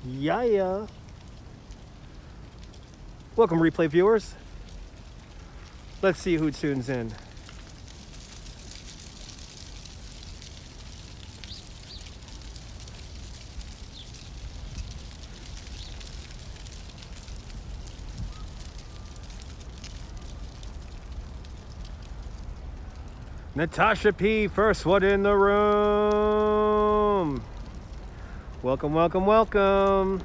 Yeah. Welcome, replay viewers. Let's see who tunes in. Natasha P, first one in the room. Welcome, welcome, welcome.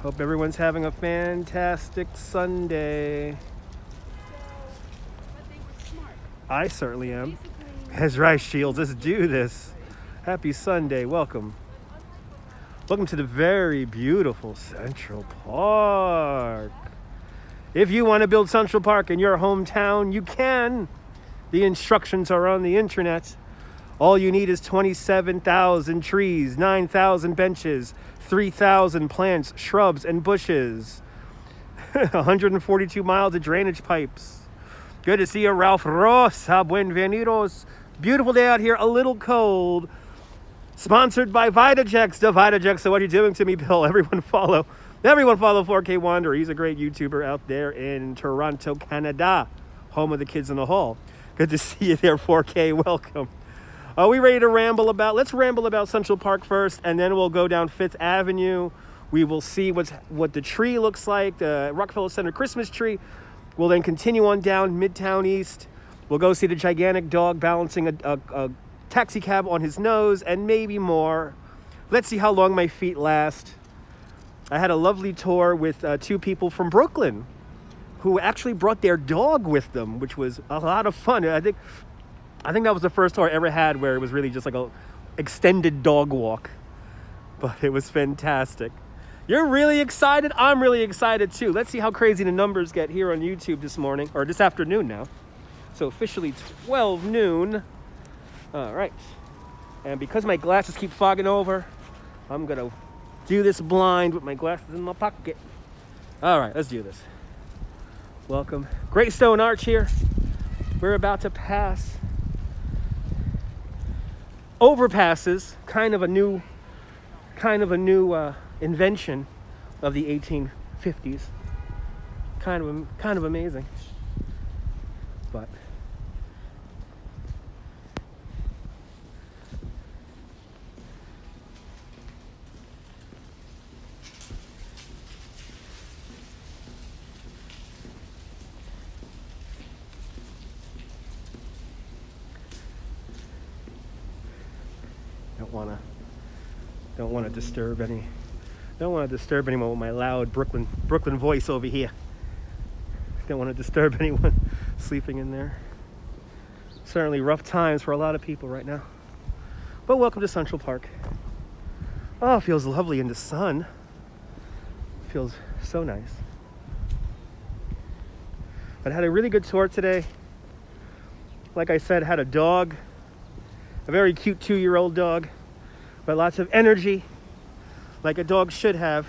Hope everyone's having a fantastic Sunday. But they were smart. I certainly am. Basically, As Rice Shields, let's do this. Happy Sunday, welcome. Welcome to the very beautiful Central Park. If you want to build Central Park in your hometown, you can. The instructions are on the internet. All you need is 27,000 trees, 9,000 benches, 3,000 plants, shrubs, and bushes. 142 miles of drainage pipes. Good to see you, Ralph Rosa. Buenvenidos. Beautiful day out here, a little cold. Sponsored by Vitajex. The Vitajex. So what are you doing to me, Bill? Everyone follow 4K Wanderer. He's a great YouTuber out there in Toronto, Canada, home of the kids in the hall. Good to see you there, 4K. Welcome. Are we ready to ramble about? Let's ramble about Central Park first, and then we'll go down Fifth Avenue. We will see what the tree looks like, the Rockefeller Center Christmas tree. We'll then continue on down Midtown East. We'll go see the gigantic dog balancing a taxi cab on his nose, and maybe more. Let's see how long my feet last. I had a lovely tour with two people from Brooklyn who actually brought their dog with them, which was a lot of fun. I think that was the first tour I ever had where it was really just like a extended dog walk, but it was fantastic. You're really excited? I'm really excited too. Let's see how crazy the numbers get here on YouTube this morning, or this afternoon now. So officially 12 noon. All right. And because my glasses keep fogging over, I'm gonna do this blind with my glasses in my pocket. All right, let's do this. Welcome. Great stone arch here. We're about to pass overpasses, kind of a new invention of the 1850s. Kind of amazing. But don't want to disturb anyone with my loud Brooklyn voice over here. Don't want to disturb anyone sleeping in there. Certainly rough times for a lot of people right now. But welcome to Central Park. Oh, it feels lovely in the sun. Feels so nice. But I had a really good tour today. Like I said, had a dog, a very cute 2-year-old dog, but lots of energy, like a dog should have.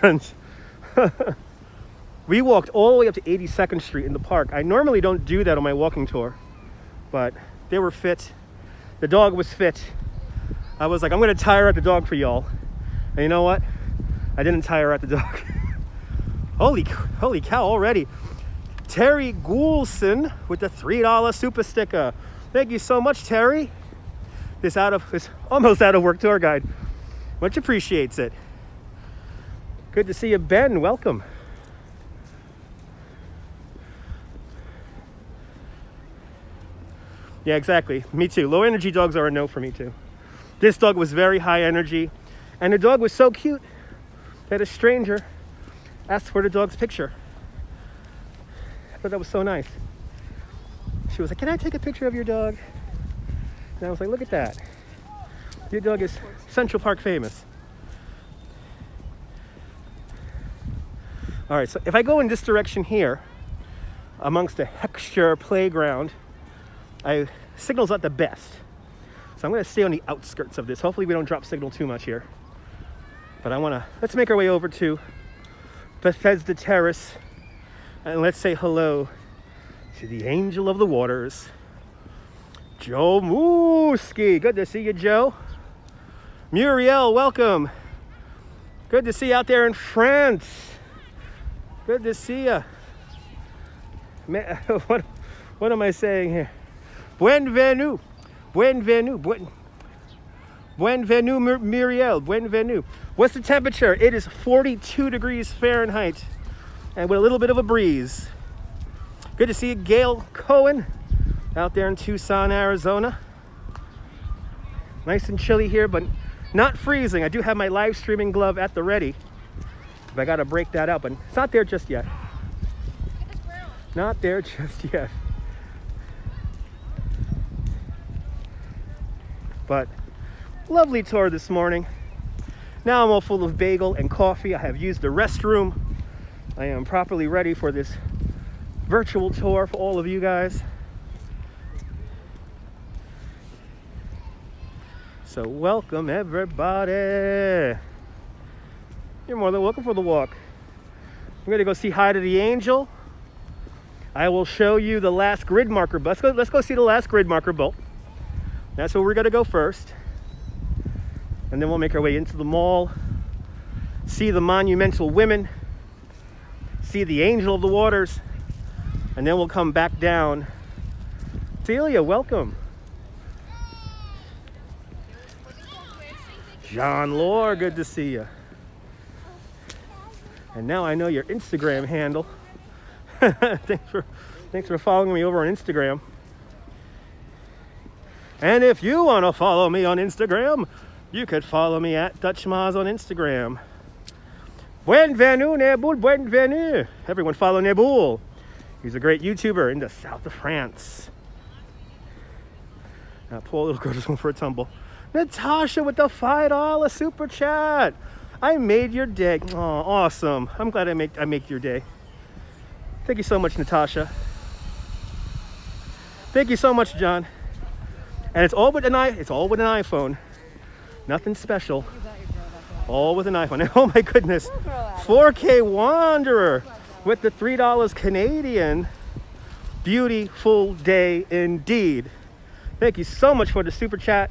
And we walked all the way up to 82nd Street in the park. I normally don't do that on my walking tour, but they were fit. The dog was fit. I was like, I'm gonna tire out the dog for y'all. And you know what? I didn't tire out the dog. Holy cow already. Terry Goulson with the $3 super sticker. Thank you so much, Terry. This almost out of work tour guide. Much appreciates it. Good to see you, Ben. Welcome. Yeah, exactly. Me too. Low energy dogs are a no for me too. This dog was very high energy, and the dog was so cute that a stranger asked for the dog's picture. I thought that was so nice. She was like, "Can I take a picture of your dog?" And I was like, "Look at that. Your dog is Central Park famous." All right, so if I go in this direction here, amongst the Heckscher playground, signal's not the best. So I'm gonna stay on the outskirts of this. Hopefully we don't drop signal too much here. But let's make our way over to Bethesda Terrace, and let's say hello to the angel of the waters. Joe Mooski. Good to see you, Joe. Muriel, welcome. Good to see you out there in France. Good to see you. What am I saying here? Bienvenue. Bienvenue. Bienvenue, Muriel. Bienvenue. What's the temperature? It is 42 degrees Fahrenheit and with a little bit of a breeze. Good to see you, Gail Cohen, out there in Tucson, Arizona. Nice and chilly here, but not freezing. I do have my live streaming glove at the ready. But I got to break that out, but it's not there just yet. Not there just yet. But lovely tour this morning. Now I'm all full of bagel and coffee. I have used the restroom. I am properly ready for this virtual tour for all of you guys. So welcome everybody. You're more than welcome for the walk. I'm gonna go see hi to the angel. I will show you the last grid marker boat. Let's go see the last grid marker boat. That's where we're gonna go first. And then we'll make our way into the mall, see the monumental women, see the angel of the waters, and then we'll come back down. Celia, welcome. John Lore, good to see you. And now I know your Instagram handle. Thanks for following me over on Instagram. And if you want to follow me on Instagram, you could follow me at Dutch Maz on Instagram. Bienvenue, Neboul, bienvenue. Everyone follow Neboul. He's a great YouTuber in the south of France. Now, poor little girl just went for a tumble. Natasha with the $5 super chat. I made your day. Oh, awesome. I'm glad I make your day. Thank you so much, Natasha. Thank you so much, John. And it's all with an iPhone. Nothing special. All with an iPhone. Oh my goodness. 4K Wanderer with the $3 Canadian. Beautiful day indeed. Thank you so much for the super chat.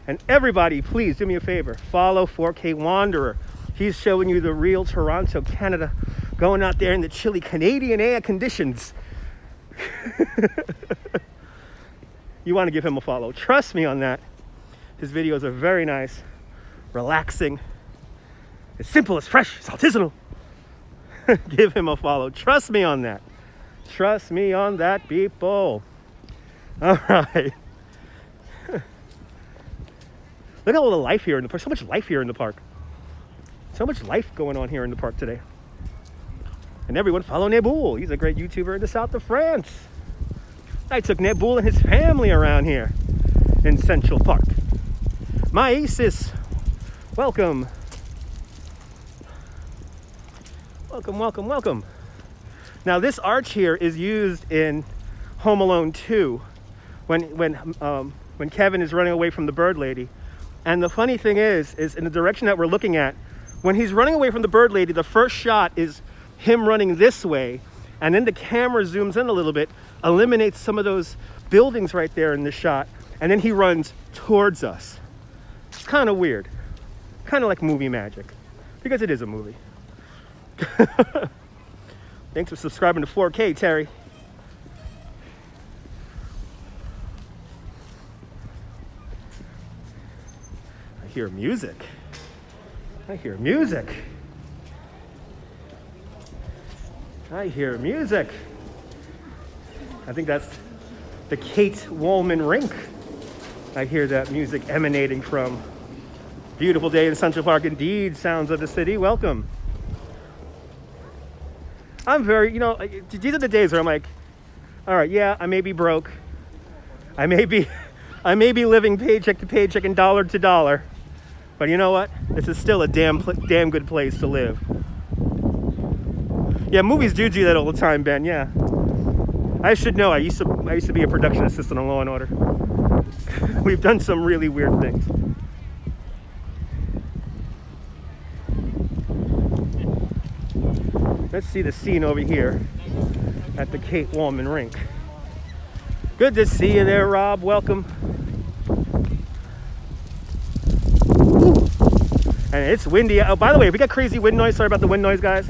And everybody, please do me a favor. Follow 4K Wanderer. He's showing you the real Toronto, Canada. Going out there in the chilly Canadian air conditions. You want to give him a follow. Trust me on that. His videos are very nice, relaxing, as simple as fresh, it's artisanal. Give him a follow. Trust me on that. Trust me on that, people. All right. Look at all the life here in the park. So much life here in the park. So much life going on here in the park today. And everyone follow Neboul. He's a great YouTuber in the south of France. I took Neboul and his family around here in Central Park. Maisis, welcome. Welcome, welcome, welcome. Now this arch here is used in Home Alone 2 when Kevin is running away from the bird lady. And the funny thing is in the direction that we're looking at, when he's running away from the bird lady, the first shot is him running this way, and then the camera zooms in a little bit, eliminates some of those buildings right there in the shot, and then he runs towards us. It's kind of weird. Kind of like movie magic, because it is a movie. Thanks for subscribing to 4K, Terry. I hear music. I hear music. I hear music. I think that's the Kate Woolman rink. I hear that music emanating from. Beautiful day in Central Park indeed. Sounds of the city. Welcome. I'm very, these are the days where I'm like, all right, yeah, I may be broke. I may be living paycheck to paycheck and dollar to dollar. But you know what? This is still a damn good place to live. Yeah, movies do that all the time, Ben. Yeah, I should know. I used to be a production assistant on Law and Order. We've done some really weird things. Let's see the scene over here at the Kate Woolman rink. Good to see you there, Rob. Welcome. And it's windy. Oh, by the way, we got crazy wind noise. Sorry about the wind noise, guys.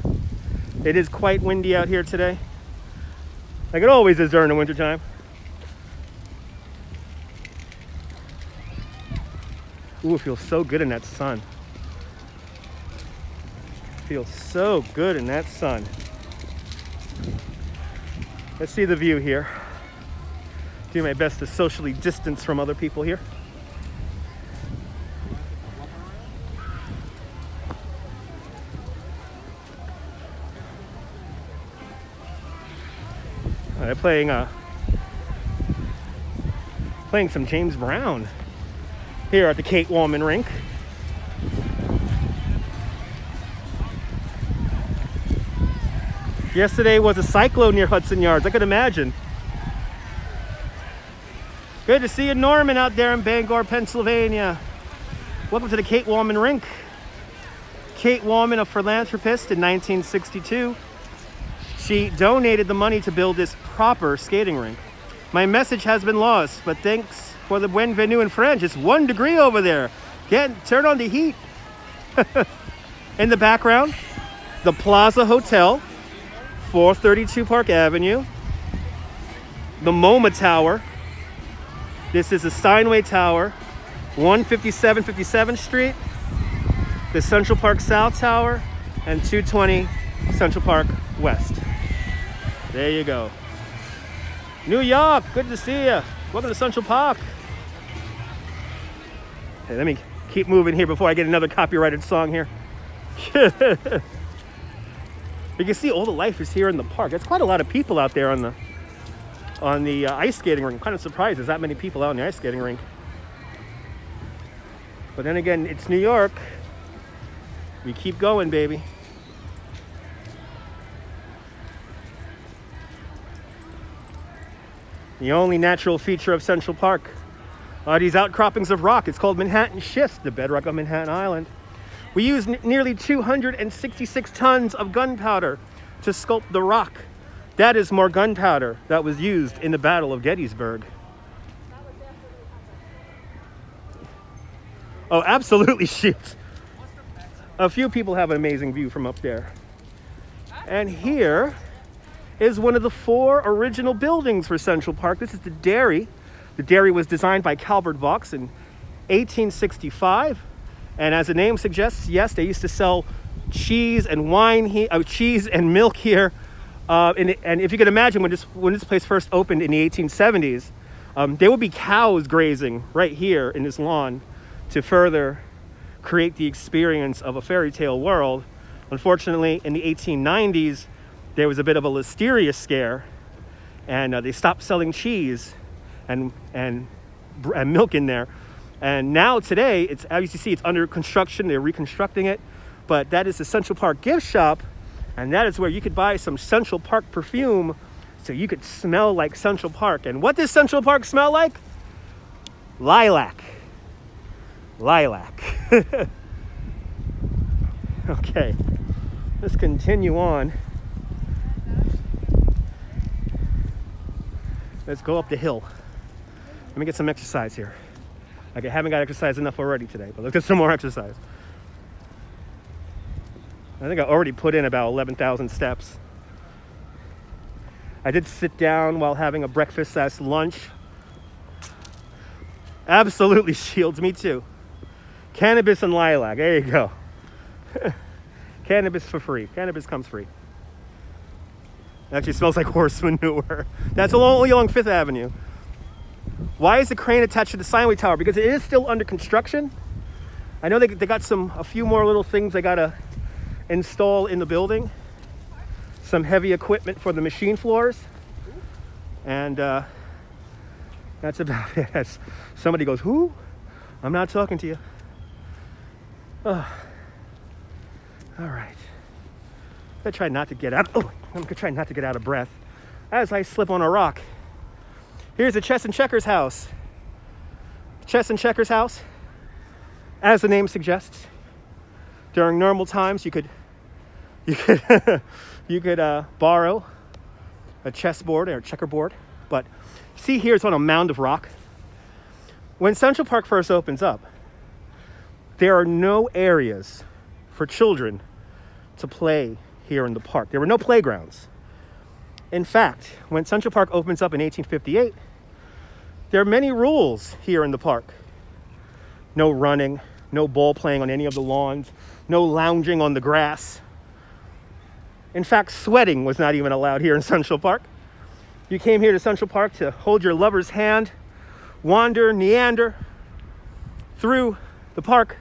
It is quite windy out here today. Like it always is during the wintertime. Ooh, it feels so good in that sun. Feels so good in that sun. Let's see the view here. Do my best to socially distance from other people here. They're playing some James Brown here at the Kate Wallman rink. Yesterday was a cyclone near Hudson Yards. I could imagine. Good to see you, Norman, out there in Bangor, Pennsylvania. Welcome to the Kate Wallman rink. Kate Wallman, a philanthropist in 1962. She donated the money to build this proper skating rink. My message has been lost, but thanks for the bienvenue in French. It's 1 degree over there. Turn on the heat. In the background, the Plaza Hotel, 432 Park Avenue, the MoMA Tower. This is the Steinway Tower, 157 57th Street, the Central Park South Tower, and 220 Central Park West. There you go. New York, good to see you. Welcome to Central Park. Hey, let me keep moving here before I get another copyrighted song here. You can see all the life is here in the park. There's quite a lot of people out there on the ice skating rink. I'm kind of surprised there's that many people out on the ice skating rink. But then again, it's New York. We keep going, baby. The only natural feature of Central Park are these outcroppings of rock. It's called Manhattan Schist, the bedrock of Manhattan Island. We use nearly 266 tons of gunpowder to sculpt the rock. That is more gunpowder that was used in the Battle of Gettysburg. Oh, absolutely, shoot. A few people have an amazing view from up there. And here is one of the 4 original buildings for Central Park. This is the dairy. The dairy was designed by Calvert Vaux in 1865. And as the name suggests, yes, they used to sell cheese and wine here, cheese and milk here. And if you can imagine, when this place first opened in the 1870s, there would be cows grazing right here in this lawn to further create the experience of a fairy tale world. Unfortunately, in the 1890s, there was a bit of a listeria scare, and they stopped selling cheese and milk in there. And now today, it's, as you see, it's under construction. They're reconstructing it. But that is the Central Park gift shop, and that is where you could buy some Central Park perfume so you could smell like Central Park. And what does Central Park smell like? Lilac. Lilac. Okay, let's continue on. Let's go up the hill. Let me get some exercise here. Like I haven't got exercise enough already today, but let's get some more exercise. I think I already put in about 11,000 steps. I did sit down while having a breakfast/lunch. Absolutely shields me too. Cannabis and lilac, there you go. Cannabis for free. Cannabis comes free. It actually smells like horse manure. That's only along 5th Avenue. Why is the crane attached to the Steinway Tower? Because it is still under construction. I know they got a few more little things they gotta install in the building. Some heavy equipment for the machine floors. And that's about it. As somebody goes, who? I'm not talking to you. Oh. All right. I'm gonna try not to get out of breath as I slip on a rock. Here's the Chess and Checkers house. Chess and Checkers house, as the name suggests, during normal times you could borrow a chessboard or a checkerboard but see here, it's on a mound of rock. When Central Park first opens up, there are no areas for children to play here in the park. There were no playgrounds. In fact, when Central Park opens up in 1858, there are many rules here in the park. No running, no ball playing on any of the lawns, no lounging on the grass. In fact, sweating was not even allowed here in Central Park. You came here to Central Park to hold your lover's hand, wander, meander through the park,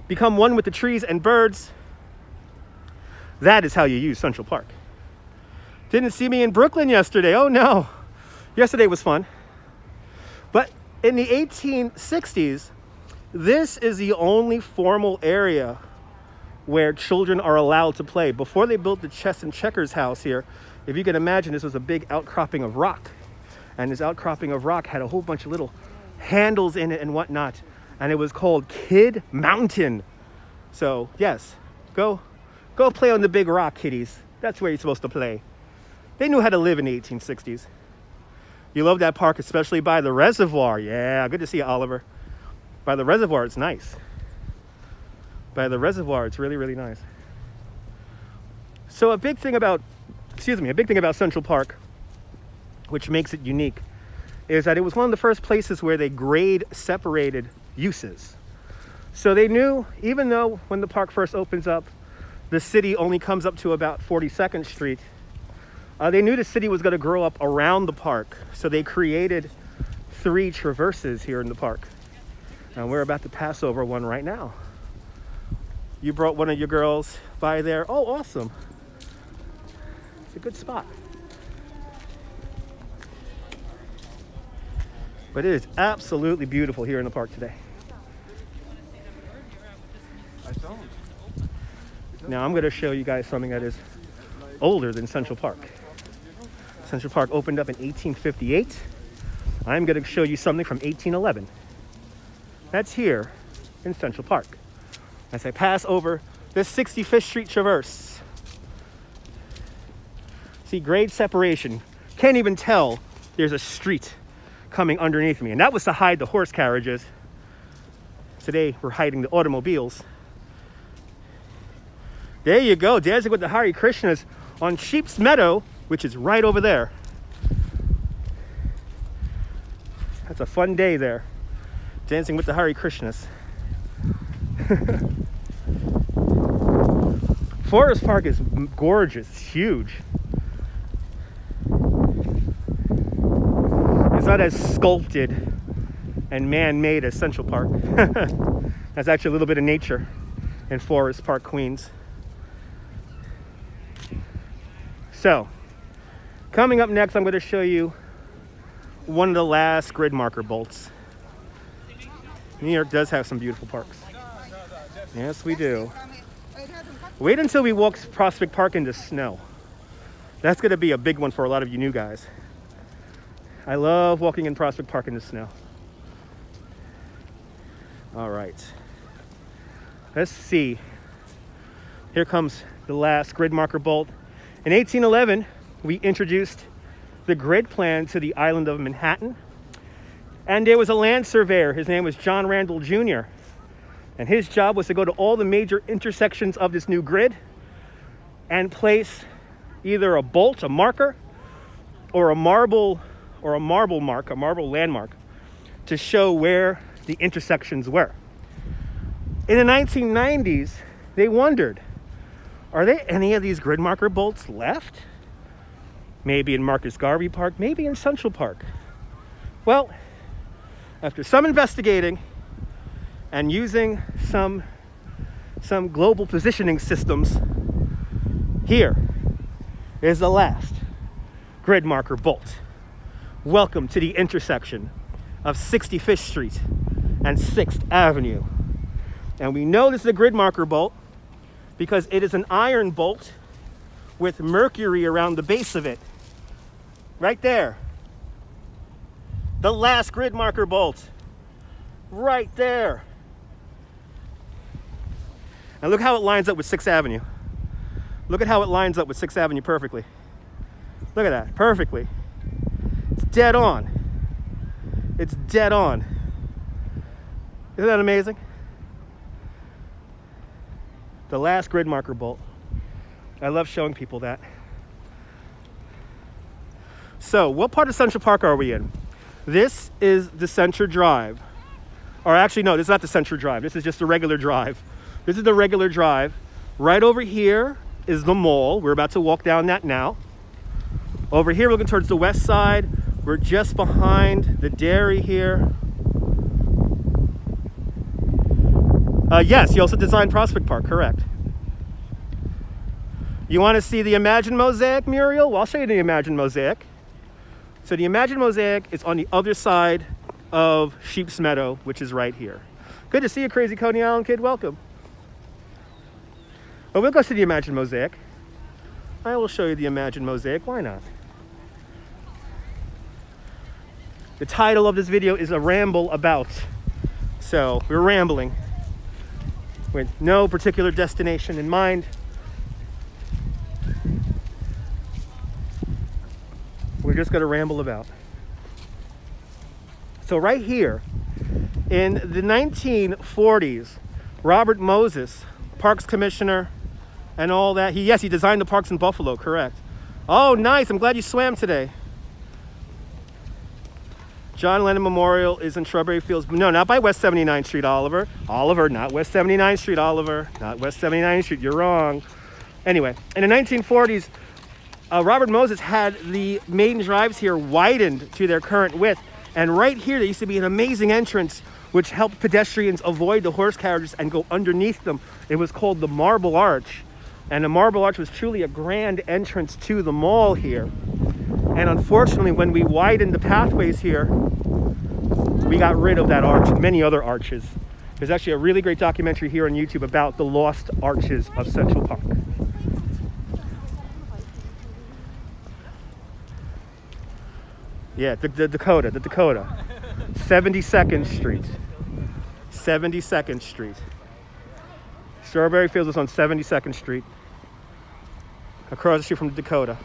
become one with the trees and birds. That is how you use Central Park. Didn't see me in Brooklyn yesterday. Oh no. Yesterday was fun. But in the 1860s, this is the only formal area where children are allowed to play. Before they built the chess and checkers house here, if you can imagine, this was a big outcropping of rock. And this outcropping of rock had a whole bunch of little handles in it and whatnot. And it was called Kid Mountain. So yes, go play on the big rock, kiddies. That's where you're supposed to play. They knew how to live in the 1860s. You love that park, especially by the reservoir. Yeah, good to see you, Oliver. By the reservoir, it's nice. By the reservoir, it's really, really nice. So a big thing about Central Park, which makes it unique, is that it was one of the first places where they grade separated uses. So they knew, even though when the park first opens up, the city only comes up to about 42nd Street, they knew the city was going to grow up around the park. So they created 3 traverses here in the park. And we're about to pass over one right now. You brought one of your girls by there. Oh, awesome. It's a good spot. But it is absolutely beautiful here in the park today. Now I'm going to show you guys something that is older than Central Park. Central Park opened up in 1858. I'm going to show you something from 1811. That's here in Central Park. As I pass over this 65th Street Traverse. See, grade separation. Can't even tell there's a street coming underneath me. And that was to hide the horse carriages. Today, we're hiding the automobiles. There you go, dancing with the Hare Krishnas on Sheep's Meadow, which is right over there. That's a fun day there, dancing with the Hare Krishnas. Forest Park is gorgeous, it's huge. It's not as sculpted and man-made as Central Park. That's actually a little bit of nature in Forest Park, Queens. So, coming up next, I'm going to show you one of the last grid marker bolts. New York does have some beautiful parks. Yes, we do. Wait until we walk Prospect Park into snow. That's going to be a big one for a lot of you new guys. I love walking in Prospect Park in the snow. All right. Let's see. Here comes the last grid marker bolt. In 1811, we introduced the grid plan to the island of Manhattan. And there was a land surveyor. His name was John Randall Jr. And his job was to go to all the major intersections of this new grid and place either a bolt, a marker, or a marble landmark to show where the intersections were. In the 1990s, they wondered, are there any of these grid marker bolts left? Maybe in Marcus Garvey Park, maybe in Central Park. Well, after some investigating and using some global positioning systems, here is the last grid marker bolt. Welcome to the intersection of 65th Street and 6th Avenue. And we know this is a grid marker bolt because it is an iron bolt with mercury around the base of it. Right there. The last grid marker bolt. Right there. And look how it lines up with 6th Avenue. Look at how it lines up with 6th Avenue perfectly. Look at that, perfectly. It's dead on. It's dead on. Isn't that amazing? The last grid marker bolt. I love showing people that. So, what part of Central Park are we in? This is the Center Drive. Or actually, no, this is not the Center Drive. This is just a regular drive. This is the regular drive. Right over here is the mall. We're about to walk down that now. Over here, we're looking towards the west side. We're just behind the dairy here. Yes, you also designed Prospect Park, correct. You want to see the Imagine Mosaic mural? Well, I'll show you the Imagine Mosaic. So the Imagine Mosaic is on the other side of Sheep's Meadow, which is right here. Good to see you, Crazy Coney Island kid. Welcome. But we'll go to the Imagine Mosaic. I will show you the Imagine Mosaic. Why not? The title of this video is a ramble about. So we're rambling with no particular destination in mind. We're just going to ramble about. So right here, in the 1940s, Robert Moses, Parks Commissioner and all that, he designed the parks in Buffalo, correct. Oh, nice. I'm glad you swam today. John Lennon Memorial is in Strawberry Fields. No, not by West 79th Street, Oliver. Oliver, not West 79th Street, Oliver. Not West 79th Street, you're wrong. Anyway, in the 1940s, Robert Moses had the main drives here widened to their current width. And right here, there used to be an amazing entrance which helped pedestrians avoid the horse carriages and go underneath them. It was called the Marble Arch. And the Marble Arch was truly a grand entrance to the mall here. And unfortunately, when we widened the pathways here, we got rid of that arch and many other arches. There's actually a really great documentary here on YouTube about the lost arches of Central Park. Yeah, the Dakota. 72nd Street. 72nd Street. Strawberry Fields is on 72nd Street. Across the street from the Dakota.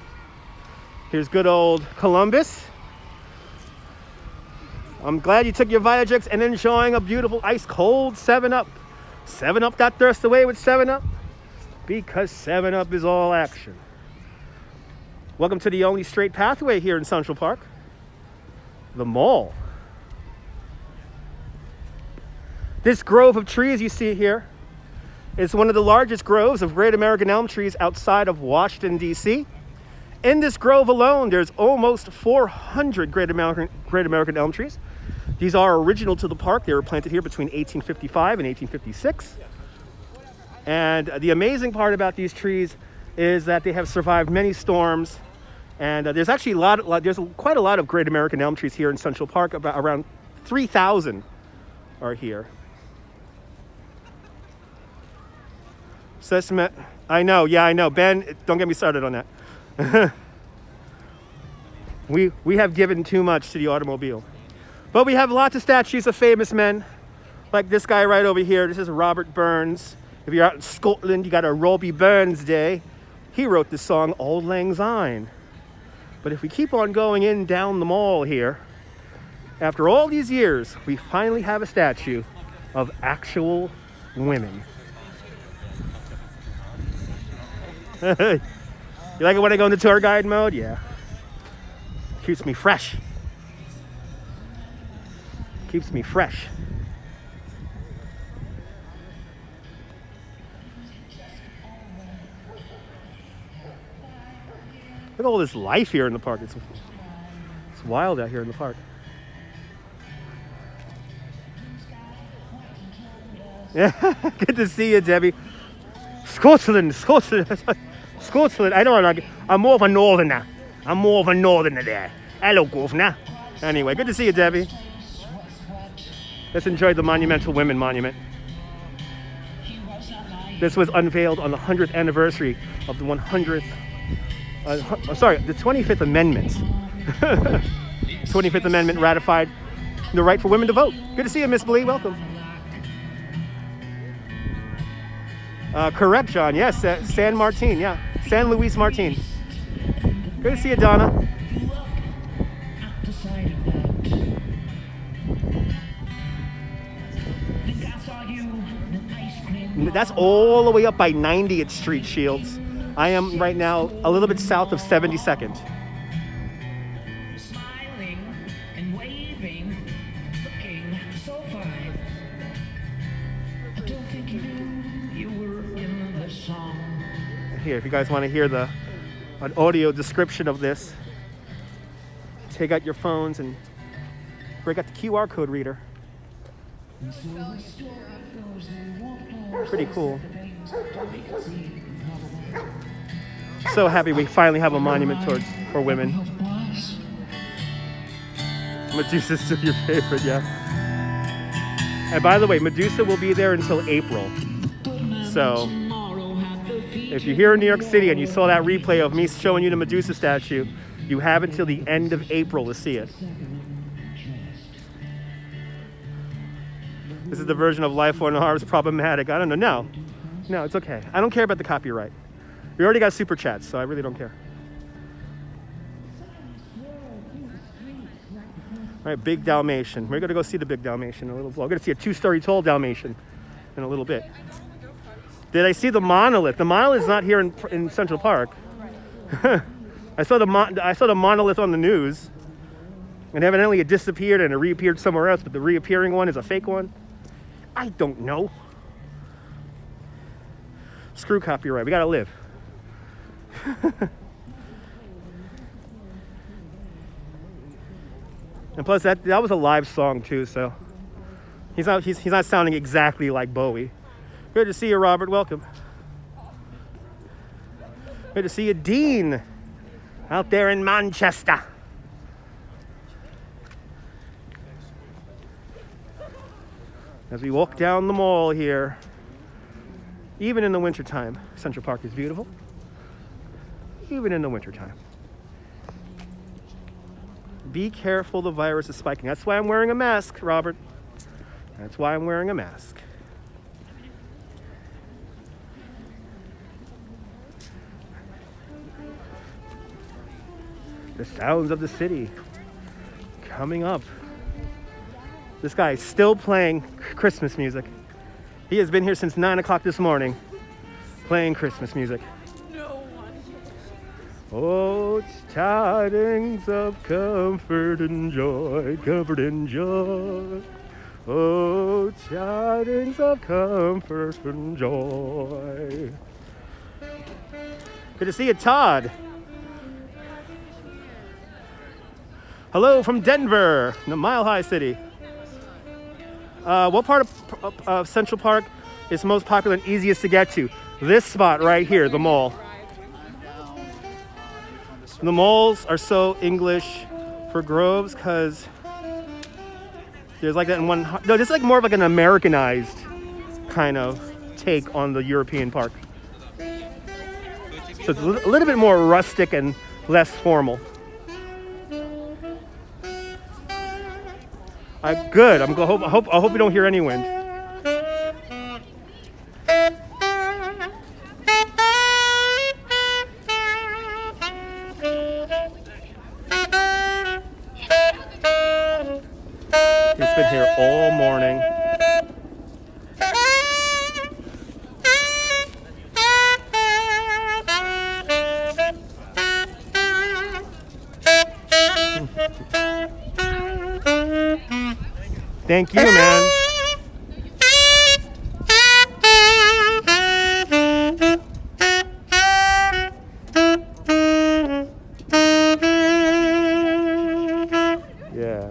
Here's good old Columbus. I'm glad you took your Viajex and enjoying a beautiful ice cold 7-Up. 7-Up got thirst away with 7-Up because 7-Up is all action. Welcome to the only straight pathway here in Central Park. The mall. This grove of trees you see here is one of the largest groves of great American elm trees outside of Washington, D.C. In this grove alone, there's almost 400 great American elm trees. These are original to the park. They were planted here between 1855 and 1856. And the amazing part about these trees is that they have survived many storms. And there's actually there's quite a lot of great American elm trees here in Central Park. Around 3,000 are here. I know, yeah, I know. Ben, don't get me started on that. We have given too much to the automobile. But we have lots of statues of famous men, like this guy right over here. This is Robert Burns. If you're out in Scotland, you got a Robbie Burns Day. He wrote the song Auld Lang Syne. But if we keep on going in down the mall here, after all these years, we finally have a statue of actual women. You like it when I go into tour guide mode? Yeah. Keeps me fresh. Keeps me fresh. Look at all this life here in the park. It's wild out here in the park. Yeah, good to see you, Debbie. Scotland. I know I'm more of a northerner. There. Hello, governor. Anyway, good to see you, Debbie. Let's enjoy the Monumental Women Monument. This was unveiled on the 100th anniversary of the 25th Amendment. 25th Amendment ratified the right for women to vote. Good to see you, Miss Blee. Welcome. Correct, John. Yes, San Martin. Yeah, San Luis Martin. Good to see you, Donna. That's all the way up by 90th Street, Shields. I am right now a little bit south of 72nd. Smiling and waving, looking so fine. I don't think you knew you were in the song. Here, if you guys want to hear an audio description of this, take out your phones and break out the QR code reader. Pretty cool. So happy we finally have a monument for women. Medusa's still your favorite, yeah. And by the way, Medusa will be there until April. So if you're here in New York City and you saw that replay of me showing you the Medusa statue, you have until the end of April to see it. This is the version of Life on Mars problematic. I don't know. No, it's okay. I don't care about the copyright. We already got super chats, so I really don't care. All right, big Dalmatian. We're going to go see the big Dalmatian in a little vlog. We're going to see a 2-story tall Dalmatian in a little bit. Did I see the monolith? The monolith is not here in Central Park. I saw the monolith on the news, and evidently it disappeared and it reappeared somewhere else, but the reappearing one is a fake one. I don't know. Screw copyright. We got to live. And plus that was a live song too, so he's not sounding exactly like Bowie. Good to see you, Robert. Welcome. Good to see you, Dean, out there in Manchester. As we walk down the mall here, even in the wintertime, Central Park is beautiful. Even in the wintertime. Be careful, the virus is spiking. That's why I'm wearing a mask, Robert. That's why I'm wearing a mask. The sounds of the city coming up. This guy is still playing Christmas music. He has been here since 9 o'clock this morning playing Christmas music. Oh, tidings of comfort and joy, comfort and joy. Oh, tidings of comfort and joy. Good to see you, Todd. Hello from Denver, the Mile High City. What part of Central Park is most popular and easiest to get to? This spot right here, the mall. The malls are so English for Groves because there's like that in one. No, this is like more of like an Americanized kind of take on the European park. So it's a little bit more rustic and less formal. Good. I hope we don't hear any wind. He's been here all morning. Thank you, man. Yeah.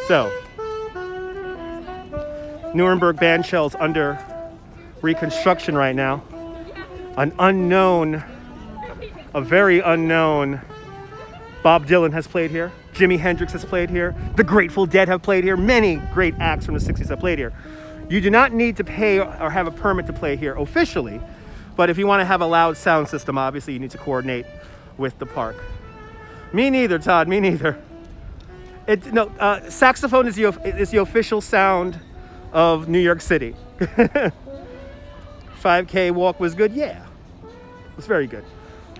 So, Nuremberg bandshell's under reconstruction right now. A very unknown Bob Dylan has played here. Jimi Hendrix has played here. The Grateful Dead have played here. Many great acts from the 60s have played here. You do not need to pay or have a permit to play here officially, but if you want to have a loud sound system, obviously you need to coordinate with the park. Me neither, Todd, me neither. Saxophone is the official sound of New York City. 5K walk was good, yeah. It was very good.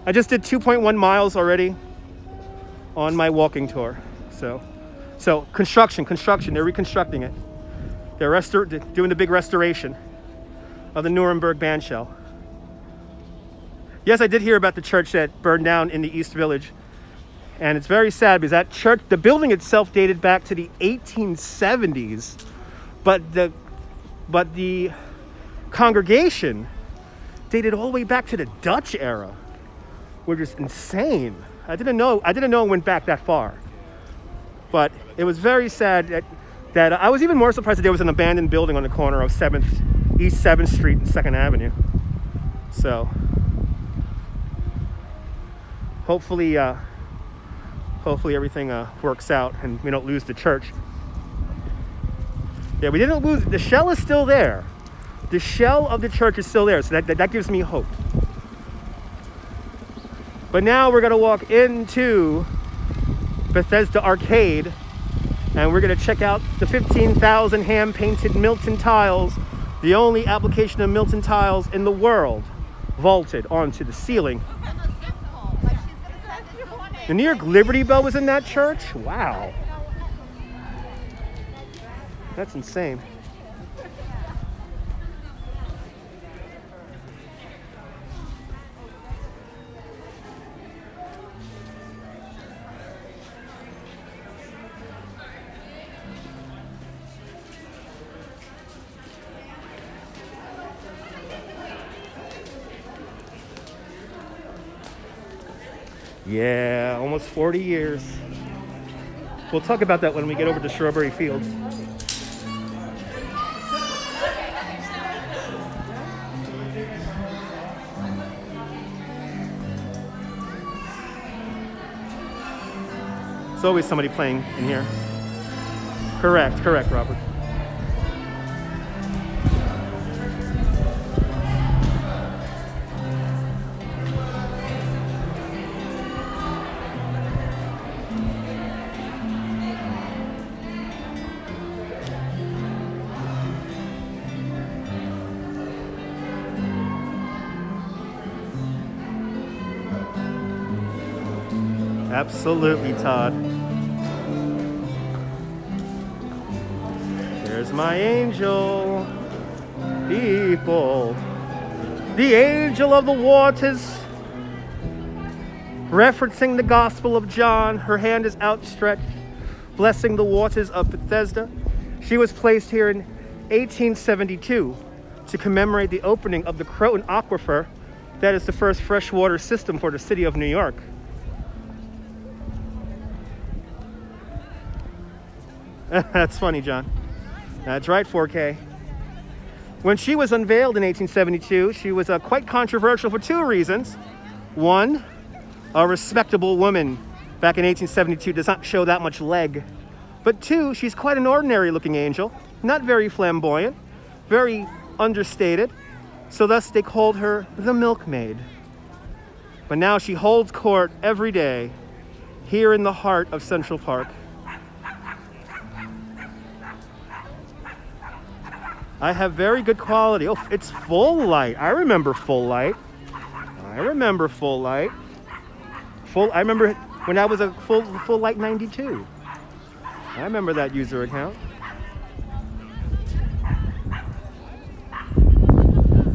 I just did 2.1 miles already on my walking tour. So construction, they're reconstructing it. They're doing the big restoration of the Nuremberg bandshell. Yes, I did hear about the church that burned down in the East Village. And it's very sad because that church, the building itself dated back to the 1870s. But the congregation dated all the way back to the Dutch era, which is insane. I didn't know it went back that far. But it was very sad that I was even more surprised that there was an abandoned building on the corner of East 7th Street and 2nd Avenue. So hopefully everything works out and we don't lose the church. Yeah, we didn't lose it. The shell is still there. The shell of the church is still there, so that gives me hope. But now we're gonna walk into Bethesda Arcade and we're gonna check out the 15,000 hand-painted Milton tiles, the only application of Milton tiles in the world, vaulted onto the ceiling. The New York Liberty Bell was in that church? Wow. That's insane. Yeah, almost 40 years. We'll talk about that when we get over to Strawberry Fields. There's always somebody playing in here. Correct, Robert. Absolutely, Todd. There's my angel. People. The angel of the waters. Referencing the Gospel of John. Her hand is outstretched, blessing the waters of Bethesda. She was placed here in 1872 to commemorate the opening of the Croton Aquifer. That is the first freshwater system for the city of New York. That's funny, John. That's right, 4K. When she was unveiled in 1872, she was quite controversial for two reasons. One, a respectable woman back in 1872 does not show that much leg. But two, she's quite an ordinary looking angel, not very flamboyant, very understated. So thus they called her the milkmaid. But now she holds court every day here in the heart of Central Park. I have very good quality. Oh, it's full light. I remember full light. I remember when I was a full light 92. I remember that user account.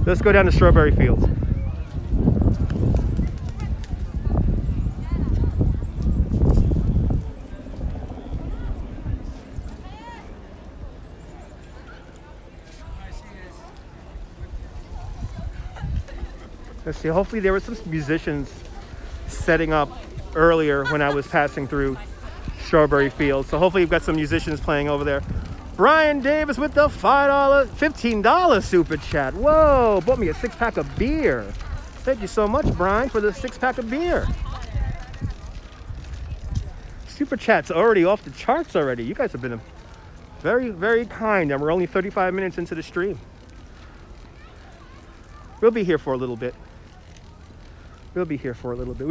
Let's go down to Strawberry Fields. Let's see, hopefully there were some musicians setting up earlier when I was passing through Strawberry Fields. So hopefully you've got some musicians playing over there. Brian Davis with the $15 super chat. Whoa, bought me a 6-pack of beer. Thank you so much, Brian, for the 6-pack of beer. Super chat's already off the charts already. You guys have been very, very kind, and we're only 35 minutes into the stream. We'll be here for a little bit. We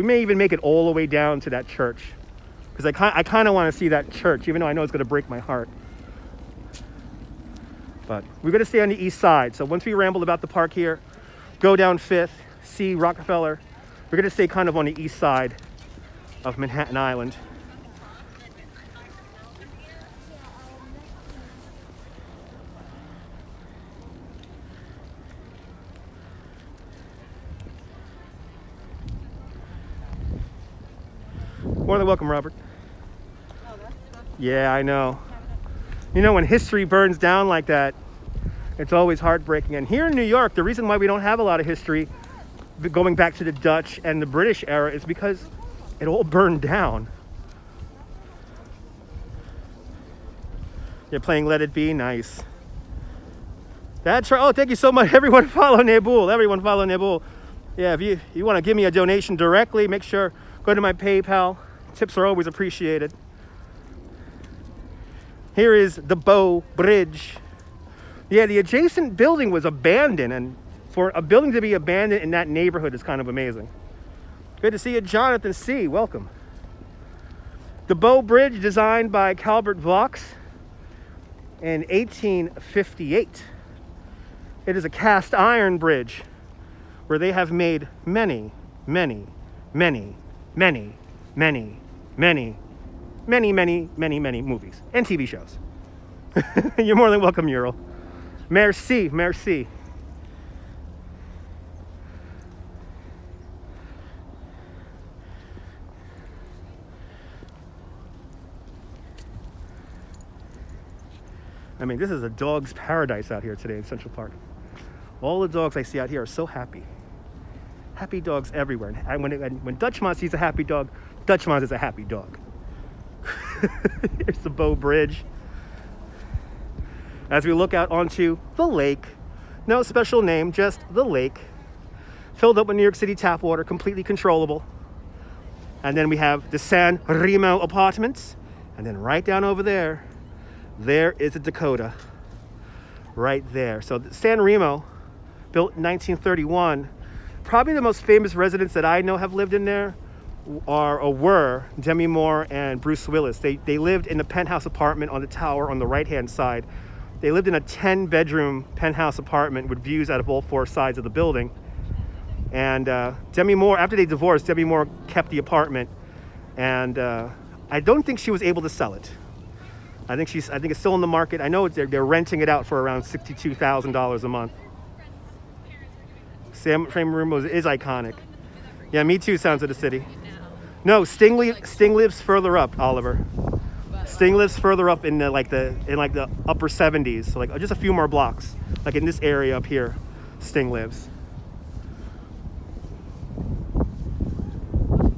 may even make it all the way down to that church, because I kind of want to see that church, even though I know it's going to break my heart. But we're going to stay on the east side. So once we ramble about the park here, go down 5th, see Rockefeller, we're going to stay kind of on the east side of Manhattan Island. More than welcome, Robert. Yeah, I know. You know, when history burns down like that, it's always heartbreaking. And here in New York, the reason why we don't have a lot of history going back to the Dutch and the British era is because it all burned down. You're playing Let It Be, nice. That's right. Oh, thank you so much. Everyone follow Nabul. Everyone follow Nabul. Yeah, if you want to give me a donation directly, make sure go to my PayPal. Tips are always appreciated. Here is the Bow Bridge. Yeah, the adjacent building was abandoned, and for a building to be abandoned in that neighborhood is kind of amazing. Good to see you, Jonathan C. Welcome. The Bow Bridge, designed by Calvert Vaux in 1858. It is a cast iron bridge where they have made many, many, many, many, many, many, many, many, many, many movies and TV shows. You're more than welcome, Ural. Merci, merci. I mean, this is a dog's paradise out here today in Central Park. All the dogs I see out here are so happy. Happy dogs everywhere. And when Dutchman sees a happy dog, Dutchman is a happy dog. Here's the Bow Bridge. As we look out onto the lake, no special name, just the lake, filled up with New York City tap water, completely controllable. And then we have the San Remo apartments. And then right down over there, there is a Dakota. Right there. So San Remo, built in 1931, probably the most famous residents that I know have lived in there were Demi Moore and Bruce Willis. They lived in the penthouse apartment on the tower on the right-hand side. They lived in a 10-bedroom penthouse apartment with views out of all four sides of the building. And Demi Moore, after they divorced, Demi Moore kept the apartment, and I don't think she was able to sell it. I think it's still in the market. I know they're renting it out for around $62,000 a month. San Remo is iconic. Yeah, Me Too sounds of the city. No, Sting lives further up, Oliver. Sting lives further up in the upper 70s, so like just a few more blocks. Like in this area up here, Sting lives.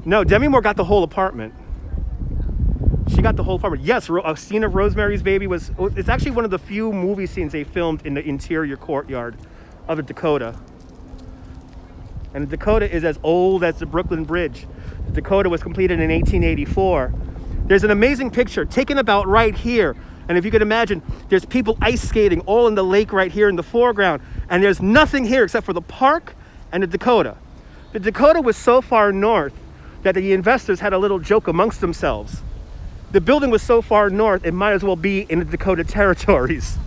No, Demi Moore got the whole apartment. She got the whole apartment. Yes, a scene of Rosemary's Baby it's actually one of the few movie scenes they filmed in the interior courtyard of a Dakota. And the Dakota is as old as the Brooklyn Bridge. The Dakota was completed in 1884. There's an amazing picture taken about right here. And if you could imagine, there's people ice skating all in the lake right here in the foreground. And there's nothing here except for the park and the Dakota. The Dakota was so far north that the investors had a little joke amongst themselves. The building was so far north, it might as well be in the Dakota territories.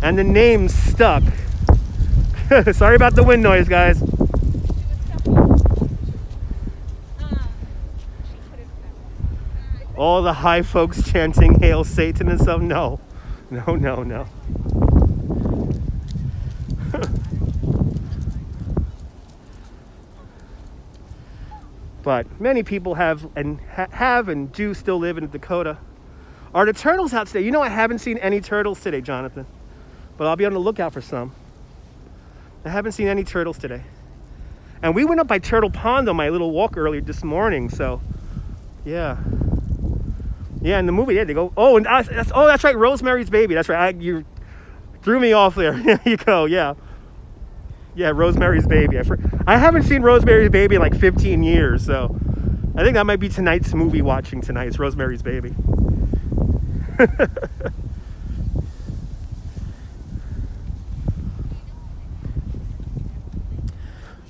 And the name stuck. Sorry about the wind noise, guys. All the high folks chanting Hail Satan and stuff. No. But many people have and do still live in the Dakota. Are the turtles out today? You know, I haven't seen any turtles today, Jonathan. But I'll be on the lookout for some. I haven't seen any turtles today. And we went up by Turtle Pond on my little walk earlier this morning, so yeah. Yeah, in the movie, yeah, they go, oh, and that's right, Rosemary's Baby. That's right. You threw me off there. There you go. Yeah. Yeah, Rosemary's Baby. I haven't seen Rosemary's Baby in like 15 years, so I think that might be tonight's movie watching tonight. It's Rosemary's Baby.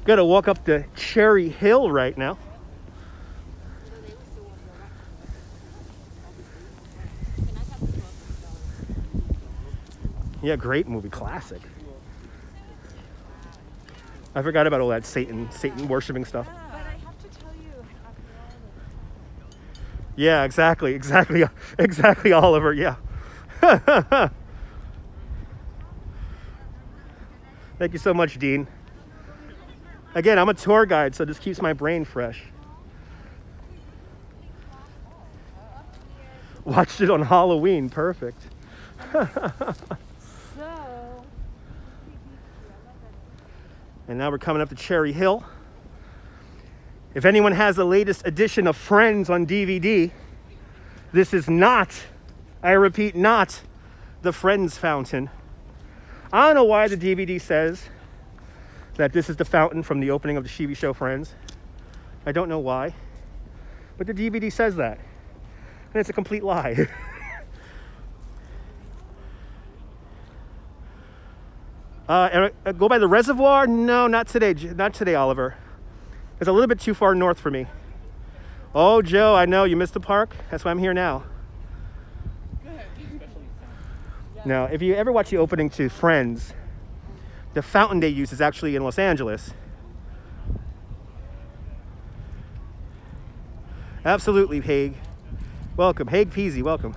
Gotta walk up to Cherry Hill right now. Yeah, great movie, classic. I forgot about all that Satan worshiping stuff. But I have to tell you, Yeah, exactly, Oliver. Yeah. Thank you so much, Dean. Again, I'm a tour guide, so this keeps my brain fresh. Watched it on Halloween. Perfect. And now we're coming up to Cherry Hill. If anyone has the latest edition of Friends on DVD, this is not, I repeat, not the Friends fountain. I don't know why the DVD says that this is the fountain from the opening of the TV show Friends. I don't know why, but the DVD says that, and it's a complete lie. Go by the reservoir? No, not today. Not today, Oliver. It's a little bit too far north for me. Oh, Joe, I know you missed the park. That's why I'm here now. Now, if you ever watch the opening to Friends, the fountain they use is actually in Los Angeles. Absolutely, Hague. Welcome, Hague Peasy. Welcome.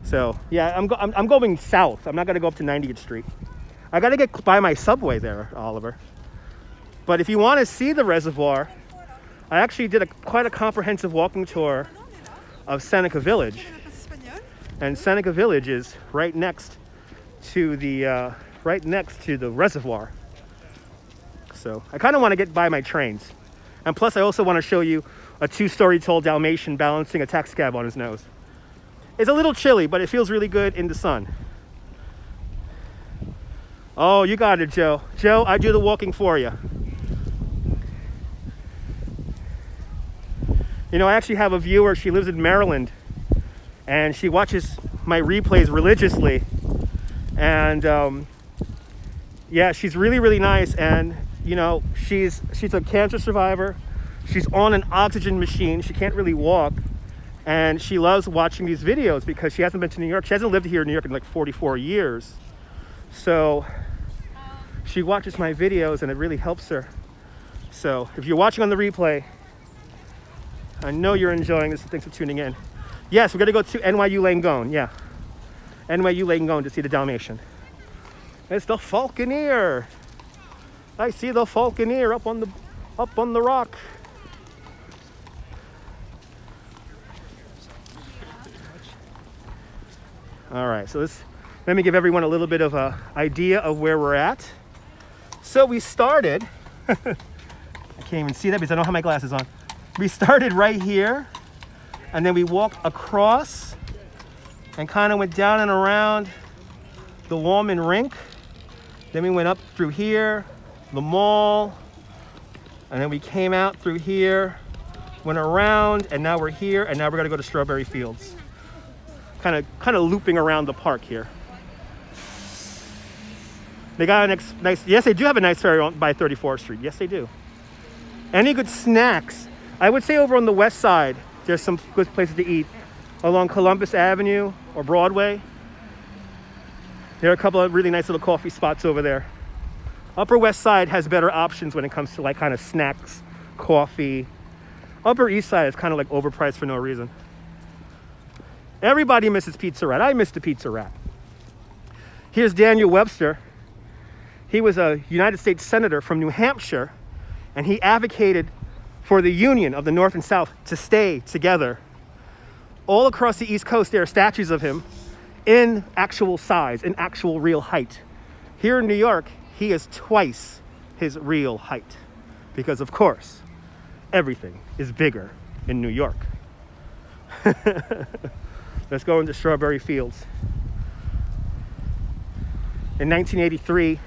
So, yeah, I'm going south. I'm not gonna go up to 90th Street. I gotta get by my subway there, Oliver. But if you want to see the reservoir, I actually did quite a comprehensive walking tour of Seneca Village. And Seneca Village is right next to the reservoir. So I kind of want to get by my trains. And plus I also want to show you a 2-story tall Dalmatian balancing a taxi cab on his nose. It's a little chilly, but it feels really good in the sun. Oh, you got it, Joe. Joe, I do the walking for you. You know, I actually have a viewer. She lives in Maryland, and she watches my replays religiously. And yeah, she's really, really nice. And you know, she's a cancer survivor. She's on an oxygen machine. She can't really walk, and she loves watching these videos because she hasn't been to New York. She hasn't lived here in New York in like 44 years. So she watches my videos, and it really helps her. So if you're watching on the replay, I know you're enjoying this. Thanks for tuning in. Yes, we're going to go to NYU Langone. Yeah. NYU Langone to see the Dalmatian. It's the Falconeer. I see the Falconeer up on the rock. All right, so let me give everyone a little bit of an idea of where we're at. So we started, I can't even see that because I don't have my glasses on. We started right here, and then we walked across and kind of went down and around the Wallman Rink. Then we went up through here, the mall, and then we came out through here, went around, and now we're here, and now we're gonna go to Strawberry Fields. Kind of looping around the park here. They got a nice, yes, they do have a nice ferry by 34th Street. Yes, they do. Any good snacks? I would say over on the west side, there's some good places to eat. Along Columbus Avenue or Broadway, there are a couple of really nice little coffee spots over there. Upper West Side has better options when it comes to like kind of snacks, coffee. Upper East Side is kind of like overpriced for no reason. Everybody misses Pizza Rat. I miss the Pizza Rat. Here's Daniel Webster. He was a United States Senator from New Hampshire, and he advocated for the union of the North and South to stay together. All across the East Coast, there are statues of him in actual size, in actual real height. Here in New York, he is twice his real height. Because of course, everything is bigger in New York. Let's go into Strawberry Fields. In 1983,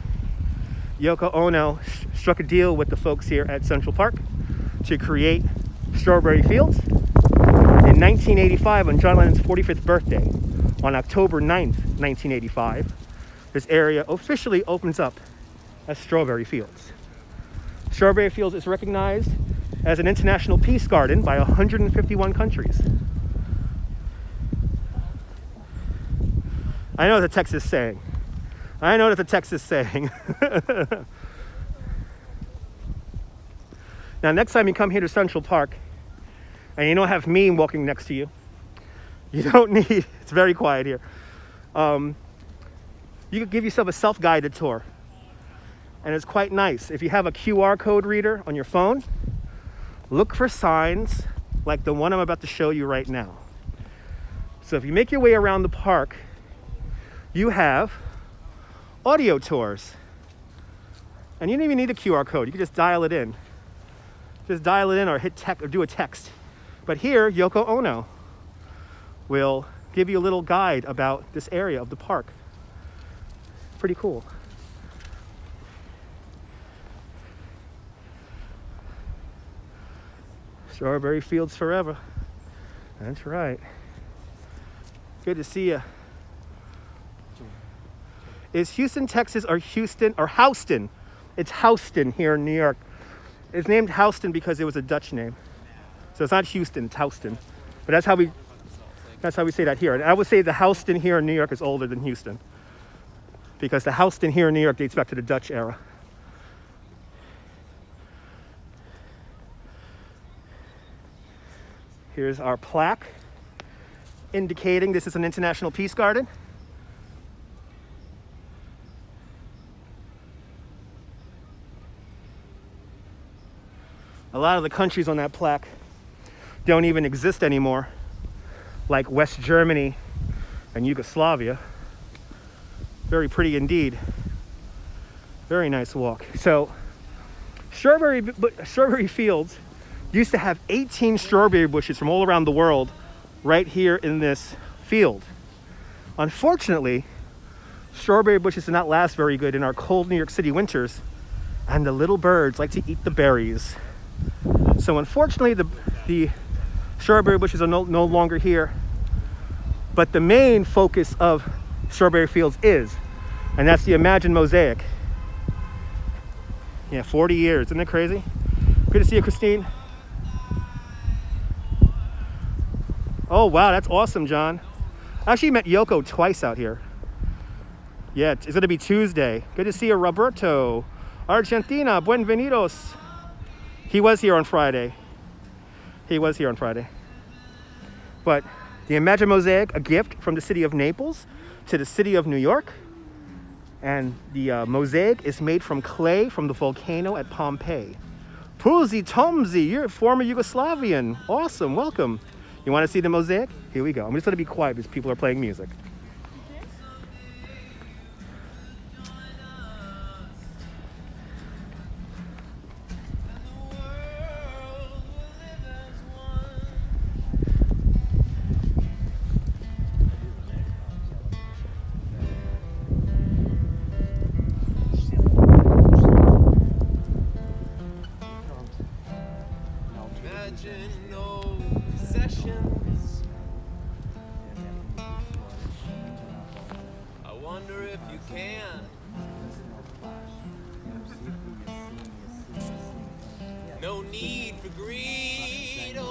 Yoko Ono struck a deal with the folks here at Central Park to create Strawberry Fields. In 1985, on John Lennon's 45th birthday, on October 9th, 1985, this area officially opens up as Strawberry Fields. Strawberry Fields is recognized as an international peace garden by 151 countries. I know what the text is saying. I know what the text is saying. Now, next time you come here to Central Park, and you don't have me walking next to you, you don't need, it's very quiet here. You could give yourself a self-guided tour. And it's quite nice. If you have a QR code reader on your phone, look for signs like the one I'm about to show you right now. So if you make your way around the park, you have audio tours. And you don't even need a QR code. You can just dial it in. Just dial it in or hit text or do a text. But here, Yoko Ono will give you a little guide about this area of the park. Pretty cool. Strawberry fields forever. That's right. Good to see you. Is Houston, Texas, or Houston, or Houston? It's Houston here in New York. It's named Houston because it was a Dutch name. So it's not Houston, it's Houston. But that's how we say that here. And I would say the Houston here in New York is older than Houston, because the Houston here in New York dates back to the Dutch era. Here's our plaque indicating this is an international peace garden. A lot of the countries on that plaque don't even exist anymore, like West Germany and Yugoslavia. Very pretty indeed. Very nice walk. So, strawberry fields used to have 18 strawberry bushes from all around the world right here in this field. Unfortunately, strawberry bushes do not last very good in our cold New York City winters, and the little birds like to eat the berries. So unfortunately, the strawberry bushes are no longer here. But the main focus of strawberry fields is, and that's the Imagine Mosaic. Yeah, 40 years, isn't it crazy? Good to see you, Christine. Oh, wow, that's awesome, John. I actually met Yoko twice out here. Yeah, it's gonna be Tuesday. Good to see you, Roberto. Argentina, buenvenidos. He was here on Friday. But the Imagine Mosaic, a gift from the city of Naples to the city of New York. And the mosaic is made from clay from the volcano at Pompeii. Puzi Tomzi, you're former Yugoslavian. Awesome, welcome. You want to see the mosaic? Here we go. I'm just going to be quiet because people are playing music. No need for greed or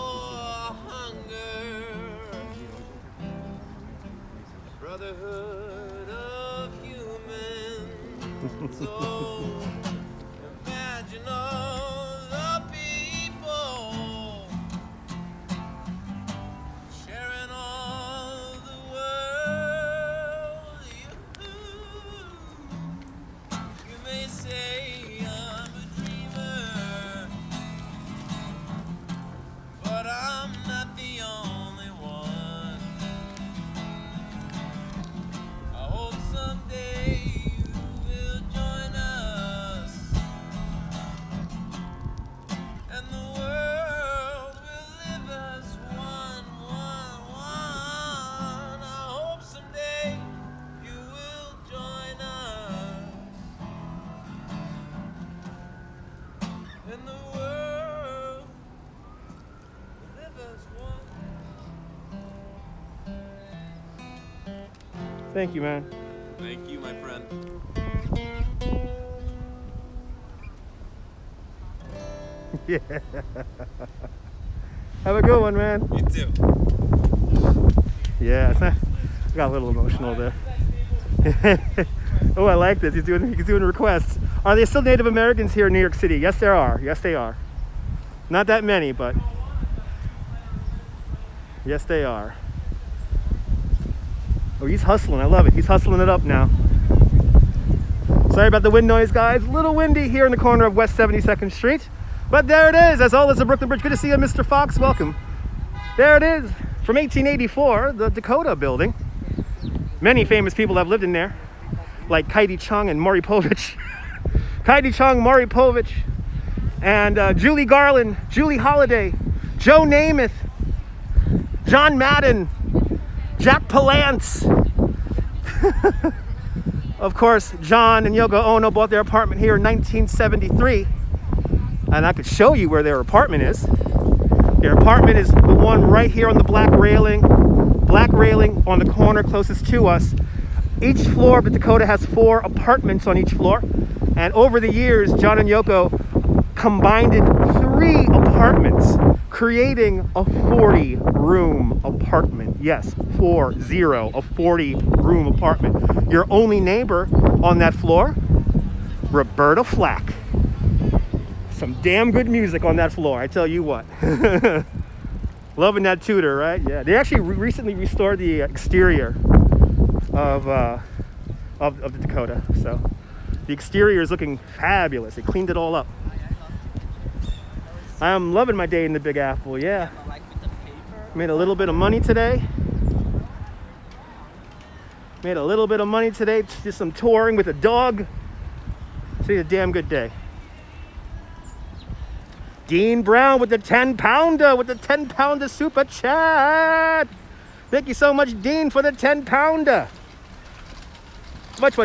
hunger. Brotherhood of humans. So imagine all the people sharing all the world. You may say I'm a dreamer, but I'm not the only one. I hope someday you will join us, and the world will live as one. I hope someday you will join us, and the world will live as one. Thank you, man. Thank you, my friend. Yeah. Have a good one, man. You too. Yeah, I got a little emotional there. Oh, I like this. He's doing requests. Are there still Native Americans here in New York City? Yes, there are. Yes, they are. Not that many, but yes, they are. Oh, he's hustling. I love it. He's hustling it up now. Sorry about the wind noise, guys. A little windy here in the corner of West 72nd Street. But there it is. As always, the Brooklyn Bridge. Good to see you, Mr. Fox. Welcome. There it is. from 1884, the Dakota building. Many famous people have lived in there, like Kaidi Chung and Maury Povich. Kaidi Chung, Maury Povich, and Julie Garland, Julie Holliday, Joe Namath, John Madden, Jack Palance. Of course, John and Yoko Ono bought their apartment here in 1973. And I could show you where their apartment is. Their apartment is the one right here on the black railing on the corner closest to us. Each floor of the Dakota has 4 apartments on each floor. And over the years, John and Yoko combined 3 apartments, creating a 40-room apartment. Yes, 40, a 40-room apartment. Your only neighbor on that floor, Roberta Flack. Some damn good music on that floor, I tell you what. Loving that Tudor, right? Yeah, they actually recently restored the exterior of the Dakota. So the exterior is looking fabulous. They cleaned it all up. I'm loving my day in the Big Apple, yeah. Made a little bit of money today. Did some touring with a dog. It's a damn good day. Dean Brown with the 10-pounder super chat. Thank you so much, Dean, for the 10-pounder. Much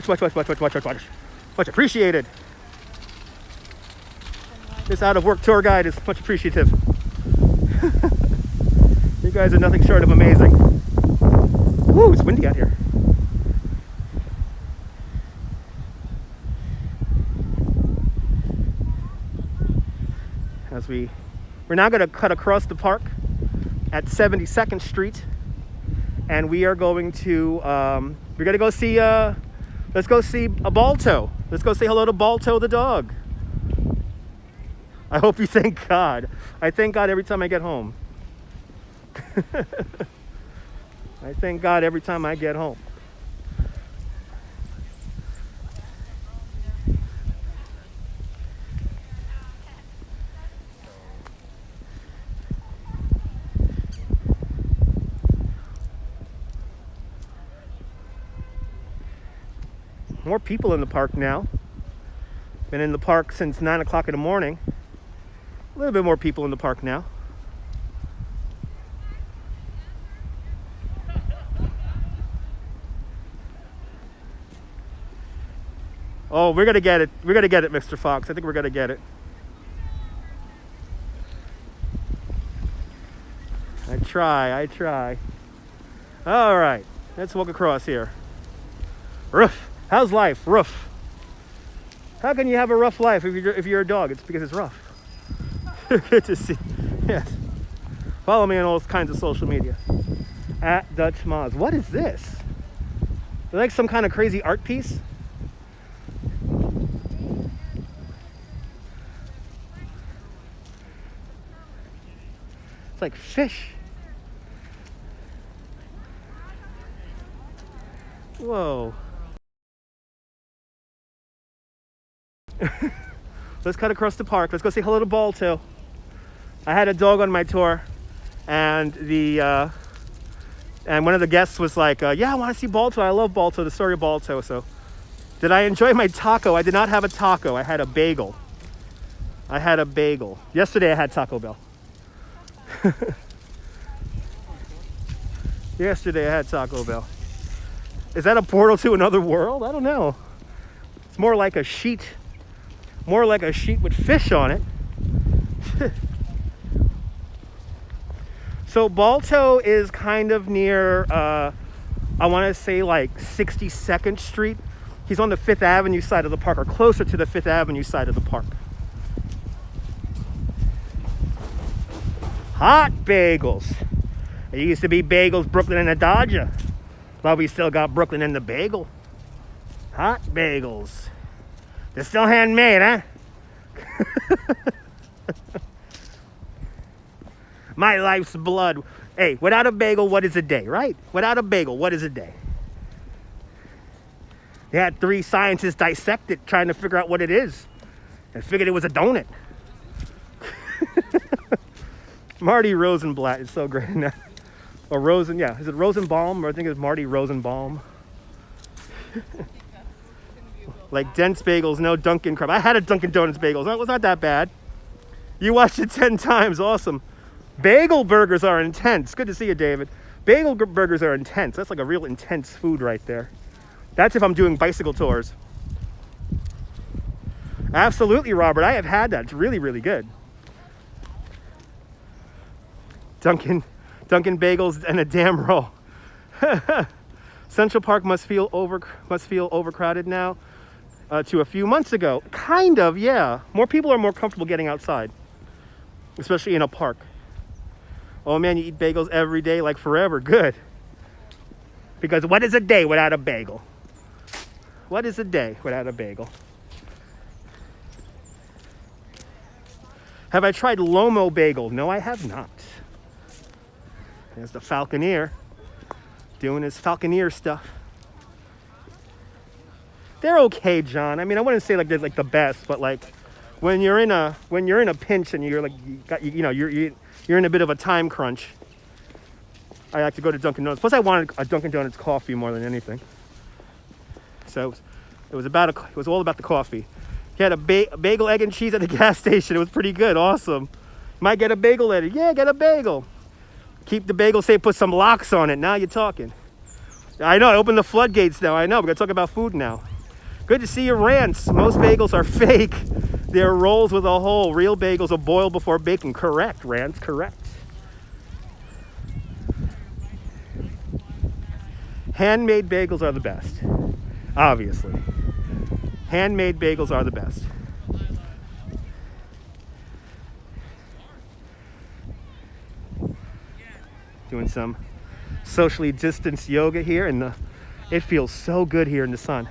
appreciated. This out of work tour guide is much appreciative. You guys are nothing short of amazing. Woo, it's windy out here. As we're now going to cut across the park at 72nd Street, and we are going to we're going to go see let's go see a Balto. Let's go say hello to Balto the dog. I hope you thank God. I thank God every time I get home. I thank God every time I get home. More people in the park now. Been in the park since 9 o'clock in the morning. A little bit more people in the park now. Oh, we're gonna get it. We're gonna get it, Mr. Fox. I think we're gonna get it. I try. All right, let's walk across here. Roof. How's life? Roof. How can you have a rough life if you're a dog? It's because it's rough. Good to see. Yes. Follow me on all kinds of social media. At Dutch Moz. What is this? Like some kind of crazy art piece? It's like fish. Whoa. Let's cut across the park. Let's go say hello to Balto. I had a dog on my tour, and and one of the guests was like, yeah, I want to see Balto. I love Balto, the story of Balto. So did I enjoy my taco? I did not have a taco. I had a bagel. Yesterday I had Taco Bell. Yesterday I had Taco Bell. Is that a portal to another world? I don't know. It's more like a sheet with fish on it. So Balto is kind of near, I want to say like 62nd Street. He's on the 5th Avenue side of the park, or closer to the 5th Avenue side of the park. Hot bagels. It used to be Bagels, Brooklyn, and a Dodger. But we still got Brooklyn and the bagel. Hot bagels. They're still handmade, huh? My life's blood. Hey, without a bagel, what is a day, right? Without a bagel, what is a day? They had 3 scientists dissect it, trying to figure out what it is, and figured it was a donut. Marty Rosenblatt is so great now. Or Rosen, yeah. Is it Rosenbaum? Or I think it's Marty Rosenbaum. Like dense bagels, no Dunkin' crap. I had a Dunkin' Donuts bagels. It was not that bad. You watched it 10 times. Awesome. Bagel burgers are intense. Good to see you, David. Bagel burgers are intense. That's like a real intense food right there. That's if I'm doing bicycle tours. Absolutely, Robert. I have had that. It's really, really good. Dunkin' bagels and a damn roll. Central Park must feel overcrowded now. To a few months ago, kind of, yeah. More people are more comfortable getting outside, especially in a park. Oh man, you eat bagels every day, like forever. Good. Because what is a day without a bagel? What is a day without a bagel? Have I tried Lomo bagel? No, I have not. There's the Falconeer doing his Falconeer stuff. They're okay, John. I mean, I wouldn't say like they're like the best, but like when you're in a pinch and you're like you're in a bit of a time crunch, I like to go to Dunkin' Donuts. Plus, I wanted a Dunkin' Donuts coffee more than anything. So it was all about the coffee. He had a bagel, egg, and cheese at the gas station. It was pretty good. Awesome. Might get a bagel later. Yeah, get a bagel. Keep the bagel safe. Put some locks on it. Now you're talking. I know. I opened the floodgates now. I know. We're gonna talk about food now. Good to see you, Rants. Most bagels are fake. They're rolls with a hole. Real bagels are boiled before baking. Correct, Rants. Correct. Handmade bagels are the best. Obviously. Handmade bagels are the best. Doing some socially distanced yoga here, and it feels so good here in the sun.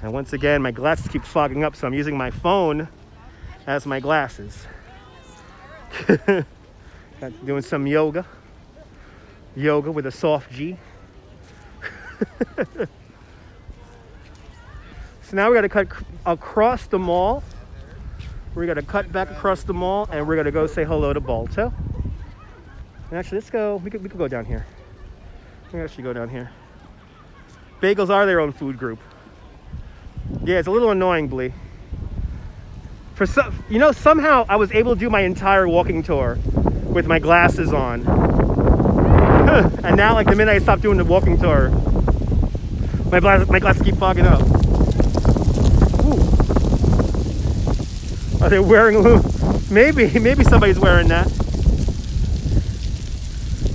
And once again, my glasses keep fogging up, so I'm using my phone as my glasses. Doing some yoga with a soft G. So now we got to cut across the mall. We got to cut back across the mall, and we're gonna go say hello to Balto. And actually, let's go. We could go down here. We can actually go down here. Bagels are their own food group. Yeah, it's a little annoying, Blee. For some, somehow I was able to do my entire walking tour with my glasses on. And now, like the minute I stop doing the walking tour, my glasses keep fogging up. Ooh. Are they wearing maybe somebody's wearing that.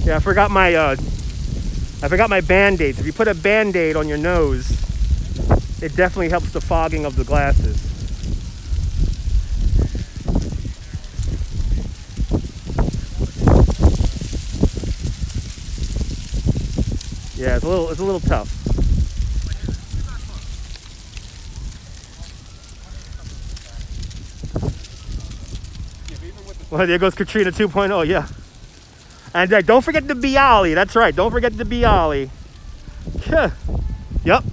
Yeah, I forgot my Band-Aids. If you put a Band-Aid on your nose, it definitely helps the fogging of the glasses. Yeah, it's a little tough. Well, there goes Katrina 2.0, yeah. And don't forget the Bialy. That's right. Don't forget the Bialy. Yep.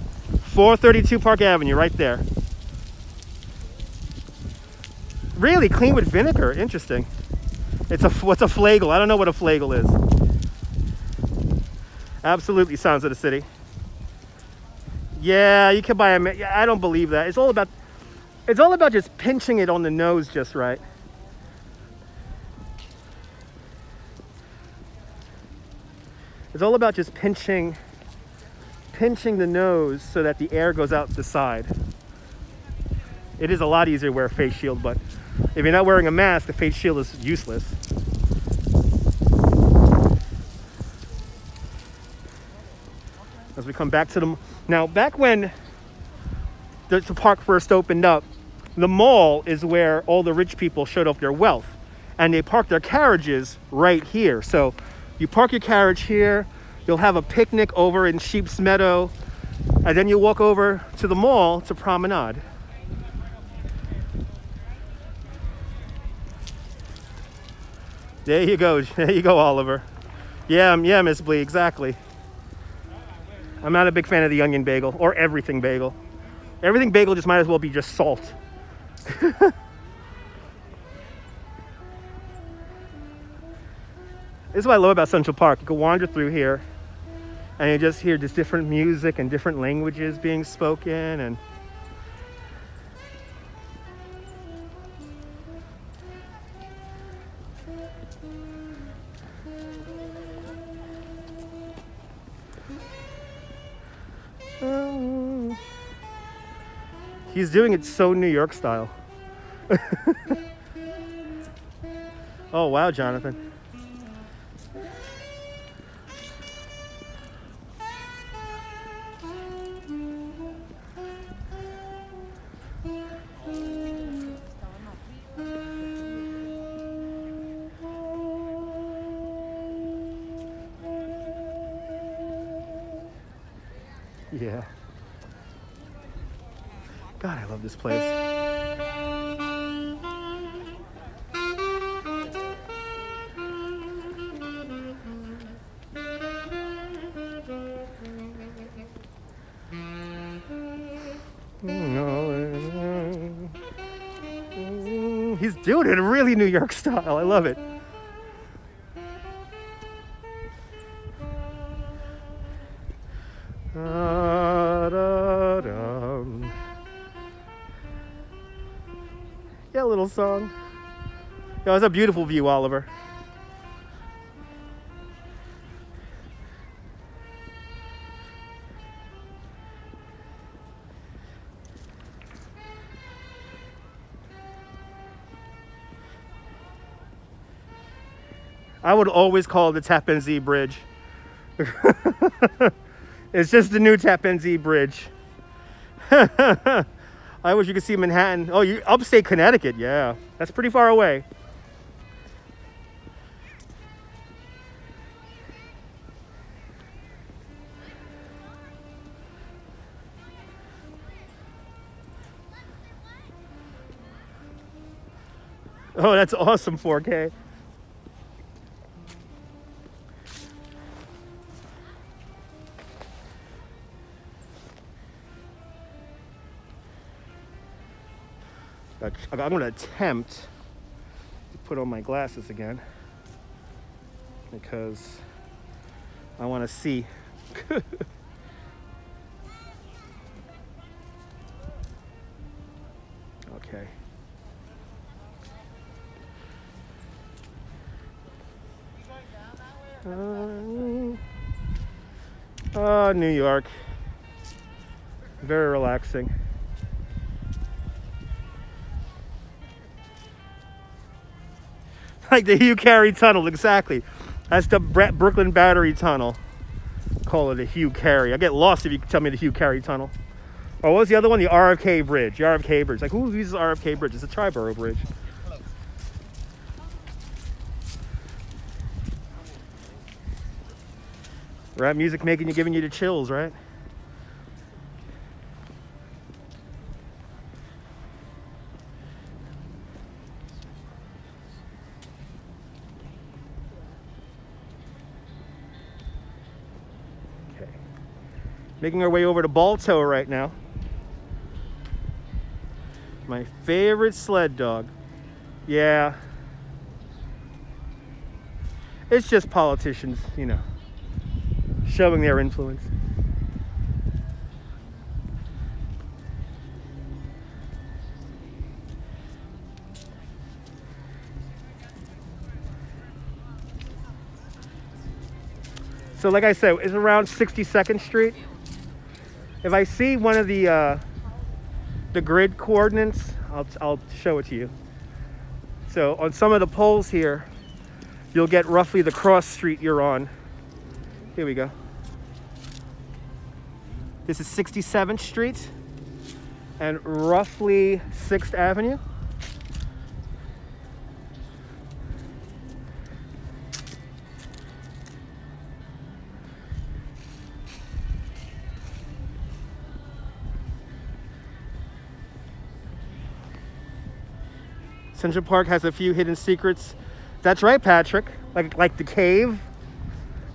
432 Park Avenue, right there. Really clean with vinegar. Interesting. What's a flagle? I don't know what a flagle is. Absolutely, Sounds of the City. Yeah, you can buy a. I don't believe that. It's all about just pinching it on the nose just right. It's all about just pinching the nose so that the air goes out the side. It is a lot easier to wear a face shield, but if you're not wearing a mask, the face shield is useless. As we come back to back when the park first opened up, the mall is where all the rich people showed off their wealth, and they park their carriages right here. So you park your carriage here, you'll have a picnic over in Sheep's Meadow, and then you walk over to the mall to promenade. There you go, Oliver. Yeah, Miss Blee, exactly. I'm not a big fan of the onion bagel or everything bagel. Everything bagel just might as well be just salt. This is what I love about Central Park. You can wander through here and you just hear just different music and different languages being spoken, and he's doing it so New York style. Oh wow, Jonathan. Yeah. God, I love this place. He's doing it in really New York style. I love it. Yeah, little song. Yeah, it's a beautiful view, Oliver. I would always call it the Tappan Zee Bridge. It's just the new Tappan Zee Bridge. I wish you could see Manhattan. Oh, you upstate Connecticut. Yeah, that's pretty far away. Oh, that's awesome 4K. I'm going to attempt to put on my glasses again because I want to see. Okay. New York. Very relaxing. Like the Hugh Carey Tunnel, exactly. That's the Brooklyn Battery Tunnel. Call it a Hugh Carey. I get lost if you tell me the Hugh Carey Tunnel. Oh, what was the other one? The RFK Bridge. The RFK Bridge. Like, who uses RFK Bridge? It's a Triborough Bridge. Rap music giving you the chills, right? Okay. Making our way over to Balto right now. My favorite sled dog. Yeah. It's just politicians, you know, showing their influence. So like I said, it's around 62nd Street. If I see one of the grid coordinates, I'll show it to you. So on some of the poles here, you'll get roughly the cross street you're on. Here we go. This is 67th Street and roughly 6th Avenue. Central Park has a few hidden secrets. That's right, Patrick. Like the cave.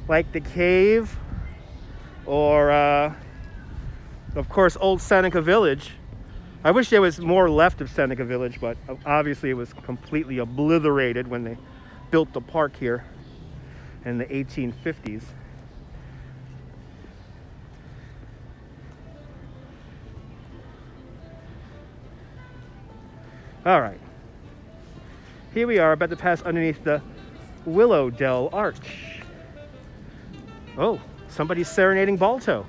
Like the cave. Or Of course, old Seneca Village. I wish there was more left of Seneca Village, but obviously it was completely obliterated when they built the park here in the 1850s. All right. Here we are, about to pass underneath the Willow Dell Arch. Oh, somebody's serenading Balto.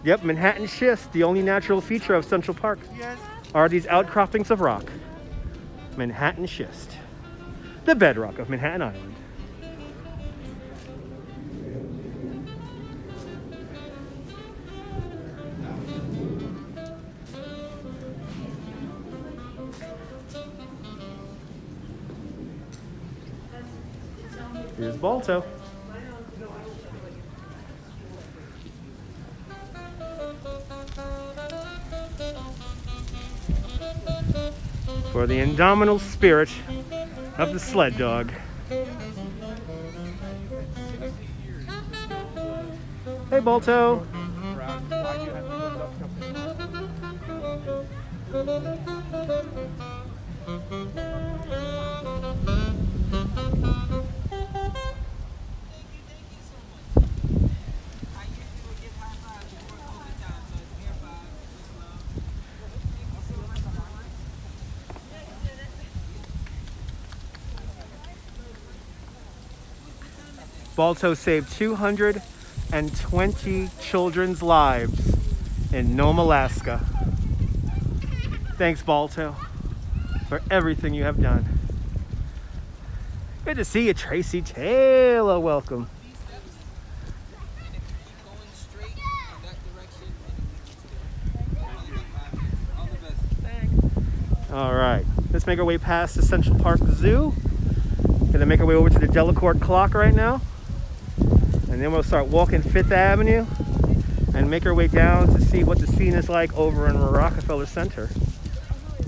Yep, Manhattan schist, the only natural feature of Central Park, are these outcroppings of rock. Manhattan schist, the bedrock of Manhattan Island. Here's Balto. For the indomitable spirit of the sled dog. Hey, Balto. Balto saved 220 children's lives in Nome, Alaska. Thanks, Balto, for everything you have done. Good to see you, Tracy Taylor. Welcome. All right, let's make our way past the Central Park Zoo. Gonna make our way over to the Delacorte clock right now. And then we'll start walking Fifth Avenue and make our way down to see what the scene is like over in Rockefeller Center.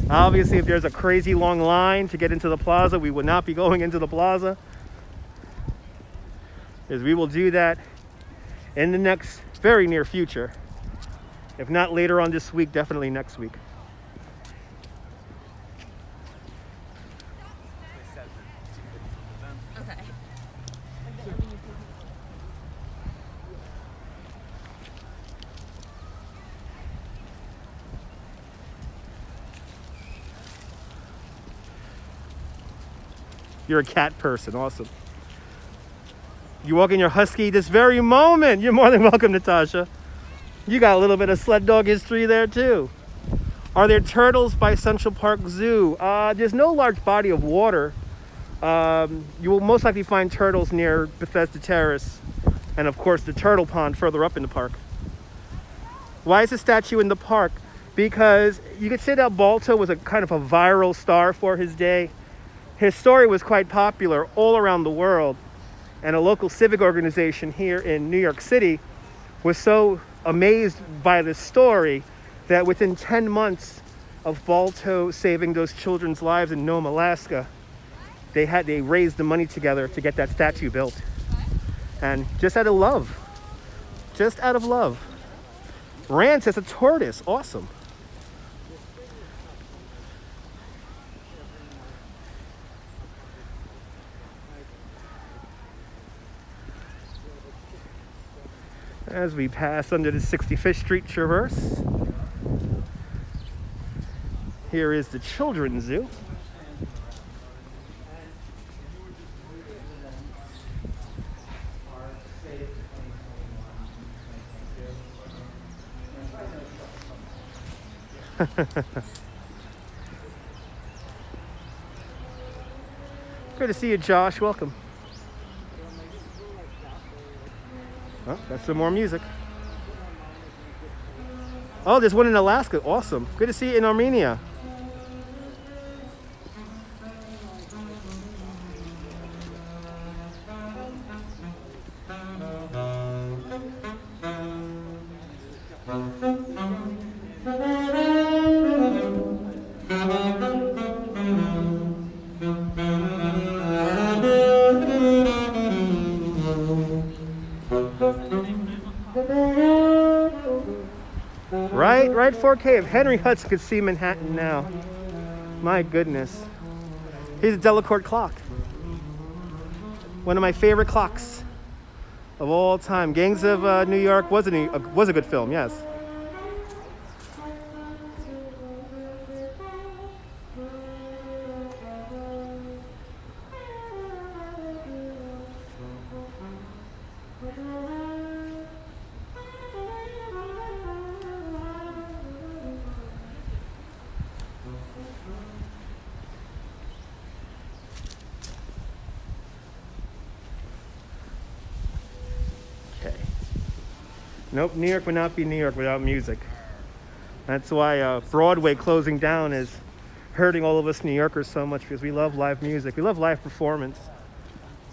Obviously, if there's a crazy long line to get into the plaza, we will not be going into the plaza, as we will do that in the next very near future. If not later on this week, definitely next week. You're a cat person, awesome. You walking your husky this very moment. You're more than welcome, Natasha. You got a little bit of sled dog history there too. Are there turtles by Central Park Zoo? There's no large body of water. You will most likely find turtles near Bethesda Terrace, and of course the turtle pond further up in the park. Why is the statue in the park? Because you could say that Balto was a kind of a viral star for his day. His story was quite popular all around the world, and a local civic organization here in New York City was so amazed by this story that within 10 months of Balto saving those children's lives in Nome, Alaska, they raised the money together to get that statue built. And just out of love. Rand says a tortoise, awesome. As we pass under the 65th Street Traverse, here is the Children's Zoo. Good to see you, Josh. Welcome. Oh, that's some more music. Oh, there's one in Alaska. Awesome. Good to see you in Armenia. Right, 4K. If Henry Hudson could see Manhattan now, my goodness. Here's a Delacorte clock. One of my favorite clocks of all time. Gangs of New York was a good film, yes. Nope, New York would not be New York without music. That's why Broadway closing down is hurting all of us New Yorkers so much, because we love live music. We love live performance.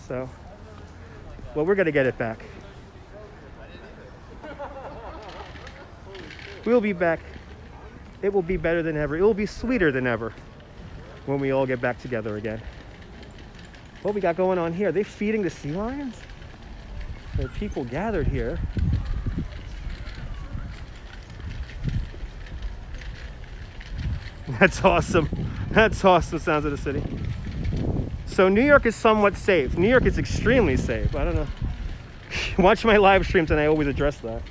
So, well, we're going to get it back. We'll be back. It will be better than ever. It will be sweeter than ever when we all get back together again. What we got going on here? Are they feeding the sea lions? There are people gathered here. That's awesome. That's awesome, sounds of the city. So New York is somewhat safe. New York is extremely safe. I don't know. Watch my live streams and I always address that.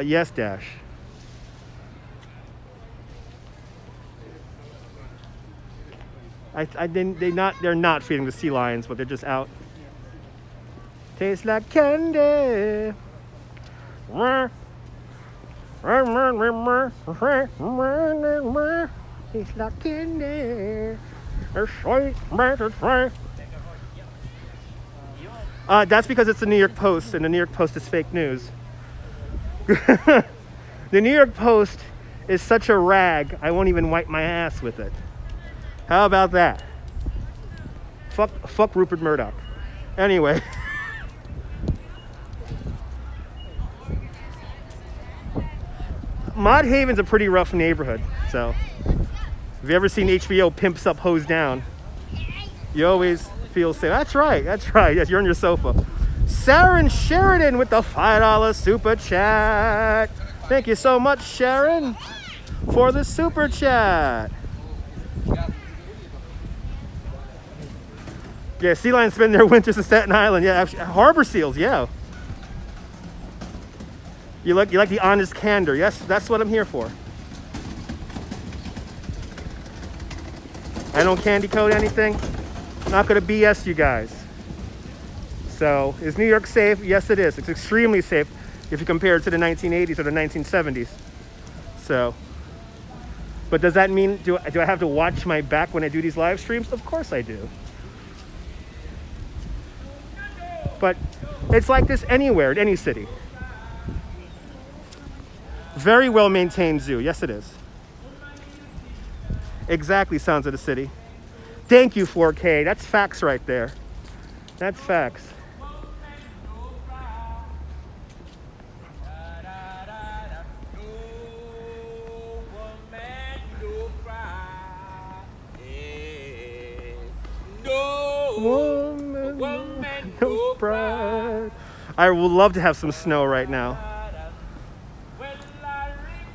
Yes, Dash. They're not feeding the sea lions, but they're just out. Tastes like candy. Tastes like candy. That's because it's the New York Post, and the New York Post is fake news. The New York Post is such a rag, I won't even wipe my ass with it. How about that? Fuck Rupert Murdoch. Anyway. Mod Haven's a pretty rough neighborhood, so if you ever seen HBO Pimps Up, Hose Down, you always feel safe. That's right, yes, you're on your sofa. Sharon Sheridan with the $5 super chat. Thank you so much, Sharon, for the super chat. Yeah, sea lions spend their winters in Staten Island. Yeah, actually, harbor seals, yeah. You like the honest candor. Yes, that's what I'm here for. I don't candy coat anything. I'm not gonna BS you guys. So, is New York safe? Yes, it is. It's extremely safe if you compare it to the 1980s or the 1970s. So, but does that mean, do I have to watch my back when I do these live streams? Of course I do. But it's like this anywhere, in any city. Very well maintained zoo. Yes, it is. Exactly, sounds of the city. Thank you, 4K. That's facts right there. That's facts. Woman, no pride. I would love to have some snow right now.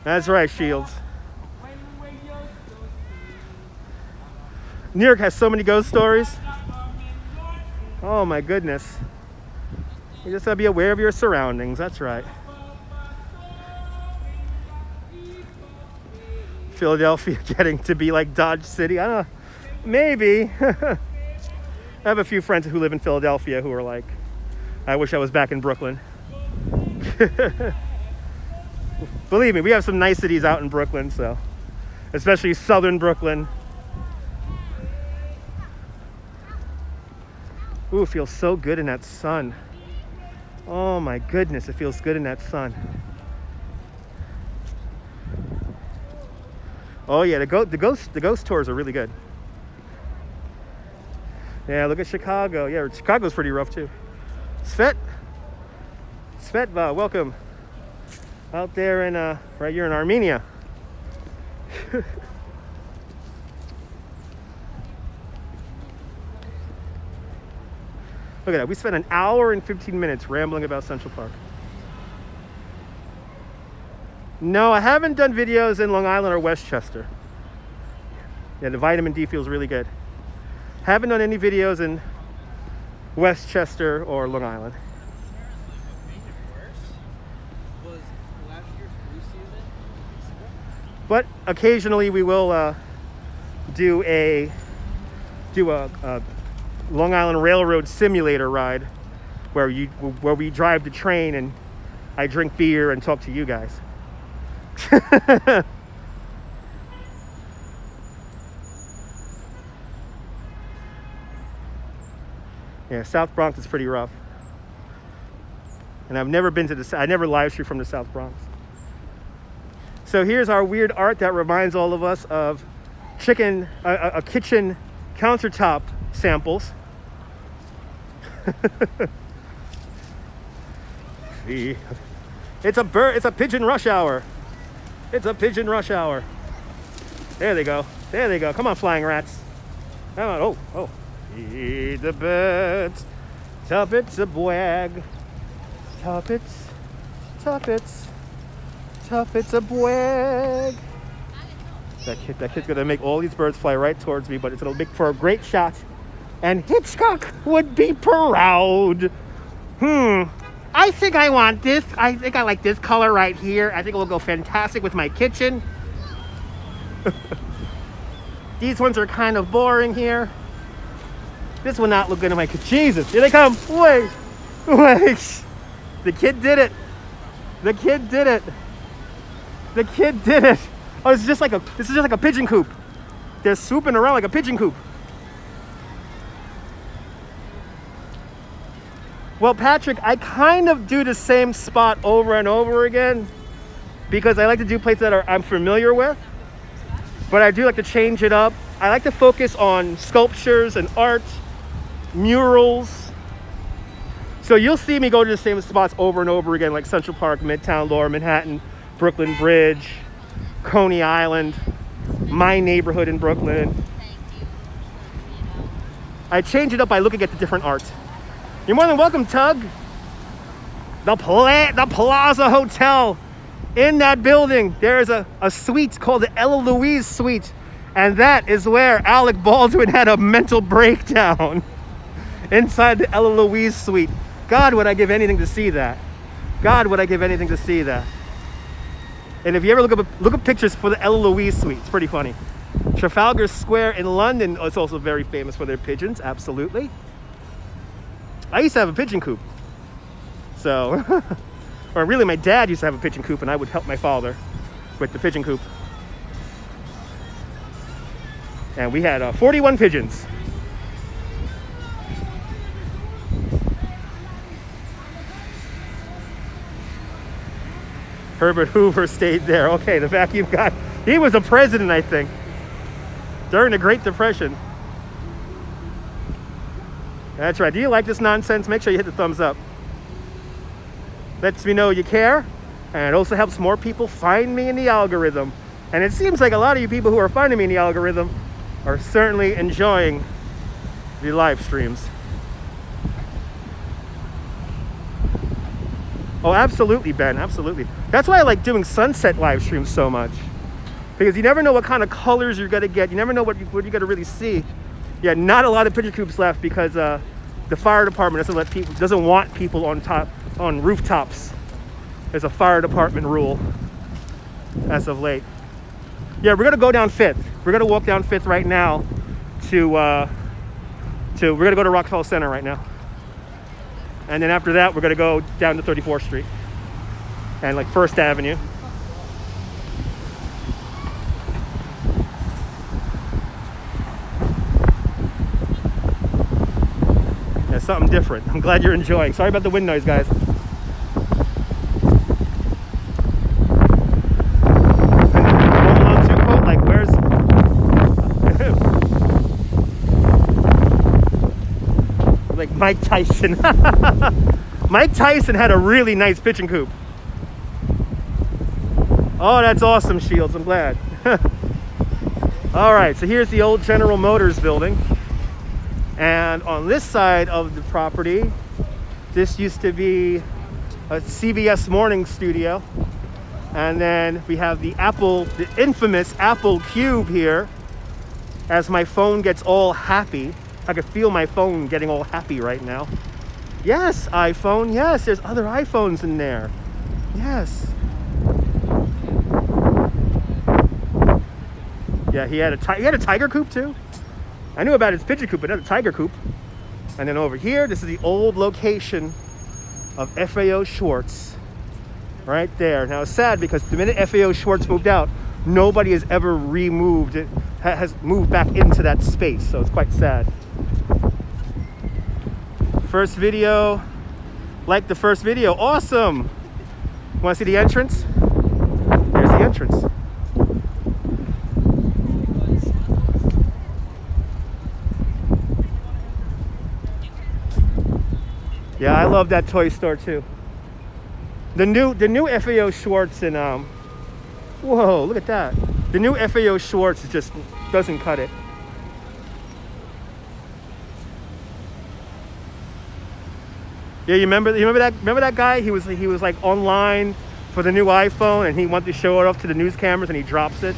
That's right, Shields. New York has so many ghost stories. Oh my goodness. You just gotta be aware of your surroundings, that's right. Philadelphia getting to be like Dodge City, I don't know, maybe. I have a few friends who live in Philadelphia who are like, I wish I was back in Brooklyn. Believe me, we have some niceties out in Brooklyn, so, especially southern Brooklyn. Ooh, it feels so good in that sun. Oh my goodness, it feels good in that sun. Oh yeah, the ghost tours are really good. Yeah, look at Chicago. Yeah, Chicago's pretty rough too. Svet, welcome. Out there in right here in Armenia. Look at that. We spent an hour and 15 minutes rambling about Central Park. No, I haven't done videos in Long Island or Westchester. Yeah, the vitamin D feels really good. Haven't done any videos in Westchester or Long Island. But occasionally we will do a Long Island Railroad simulator ride where we drive the train and I drink beer and talk to you guys. Yeah, South Bronx is pretty rough. And I've never been to I never live stream from the South Bronx. So here's our weird art that reminds all of us of kitchen countertop samples. See, it's a pigeon rush hour. It's a pigeon rush hour. There they go. There they go. Come on, flying rats. Come on. Oh. Feed the birds. Tuppets a bwag. Tuppets. Tuppets a bwag. That kid's gonna make all these birds fly right towards me, but it's gonna make for a great shot. And Hitchcock would be proud. I think I want this. I think I like this color right here. I think it will go fantastic with my kitchen. These ones are kind of boring here. This will not look good in my kitchen. Jesus, here they come. Wait. The kid did it. The kid did it. Oh, this is just like a pigeon coop. They're swooping around like a pigeon coop. Well, Patrick, I kind of do the same spot over and over again because I like to do places that I'm familiar with, but I do like to change it up. I like to focus on sculptures and art, murals. So you'll see me go to the same spots over and over again, like Central Park, Midtown, Lower Manhattan, Brooklyn Bridge, Coney Island, my neighborhood in Brooklyn. I change it up by looking at the different art. You're more than welcome, Tug. The Plaza Hotel. In that building, there is a suite called the Ella Louise Suite. And that is where Alec Baldwin had a mental breakdown. Inside the Ella Louise Suite. God, would I give anything to see that. God, would I give anything to see that. And if you ever look up pictures for the Ella Louise Suite, it's pretty funny. Trafalgar Square in London is also very famous for their pigeons, absolutely. I used to have a pigeon coop. So, or really my dad used to have a pigeon coop and I would help my father with the pigeon coop. And we had 41 pigeons. Herbert Hoover stayed there. Okay, the vacuum guy. He was a president, I think, during the Great Depression. That's right. Do you like this nonsense? Make sure you hit the thumbs up. Lets me know you care, and it also helps more people find me in the algorithm. And it seems like a lot of you people who are finding me in the algorithm are certainly enjoying the live streams. Oh, absolutely, Ben. Absolutely. That's why I like doing sunset live streams so much, because you never know what kind of colors you're gonna get. You never know what you're gonna really see. Yeah, not a lot of pigeon coops left because the fire department doesn't want people on rooftops. There's a fire department rule as of late. Yeah, we're gonna go down 5th. We're gonna walk down 5th right now we're gonna go to Rockefeller Center right now. And then after that, we're gonna go down to 34th Street and like 1st Avenue. Yeah, something different. I'm glad you're enjoying. Sorry about the wind noise, guys. Mike Tyson. Mike Tyson had a really nice pitching coop. Oh, that's awesome, Shields. I'm glad. All right, so here's the old General Motors building. And on this side of the property, this used to be a CBS morning studio. And then we have the infamous Apple Cube here. As my phone gets all happy. I can feel my phone getting all happy right now. Yes, iPhone. Yes, there's other iPhones in there. Yes. Yeah, he had a tiger coop too. I knew about his pigeon coop, but not a tiger coop. And then over here, this is the old location of FAO Schwartz. Right there. Now it's sad because the minute FAO Schwartz moved out, nobody has ever removed it, has moved back into that space. So it's quite sad. First video, like the first video. Awesome. Want to see the entrance? There's the entrance. Yeah, I love that toy store too. The new FAO Schwartz in whoa, look at that. The new FAO Schwartz just doesn't cut it. Yeah, you remember that guy? He was like online for the new iPhone and he wanted to show it off to the news cameras and he drops it.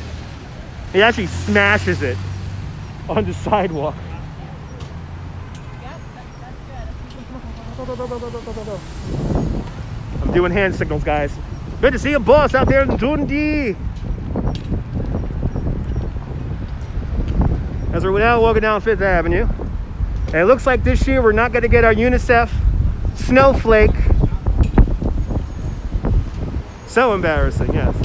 He actually smashes it on the sidewalk. I'm doing hand signals, guys. Good to see a boss out there in Dundee. As we're now walking down Fifth Avenue, and it looks like this year we're not going to get our UNICEF snowflake. So embarrassing, yes.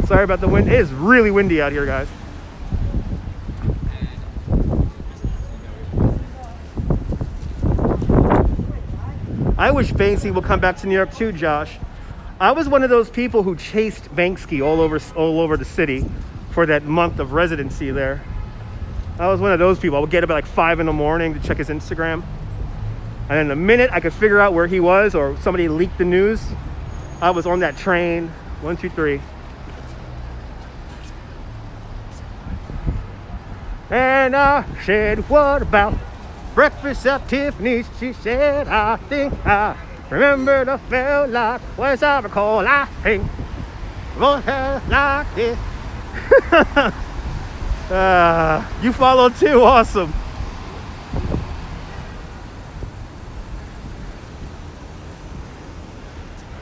Sorry about the wind. It is really windy out here, guys. I wish Banksy would come back to New York too, Josh. I was one of those people who chased Banksy all over the city for that month of residency there. I was one of those people. I would get up at like 5 in the morning to check his Instagram. And then the minute I could figure out where he was or somebody leaked the news, I was on that train. 1, 2, 3. And I said, what about breakfast at Tiffany's? She said, I think I remember the felt like, as I recall, I think what like this. You follow too, awesome.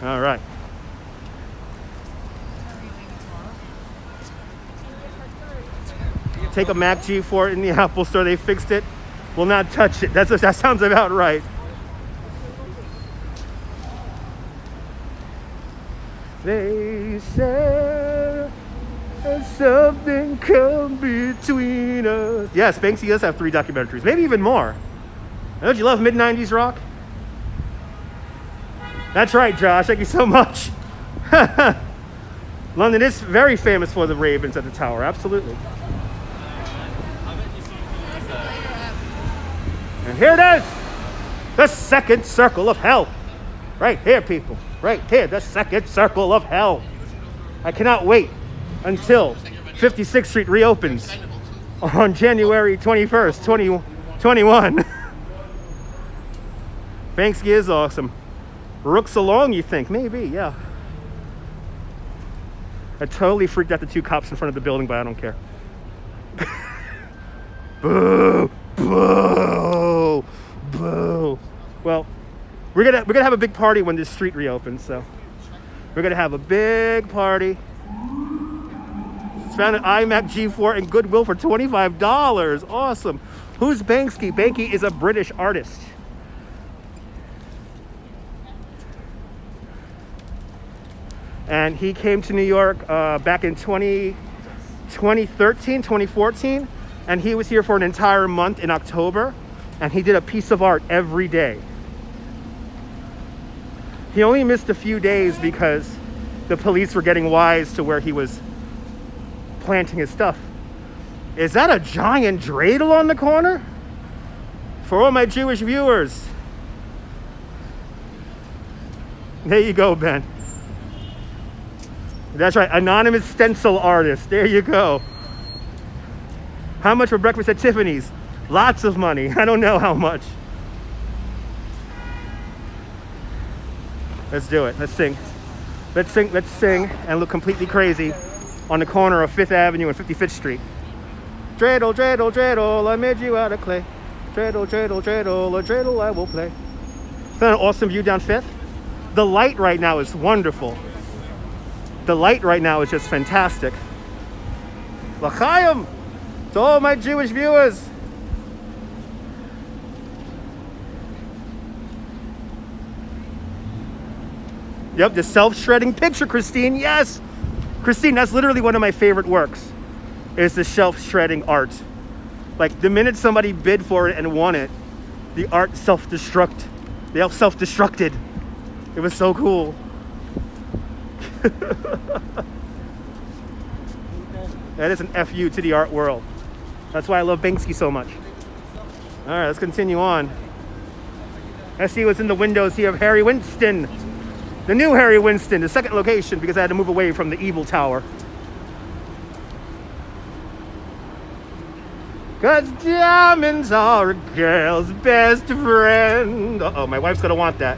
All right. Take a Mac G4 in the Apple store. They fixed it. Will not touch it. That sounds about right. They said something come between us. Yes, Banksy does have 3 documentaries, maybe even more. Don't you love mid-90s rock? That's right, Josh. Thank you so much. London is very famous for the Ravens at the Tower. Absolutely. And here it is, the second circle of hell. Right here, people. Right here, the second circle of hell. I cannot wait until 56th Street reopens on January 21st, 2021. Banksy is awesome. Rooks along, you think? Maybe, yeah. I totally freaked out the 2 cops in front of the building, but I don't care. Boo! Boo! Boo! Well, we're gonna have a big party when this street reopens, so we're gonna have a big party. It's found an iMac G4 in Goodwill for $25. Awesome. Who's Banksy? Banksy is a British artist. And he came to New York back in 2013, 2014. And he was here for an entire month in October. And he did a piece of art every day. He only missed a few days because the police were getting wise to where he was planting his stuff. Is that a giant dreidel on the corner? For all my Jewish viewers. There you go, Ben. That's right, anonymous stencil artist. There you go. How much for breakfast at Tiffany's? Lots of money. I don't know how much. Let's do it. Let's sing. Let's sing and look completely crazy on the corner of 5th Avenue and 55th Street. Dreidel, dreidel, dreidel, I made you out of clay. Dreidel, dreidel, dreidel, a dreidel I will play. Isn't that an awesome view down 5th? The light right now is wonderful. The light right now is just fantastic. L'chaim to all my Jewish viewers. Yep, the self-shredding picture, Christine. Yes, Christine, that's literally one of my favorite works. Is the self-shredding art. Like the minute somebody bid for it and won it, the art self-destruct. They all self-destructed. It was so cool. That is an FU to the art world. That's why I love Banksy so much. All right, let's continue on. Let's see what's in the windows here of Harry Winston. The new Harry Winston, the second location, because I had to move away from the evil tower. 'Cause diamonds are a girl's best friend. Uh-oh, my wife's gonna want that.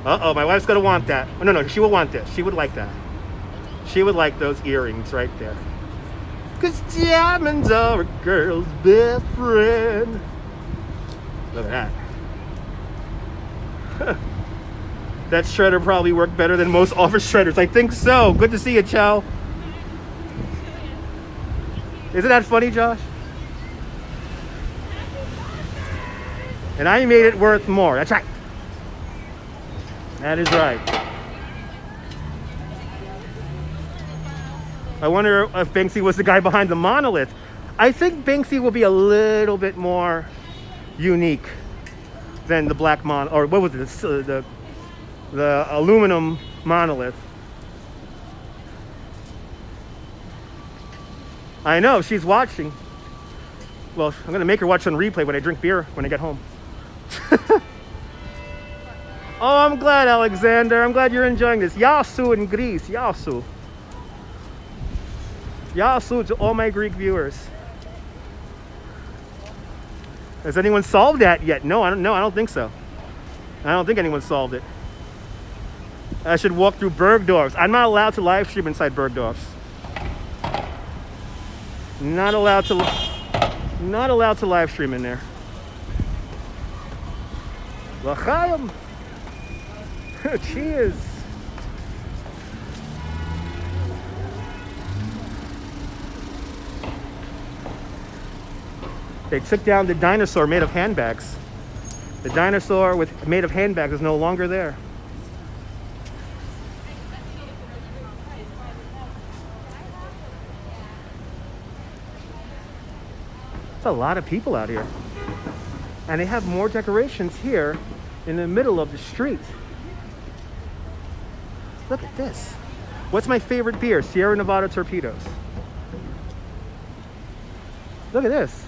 Uh-oh, my wife's gonna want that. Oh, no, she will want this. She would like that. She would like those earrings right there. 'Cause diamonds are a girl's best friend. Look at that. That shredder probably worked better than most office shredders. I think so. Good to see you, Chow. Isn't that funny, Josh? And I made it worth more. That's right. That is right. I wonder if Banksy was the guy behind the monolith. I think Banksy will be a little bit more unique than the black or what was it? The aluminum monolith. I know, she's watching. Well, I'm gonna make her watch on replay when I drink beer when I get home. Oh, I'm glad, Alexander. I'm glad you're enjoying this. Yasu in Greece. Yasu. Yasu to all my Greek viewers. Has anyone solved that yet? No, I don't think so. I don't think anyone solved it. I should walk through Bergdorf's. I'm not allowed to live stream inside Bergdorf's. Not allowed to live stream in there. L'chaim. Cheers. They took down the dinosaur made of handbags. The dinosaur made of handbags is no longer there. There's a lot of people out here. And they have more decorations here in the middle of the street. Look at this. What's my favorite beer? Sierra Nevada Torpedoes. Look at this.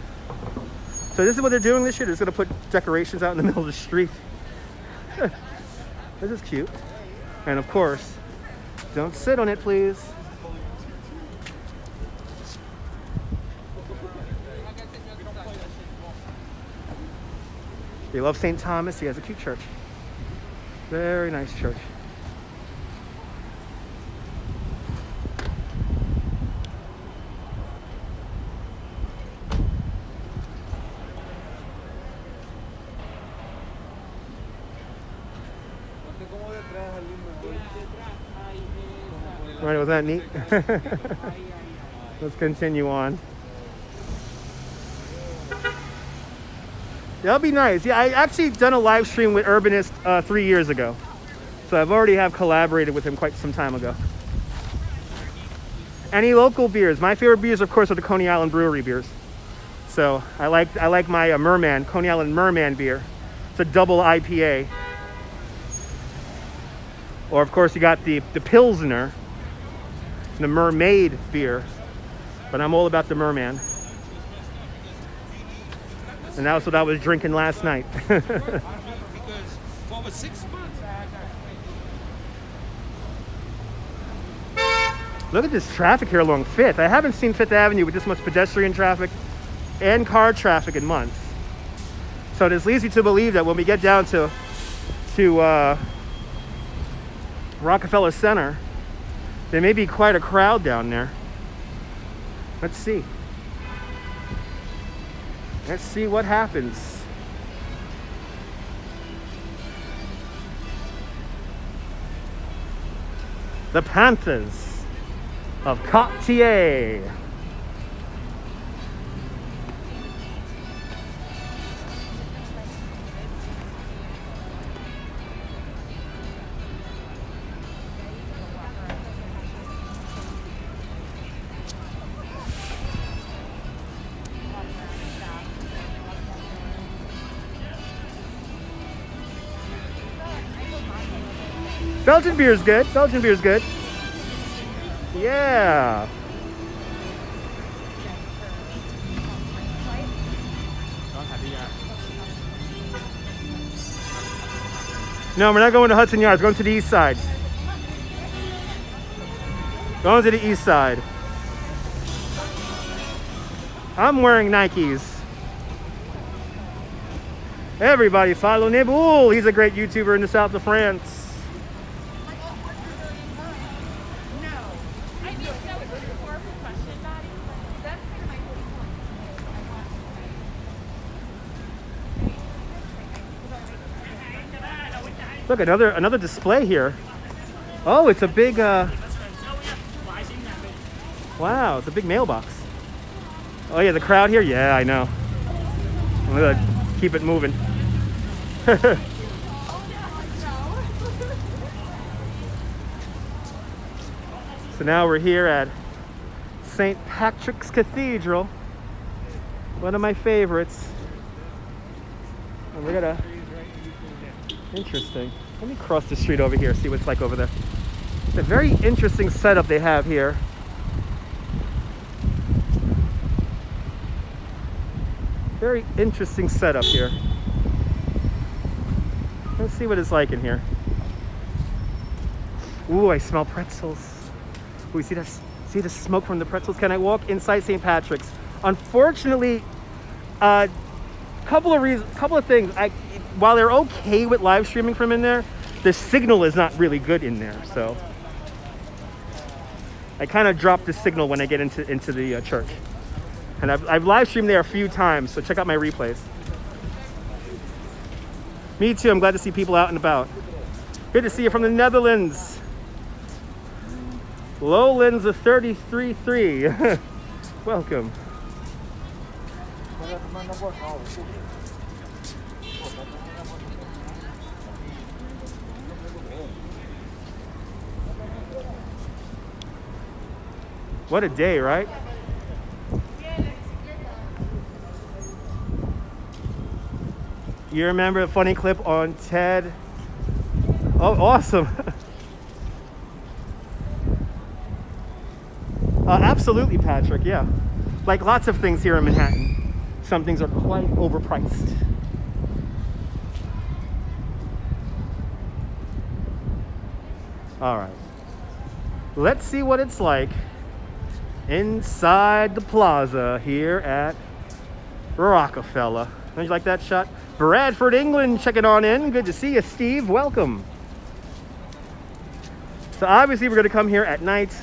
So this is what they're doing this year. They're just gonna put decorations out in the middle of the street. This is cute. And of course, don't sit on it, please. They love St. Thomas. He has a cute church. Very nice church. All right, was that neat? Let's continue on. That'll be nice. Yeah, I actually done a live stream with Urbanist 3 years ago. So I've already collaborated with him quite some time ago. Any local beers? My favorite beers, of course, are the Coney Island Brewery beers. So I like my Merman, Coney Island Merman beer. It's a double IPA. Or of course you got the Pilsner, the Mermaid beer. But I'm all about the Merman. And that's what I was drinking last night. Because for over 6 months, Look at this traffic here along Fifth. I haven't seen Fifth Avenue with this much pedestrian traffic and car traffic in months. So it leads you to believe that when we get down to Rockefeller Center, there may be quite a crowd down there. Let's see. Let's see what happens. The Panthers of Cartier. Belgian beer is good. Belgian beer is good. Yeah. No, we're not going to Hudson Yards. We're going to the east side. Going to the east side. I'm wearing Nikes. Everybody follow Niboul. He's a great YouTuber in the south of France. Look, another display here. Oh, it's a big, wow, it's a big mailbox. Oh yeah, the crowd here, yeah, I know. I'm gonna keep it moving. So now we're here at St. Patrick's Cathedral, one of my favorites. And we're gonna, interesting. Let me cross the street over here, see what it's like over there. It's a very interesting setup they have here. Very interesting setup here. Let's see what it's like in here. Ooh, I smell pretzels. Ooh, see that? See the smoke from the pretzels? Can I walk inside St. Patrick's? Unfortunately, couple of things. While they're okay with live streaming from in there, the signal is not really good in there. So I kind of drop the signal when I get into the church. And I've live streamed there a few times, so check out my replays. Me too. I'm glad to see people out and about. Good to see you from the Netherlands. Lowlands of 33.3. Welcome. What a day, right? You remember the funny clip on Ted? Oh, awesome. Absolutely, Patrick, yeah. Like lots of things here in Manhattan. Some things are quite overpriced. All right. Let's see what it's like inside the plaza here at Rockefeller. Don't you like that shot? Bradford, England, checking on in. Good to see you, Steve. Welcome. So obviously we're going to come here at night.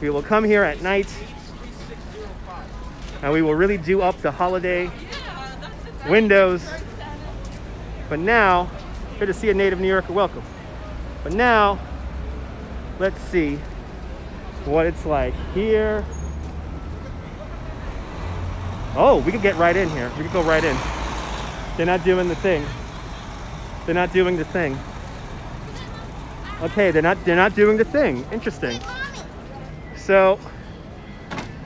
We will come here at night and we will really do up the holiday windows. But now, good to see a native New Yorker. Welcome. But now, let's see what it's like here. Oh, we could get right in here. We could go right in. They're not doing the thing. They're not doing the thing. Okay, they're not doing the thing. Interesting. So,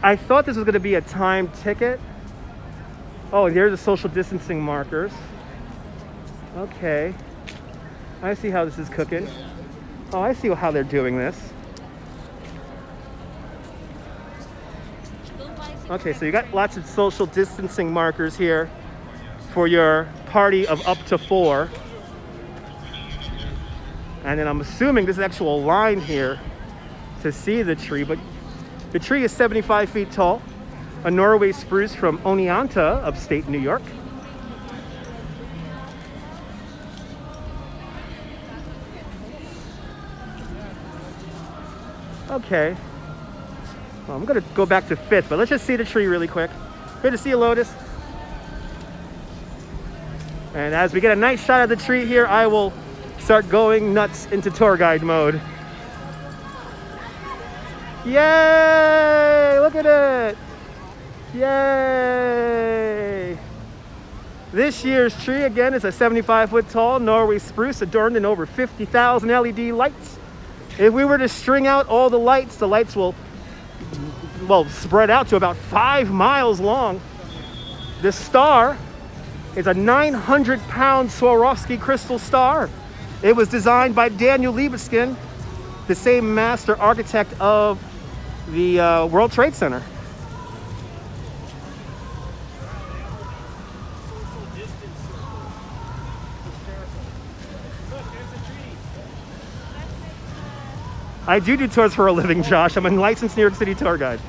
I thought this was going to be a timed ticket. Oh, and here's the social distancing markers. Okay. I see how this is cooking. Oh, I see how they're doing this. Okay, so you got lots of social distancing markers here for your party of up to 4. And then I'm assuming this is actual line here to see the tree, but the tree is 75 feet tall, a Norway spruce from Oneonta, upstate New York. Okay, well, I'm gonna go back to 5th, but let's just see the tree really quick. Good to see you, Lotus. And as we get a nice shot of the tree here, I will start going nuts into tour guide mode. Yay! Look at it! Yay! This year's tree, again, is a 75-foot tall Norway spruce adorned in over 50,000 LED lights. If we were to string out all the lights will, well, spread out to about 5 miles long. The star is a 900-pound Swarovski crystal star. It was designed by Daniel Libeskind, the same master architect of the World Trade Center. I do tours for a living, Josh. I'm a licensed New York City tour guide.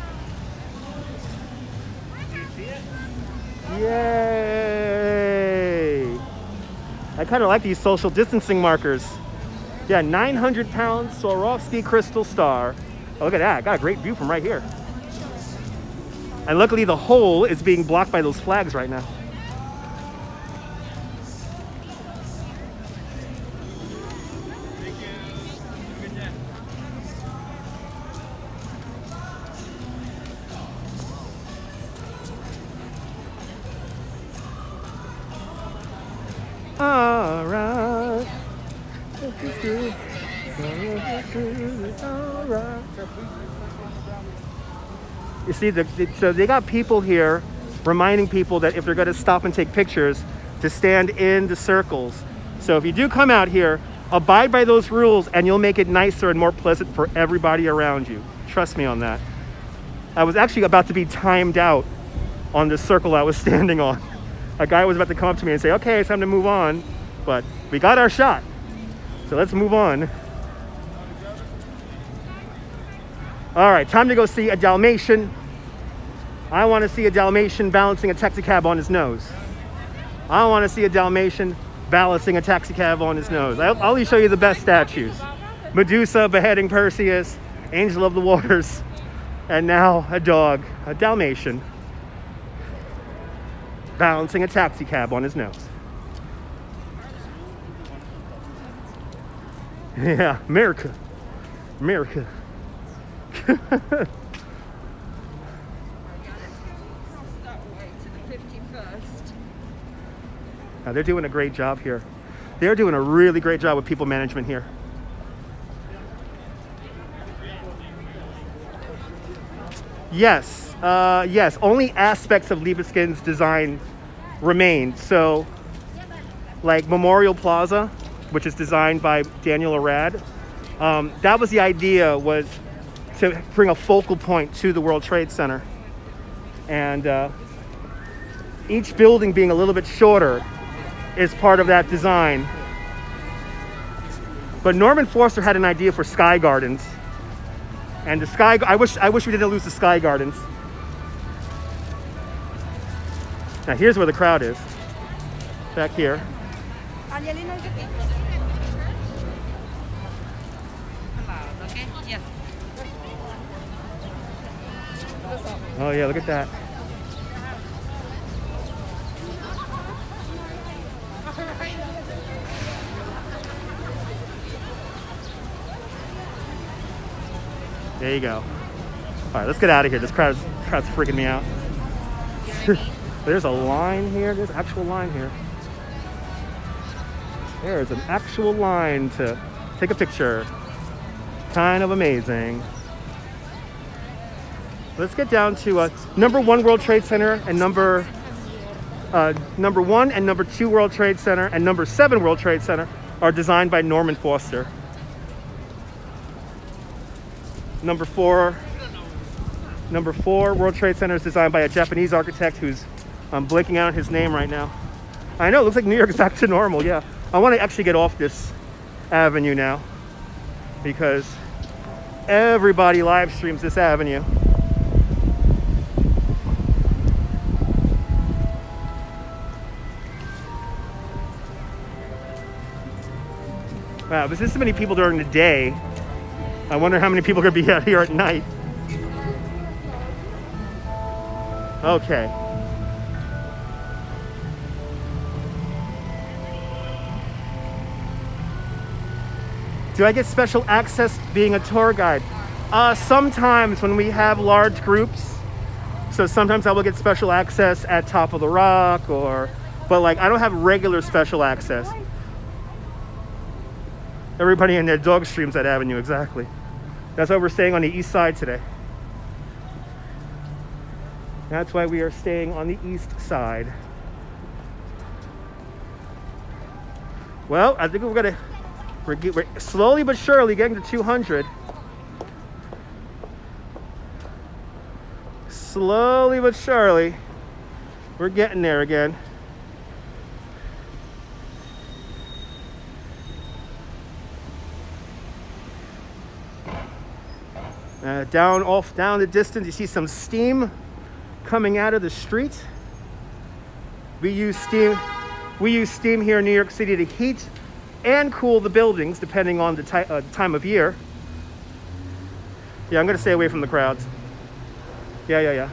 Yay! I kind of like these social distancing markers. Yeah, 900-pound Swarovski crystal star. Oh, look at that. I got a great view from right here. And luckily the hole is being blocked by those flags right now. All right. All right. You see, so they got people here reminding people that if they're going to stop and take pictures, to stand in the circles. So if you do come out here, abide by those rules and you'll make it nicer and more pleasant for everybody around you. Trust me on that. I was actually about to be timed out on the circle I was standing on. A guy was about to come up to me and say, okay, it's time to move on, but we got our shot. So let's move on. All right, time to go see a Dalmatian. I want to see a Dalmatian balancing a taxi cab on his nose. I want to see a Dalmatian balancing a taxi cab on his nose. I'll only show you the best statues. Medusa beheading Perseus, Angel of the Waters, and now a dog, a Dalmatian, balancing a taxi cab on his nose. Yeah, America. America. Now, they're doing a great job here. They're doing a really great job with people management here. Yes, yes, only aspects of Libeskind's design remained. So, like Memorial Plaza, which is designed by Daniel Arad, that was the idea, was to bring a focal point to the World Trade Center. And each building being a little bit shorter is part of that design. But Norman Foster had an idea for Sky Gardens. And the Sky, I wish we didn't lose the Sky Gardens. Now here's where the crowd is. Back here. Oh yeah, look at that. There you go. All right, let's get out of here. This crowd's freaking me out. There's a line here. There's an actual line here. There's an actual line to take a picture. Kind of amazing. Let's get down to number 1 World Trade Center and number 1 and number 2 World Trade Center and number 7 World Trade Center are designed by Norman Foster. Number 4 Number 4, World Trade Center is designed by a Japanese architect who's, I'm blanking out on his name right now. I know, it looks like New York's back to normal, yeah. I want to actually get off this avenue now because everybody live streams this avenue. Wow, there's this many people during the day. I wonder how many people are going to be out here at night. Okay. Do I get special access being a tour guide? Sometimes when we have large groups. So sometimes I will get special access at Top of the Rock but like I don't have regular special access. Everybody in their dog streams that avenue, exactly. That's why we're staying on the east side today. That's why we are staying on the east side. Well, I think we're slowly but surely getting to 200. Slowly but surely, we're getting there again. Down the distance, you see some steam coming out of the street. We use steam here in New York City to heat and cool the buildings depending on the time of year. Yeah, I'm gonna stay away from the crowds. Yeah.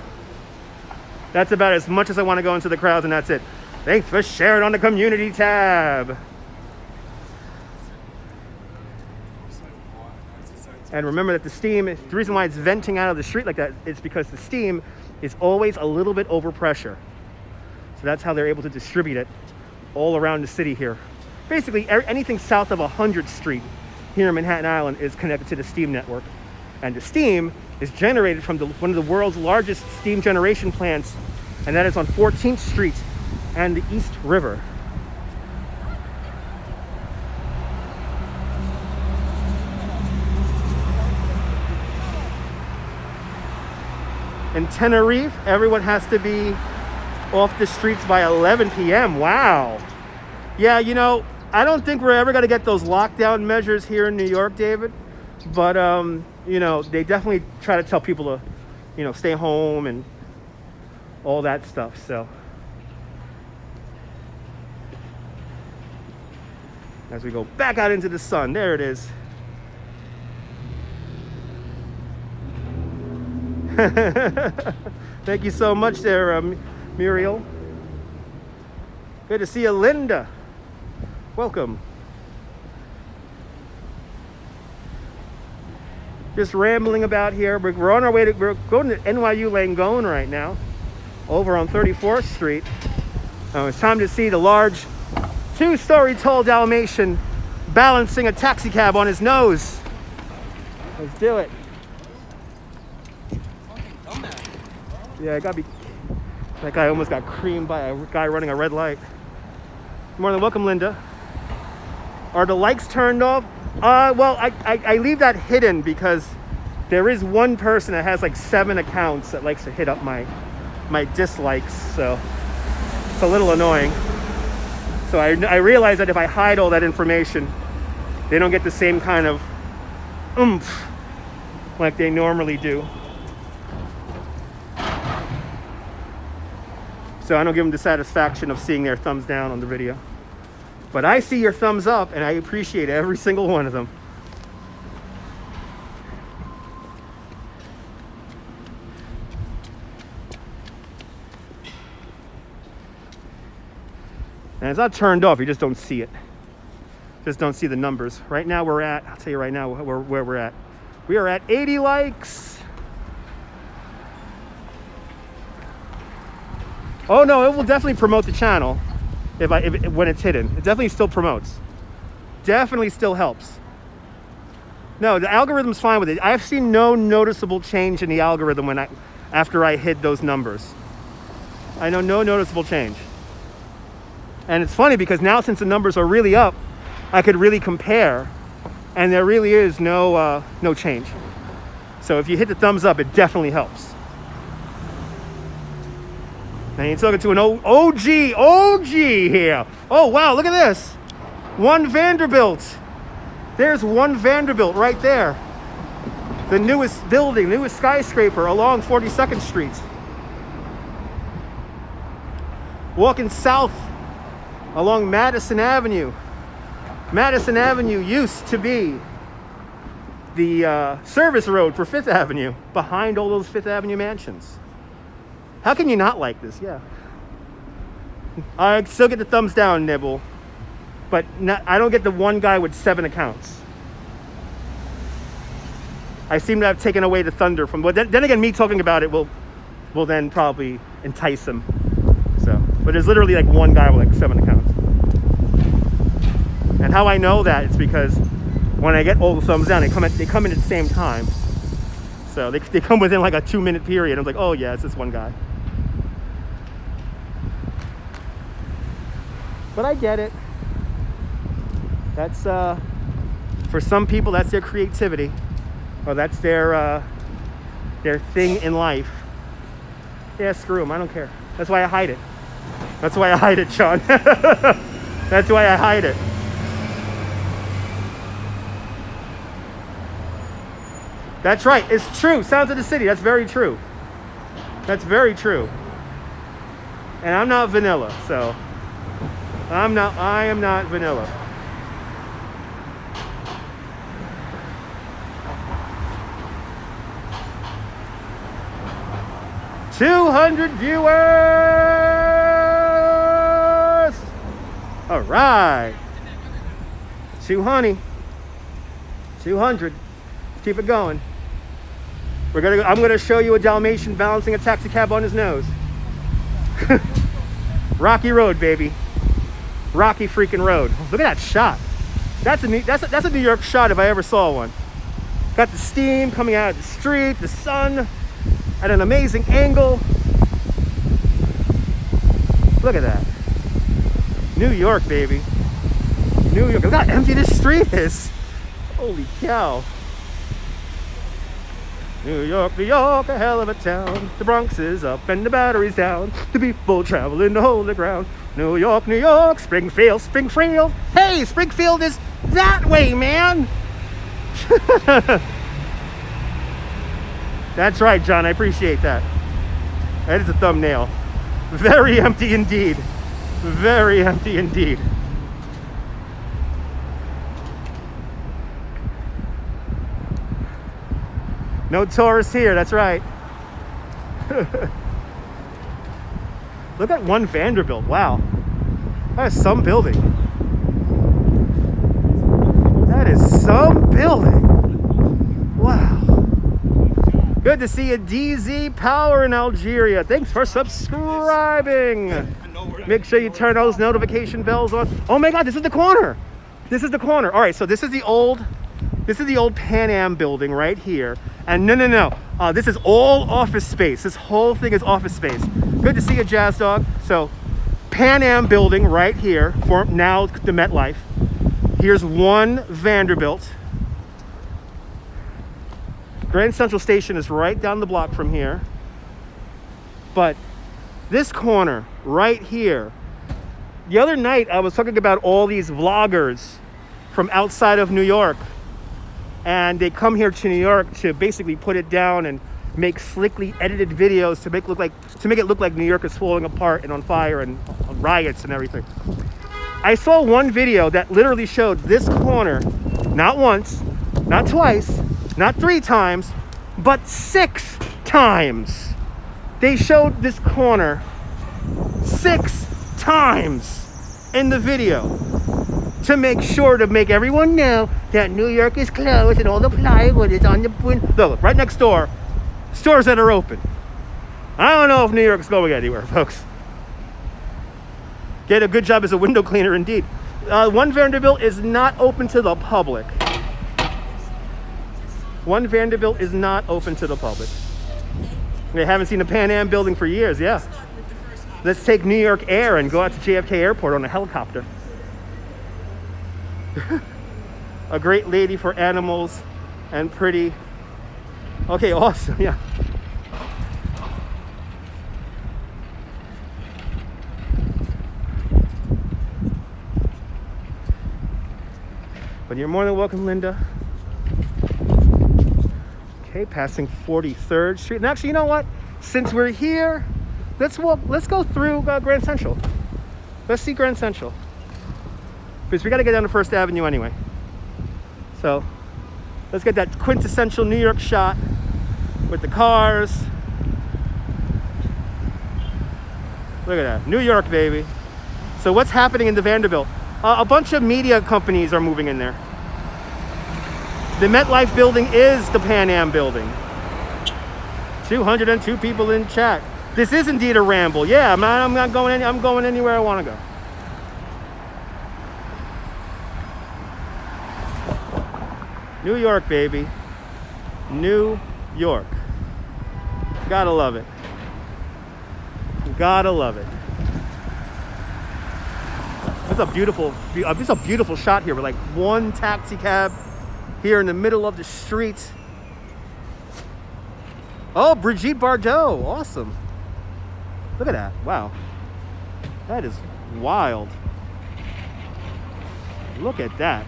That's about as much as I want to go into the crowds, and that's it. Thanks for sharing on the community tab. And remember that the reason why it's venting out of the street like that is because the steam is always a little bit over pressure. So that's how they're able to distribute it all around the city here. Basically, anything south of 100th Street here in Manhattan Island is connected to the steam network. And the steam is generated from one of the world's largest steam generation plants, and that is on 14th Street and the East River. In Tenerife, everyone has to be off the streets by 11 p.m. Wow. Yeah, you know, I don't think we're ever going to get those lockdown measures here in New York, David. But, you know, they definitely try to tell people to, you know, stay home and all that stuff. So, as we go back out into the sun, there it is. Thank you so much there, Muriel. Good to see you, Linda. Welcome. Just rambling about here. We're on our way we're going to NYU Langone right now, over on 34th Street. It's time to see the large 2-story tall dalmatian balancing a taxi cab on his nose. Let's do it. Yeah, that guy almost got creamed by a guy running a red light. More than welcome, Linda. Are the likes turned off? Well, I leave that hidden because there is one person that has like 7 accounts that likes to hit up my dislikes, so it's a little annoying. So I realize that if I hide all that information, they don't get the same kind of oomph like they normally do. So I don't give them the satisfaction of seeing their thumbs down on the video. But I see your thumbs up, and I appreciate every single one of them. And it's not turned off, you just don't see it. Just don't see the numbers. Right now I'll tell you right now where we're at. We are at 80 likes. Oh no, it will definitely promote the channel when it's hidden. It definitely still promotes. Definitely still helps. No, the algorithm's fine with it. I've seen no noticeable change in the algorithm after I hid those numbers. I know no noticeable change. And it's funny because now since the numbers are really up, I could really compare, and there really is no change. So if you hit the thumbs up, it definitely helps. And you're talking to an OG here. Oh, wow, look at this. One Vanderbilt. There's one Vanderbilt right there. The newest building, newest skyscraper along 42nd Street. Walking south along Madison Avenue. Madison Avenue used to be the service road for Fifth Avenue, behind all those Fifth Avenue mansions. How can you not like this? Yeah. I still get the thumbs down, Nibble, but I don't get the one guy with 7 accounts. I seem to have taken away the thunder from, but then again, me talking about it will then probably entice him. So, but there's literally like one guy with like 7 accounts. And how I know that is because when I get all the thumbs down, they come in at the same time. So they come within like a 2-minute period. I'm like, oh yeah, it's this one guy. But I get it. That's for some people, that's their creativity, or that's their thing in life. Yeah, screw them. I don't care. That's why I hide it. That's why I hide it, Sean. That's why I hide it. That's right. It's true. Sounds of the City. That's very true. That's very true. And I'm not vanilla, so I am not vanilla. $200 viewers. All right. 200. 200. Keep it going. I'm gonna show you a Dalmatian balancing a taxi cab on his nose. Rocky Road, baby. Rocky freaking road. Look at that shot. That's a New York shot if I ever saw one. Got the steam coming out of the street, the sun at an amazing angle. Look at that. New York, baby. New York. Look how empty this street is. Holy cow. New York, New York, a hell of a town. The Bronx is up and the Battery's down. The people traveling to hold the ground. New York, New York, Springfield, Springfield. Hey, Springfield is that way, man. That's right, John. I appreciate that. That is a thumbnail. Very empty indeed. Very empty indeed. No tourists here, that's right. Look at one Vanderbilt, wow. That is some building. That is some building. Wow. Good to see you, DZ Power in Algeria. Thanks for subscribing. Make sure you turn those notification bells on. Oh my God, this is the corner. This is the corner. All right, so this is the old Pan Am building right here. And no. This is all office space. This whole thing is office space. Good to see you, Jazz Dog. So, Pan Am building right here for now the MetLife. Here's one Vanderbilt. Grand Central Station is right down the block from here. But this corner right here. The other night I was talking about all these vloggers from outside of New York. And they come here to New York to basically put it down and make slickly edited videos to make it look like New York is falling apart and on fire and riots and everything. I saw one video that literally showed this corner, not once, not twice, not 3 times, but 6 times. They showed this corner 6 times in the video to make sure to make everyone know that New York is closed and all the plywood is on the window. Look, right next door, stores that are open. I don't know if New York's going anywhere, folks. Get a good job as a window cleaner indeed. One Vanderbilt is not open to the public. One Vanderbilt is not open to the public. We haven't seen the Pan Am building for years, yeah. Let's take New York Air and go out to JFK Airport on a helicopter. A great lady for animals and pretty. Okay, awesome, yeah. But you're more than welcome, Linda. Okay, passing 43rd Street. And actually, you know what? Since we're here, let's go through Grand Central. Let's see Grand Central. Because we got to get down to First Avenue anyway. So let's get that quintessential New York shot with the cars. Look at that, New York, baby. So what's happening in the Vanderbilt? A bunch of media companies are moving in there. The MetLife building is the Pan Am building. 202 people in chat. This is indeed a ramble. Yeah, man, I'm not going I'm going anywhere I want to go. New York, baby. New York. Gotta love it. Gotta love it. It's a beautiful shot here with like one taxi cab here in the middle of the street. Oh, Brigitte Bardot, awesome. Look at that, wow. That is wild. Look at that.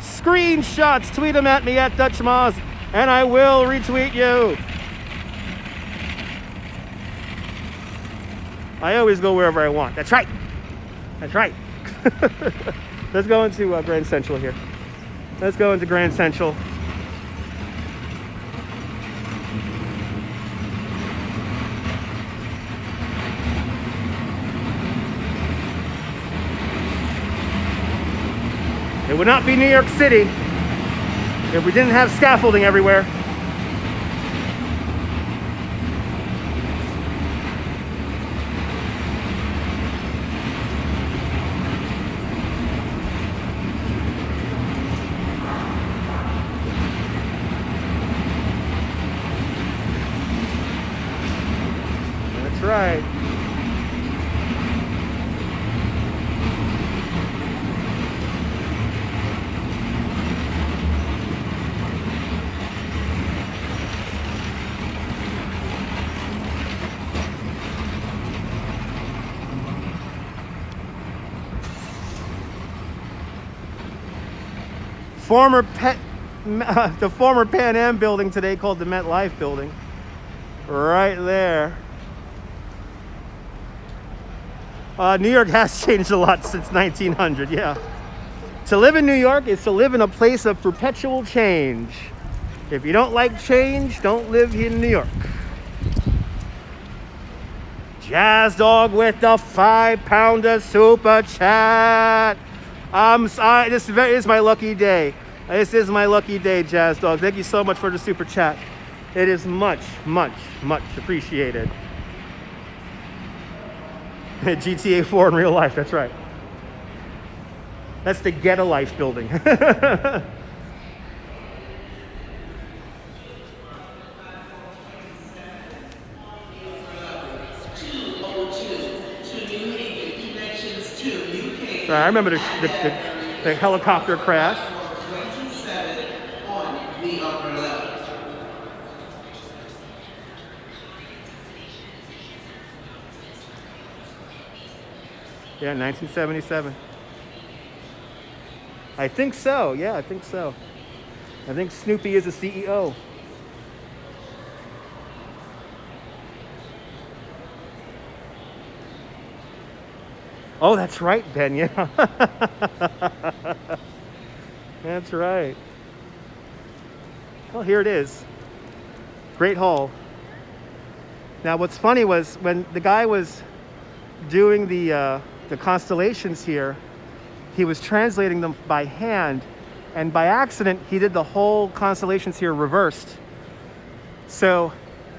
Screenshots, tweet them at me at Dutch Moz, and I will retweet you. I always go wherever I want. That's right. That's right. Let's go into Grand Central here. Let's go into Grand Central. It would not be New York City if we didn't have scaffolding everywhere. That's right. The former Pan Am building today called the MetLife building. Right there. New York has changed a lot since 1900, yeah. To live in New York is to live in a place of perpetual change. If you don't like change, don't live in New York. Jazz Dog with the 5-pounder super chat. This is my lucky day. This is my lucky day, Jazz Dog. Thank you so much for the super chat. It is much, much, much appreciated. GTA 4 in real life, that's right. That's the Get a Life building. Sorry, I remember the helicopter crash. Yeah, 1977. I think so. Yeah, I think so. I think Snoopy is the CEO. Oh, that's right, Ben. Yeah. That's right. Well, here it is. Great Hall. Now, what's funny was when the guy was doing the constellations here, he was translating them by hand, and by accident he did the whole constellations here reversed. So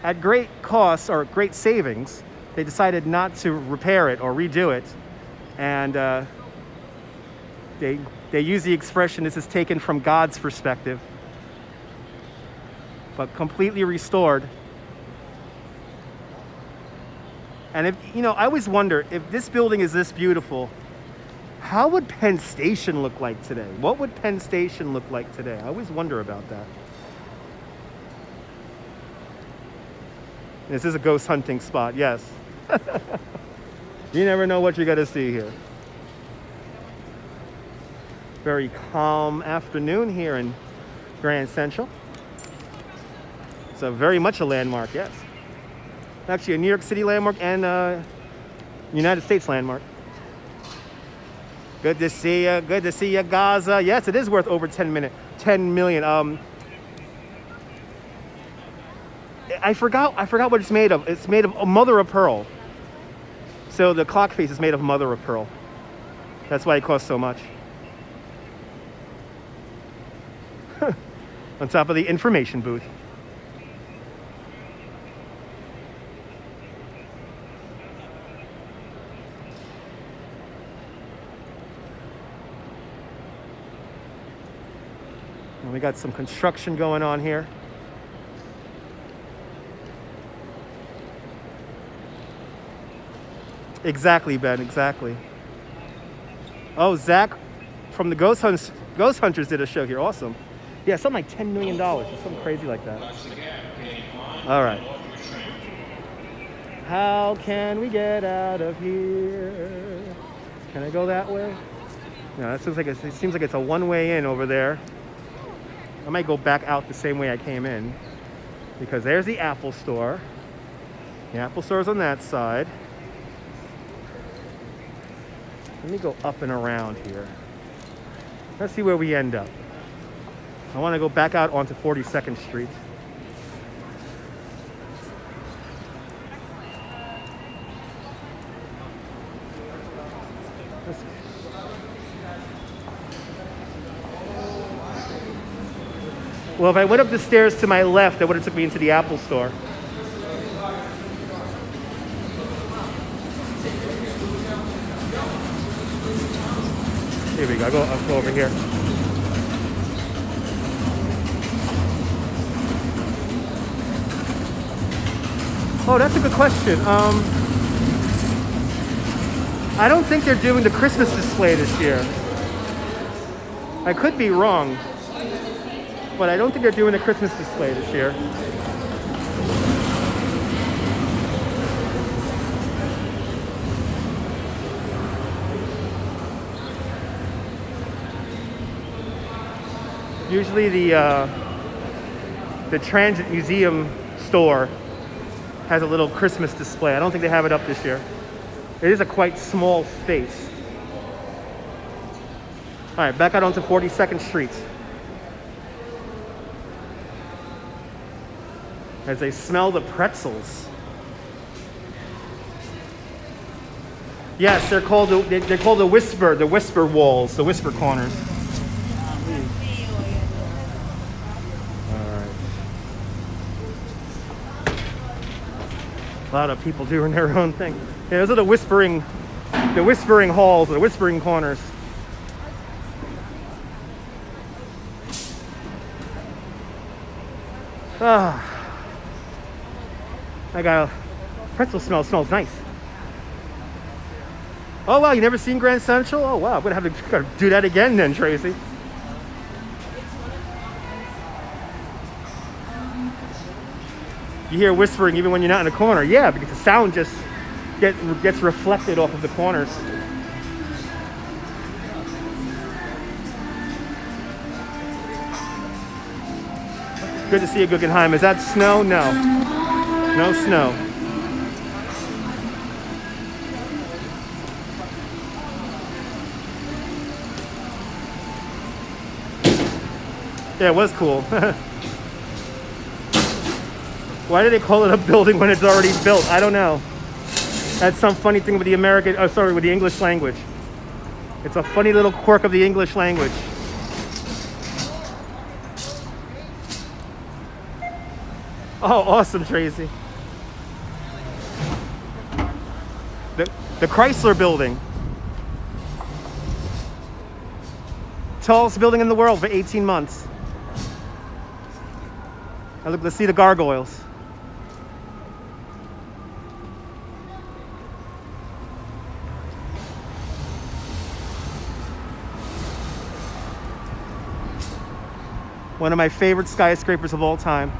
at great cost or great savings, they decided not to repair it or redo it, and they use the expression, this is taken from God's perspective, but completely restored. And if, you know, I always wonder, if this building is this beautiful, how would Penn Station look like today? What would Penn Station look like today? I always wonder about that. This is a ghost hunting spot, yes. You never know what you're gonna see here. Very calm afternoon here in Grand Central. It's very much a landmark, yes. Actually a New York City landmark and United States landmark. Good to see you. Good to see you, Gaza. Yes, it is worth over 10 million. I forgot what it's made of. It's made of mother of pearl. So the clock face is made of mother of pearl. That's why it costs so much. On top of the information booth. And we got some construction going on here. Exactly, Ben, exactly. Oh, Zach from the Ghost Hunters did a show here. Awesome. Yeah, something like $10 million or something crazy like that. All right. How can we get out of here? Can I go that way? No, it seems like it's a one-way in over there. I might go back out the same way I came in because there's the Apple store. The Apple store's on that side. Let me go up and around here. Let's see where we end up. I want to go back out onto 42nd Street. Well, if I went up the stairs to my left, that would have took me into the Apple store. Here we go. I'll go over here. Oh, that's a good question. I don't think they're doing the Christmas display this year. I could be wrong, but I don't think they're doing the Christmas display this year. Usually the Transit Museum store has a little Christmas display. I don't think they have it up this year. It is a quite small space. All right, back out onto 42nd Street. As they smell the pretzels. Yes, they're called the whisper walls, the whisper corners. A lot of people doing their own thing. Yeah, those are the whispering halls, the whispering corners. Ah, I got a pretzel smell. It smells nice. Oh wow, you never seen Grand Central? Oh wow, I'm gonna have to do that again then, Tracy. You hear whispering even when you're not in the corner. Yeah, because the sound just gets reflected off of the corners. Good to see you, Guggenheim. Is that snow? No. No snow. Yeah, it was cool. Why do they call it a building when it's already built? I don't know. That's some funny thing with the with the English language. It's a funny little quirk of the English language. Oh, awesome, Tracy. The Chrysler building. Tallest building in the world for 18 months. Now look, let's see the gargoyles. One of my favorite skyscrapers of all time.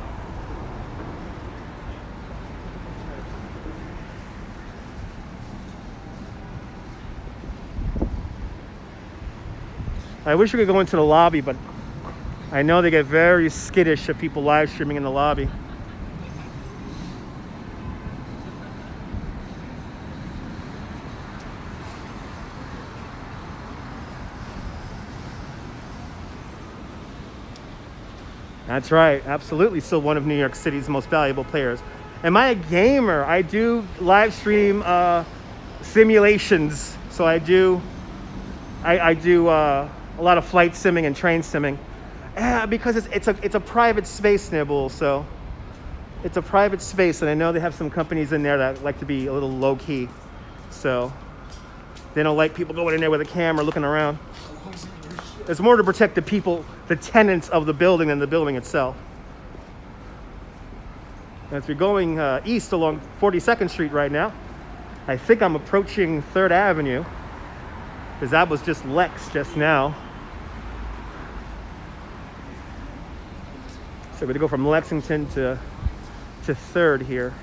I wish we could go into the lobby, but I know they get very skittish of people live streaming in the lobby. That's right, absolutely still one of New York City's most valuable players. Am I a gamer? I do live stream simulations. So I do a lot of flight simming and train simming. Because it's a private space, Nibble, so it's a private space, and I know they have some companies in there that like to be a little low-key. So they don't like people going in there with a camera looking around. It's more to protect the people, the tenants of the building than the building itself. As we're going east along 42nd Street right now, I think I'm approaching 3rd Avenue, because that was just Lex just now. So we're going to go from Lexington to 3rd here.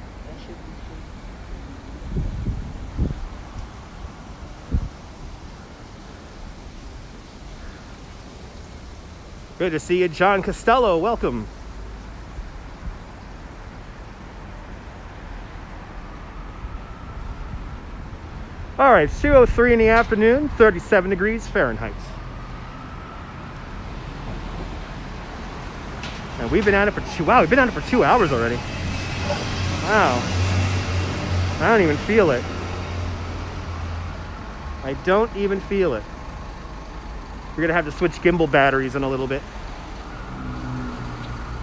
Good to see you, John Costello. Welcome. All right, 2:03 in the afternoon, 37 degrees Fahrenheit. And we've been at it for we've been at it for 2 hours already. Wow. I don't even feel it. I don't even feel it. We're gonna have to switch gimbal batteries in a little bit.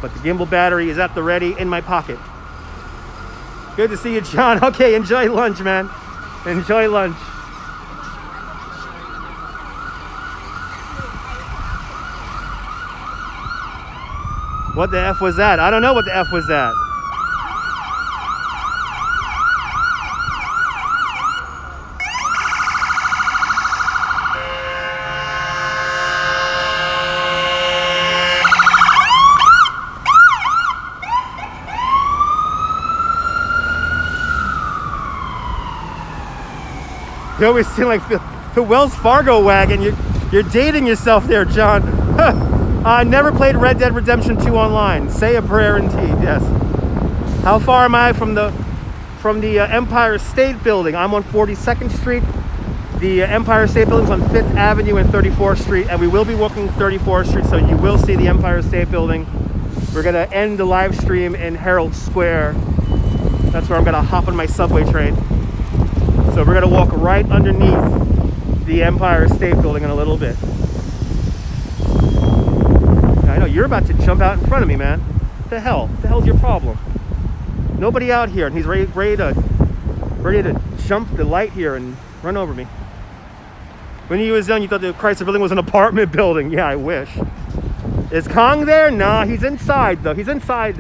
But the gimbal battery is at the ready in my pocket. Good to see you, John. Okay, enjoy lunch, man. Enjoy lunch. What the F was that? I don't know what the F was that. You always seem like the Wells Fargo wagon. You're dating yourself there, John. I never played Red Dead Redemption 2 online. Say a prayer indeed, yes. How far am I from the Empire State Building? I'm on 42nd Street. The Empire State Building's on 5th Avenue and 34th Street, and we will be walking 34th Street, so you will see the Empire State Building. We're gonna end the live stream in Herald Square. That's where I'm gonna hop on my subway train. So we're gonna walk right underneath the Empire State Building in a little bit. I know you're about to jump out in front of me, man. What the hell? What the hell's your problem? Nobody out here, and he's ready to jump the light here and run over me. When you was young, you thought the Chrysler Building was an apartment building. Yeah, I wish. Is Kong there? Nah, he's inside though. He's inside.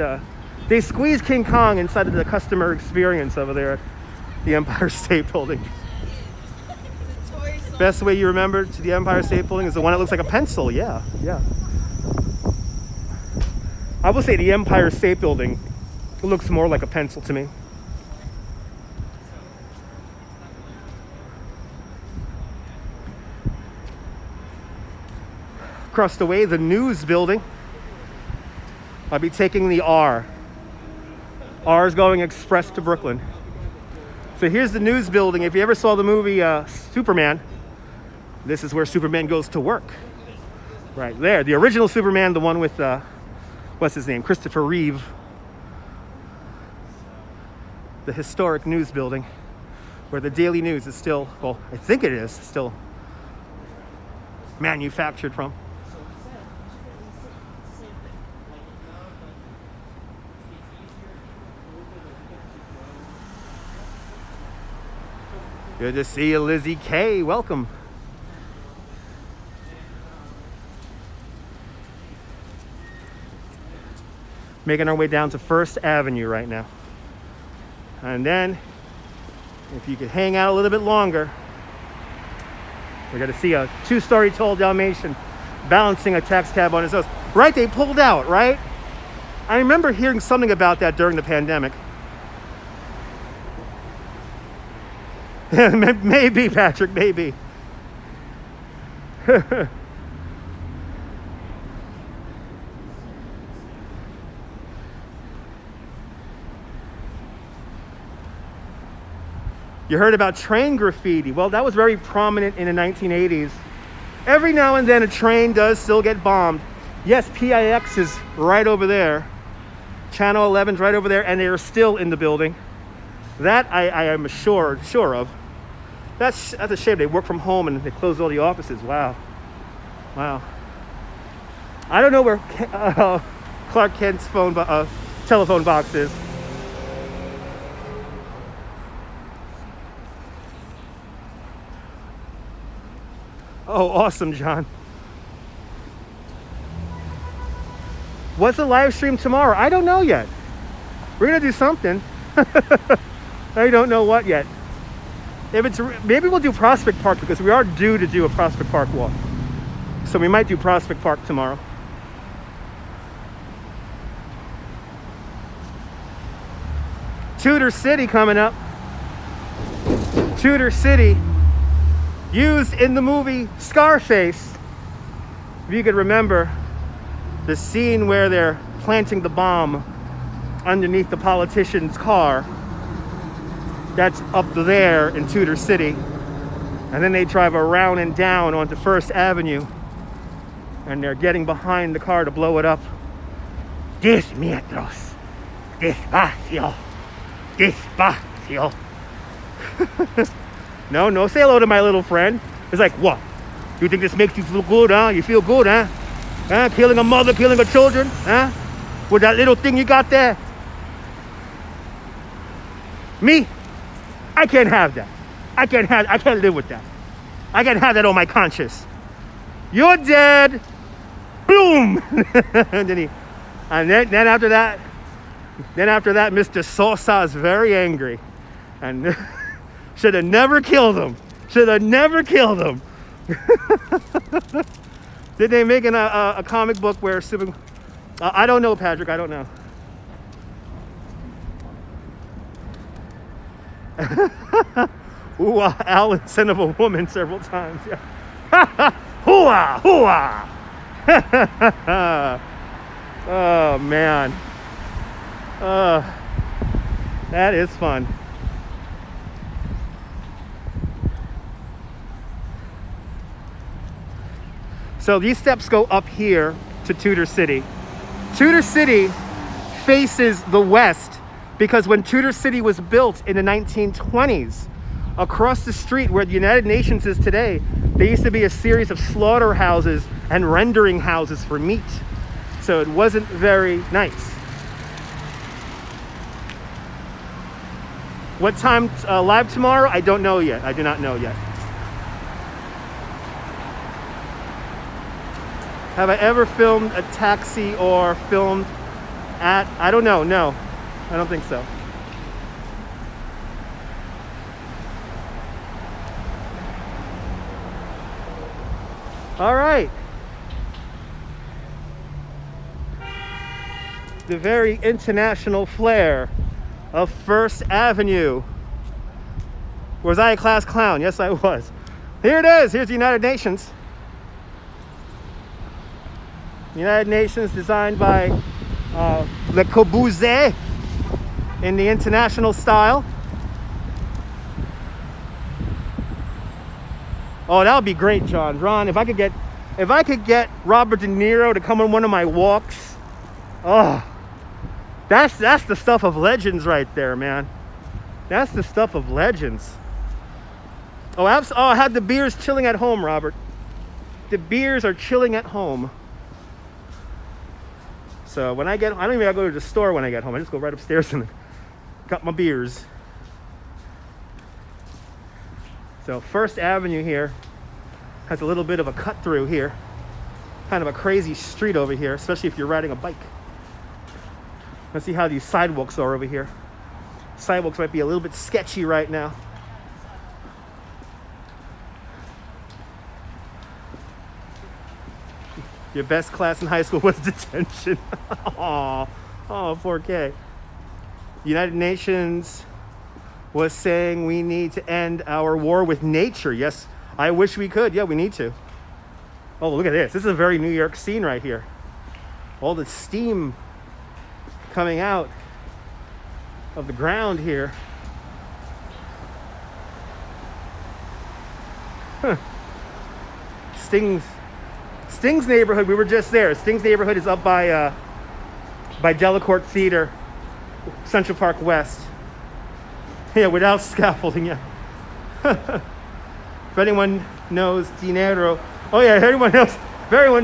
They squeezed King Kong inside of the customer experience over there. The Empire State Building. Best way you remember to the Empire State Building is the one that looks like a pencil. Yeah. I will say the Empire State Building looks more like a pencil to me. Across the way, the News Building. I'll be taking the R. R is going express to Brooklyn. So here's the News Building. If you ever saw the movie Superman, this is where Superman goes to work. Right there. The original Superman, the one with, what's his name? Christopher Reeve. The historic News Building, where the Daily News is still, well, I think it is, still manufactured from. Good to see you, Lizzie K. Welcome. Making our way down to 1st Avenue right now. And then, if you could hang out a little bit longer, we're going to see a 2-story tall Dalmatian balancing a tax cab on his nose. Right, they pulled out, right? I remember hearing something about that during the pandemic. Maybe, Patrick, maybe. You heard about train graffiti. Well, that was very prominent in the 1980s. Every now and then a train does still get bombed. Yes, PIX is right over there. Channel 11's right over there, and they are still in the building. That I am sure of. That's a shame. They work from home and they closed all the offices. Wow. I don't know where Clark Kent's telephone box is. Oh, awesome, John. What's the live stream tomorrow? I don't know yet. We're gonna do something. I don't know what yet. If it's maybe we'll do Prospect Park because we are due to do a Prospect Park walk. So we might do Prospect Park tomorrow. Tudor City coming up. Tudor City, used in the movie Scarface. If you could remember the scene where they're planting the bomb underneath the politician's car. That's up there in Tudor City. And then they drive around and down onto First Avenue. And they're getting behind the car to blow it up. 10 metros. Despacio. Despacio. No, say hello to my little friend. It's like, what? You think this makes you feel good, huh? You feel good, huh? Huh? Killing a mother, killing her children, huh? With that little thing you got there? Me? I can't have that. I can't live with that. I can't have that on my conscience. You're dead. Boom. and then after that, Mr. Sosa is very angry. And should have never killed him. Did they make a comic book where Super... I don't know, Patrick. I don't know. Ooh, Alan son of a woman several times. Yeah. Hooah! Oh, man. That is fun. So these steps go up here to Tudor City. Tudor City faces the west because when Tudor City was built in the 1920s, across the street where the United Nations is today, there used to be a series of slaughterhouses and rendering houses for meat. So it wasn't very nice. What time live tomorrow? I don't know yet. I do not know yet. Have I ever filmed a taxi or filmed at... I don't know. No, I don't think so. All right. The very international flair of First Avenue. Was I a class clown? Yes, I was. Here it is. Here's the United Nations. United Nations designed by Le Corbusier in the international style. Oh, that would be great, John. Ron, if I could get Robert De Niro to come on one of my walks. Oh, that's the stuff of legends right there, man. That's the stuff of legends. Oh, I had the beers chilling at home, Robert. The beers are chilling at home. So when I don't even go to the store when I get home. I just go right upstairs and got my beers. So First Avenue here has a little bit of a cut through here. Kind of a crazy street over here, especially if you're riding a bike. Let's see how these sidewalks are over here. Sidewalks might be a little bit sketchy right now. Your best class in high school was detention. Oh, 4K. United Nations was saying we need to end our war with nature. Yes, I wish we could. Yeah, we need to. Oh, look at this. This is a very New York scene right here. All the steam coming out of the ground here. Sting's neighborhood, we were just there. Sting's neighborhood is up by Delacorte Theater, Central Park West. Yeah, without scaffolding, yeah. If anyone knows dinero, oh yeah, everyone knows Robert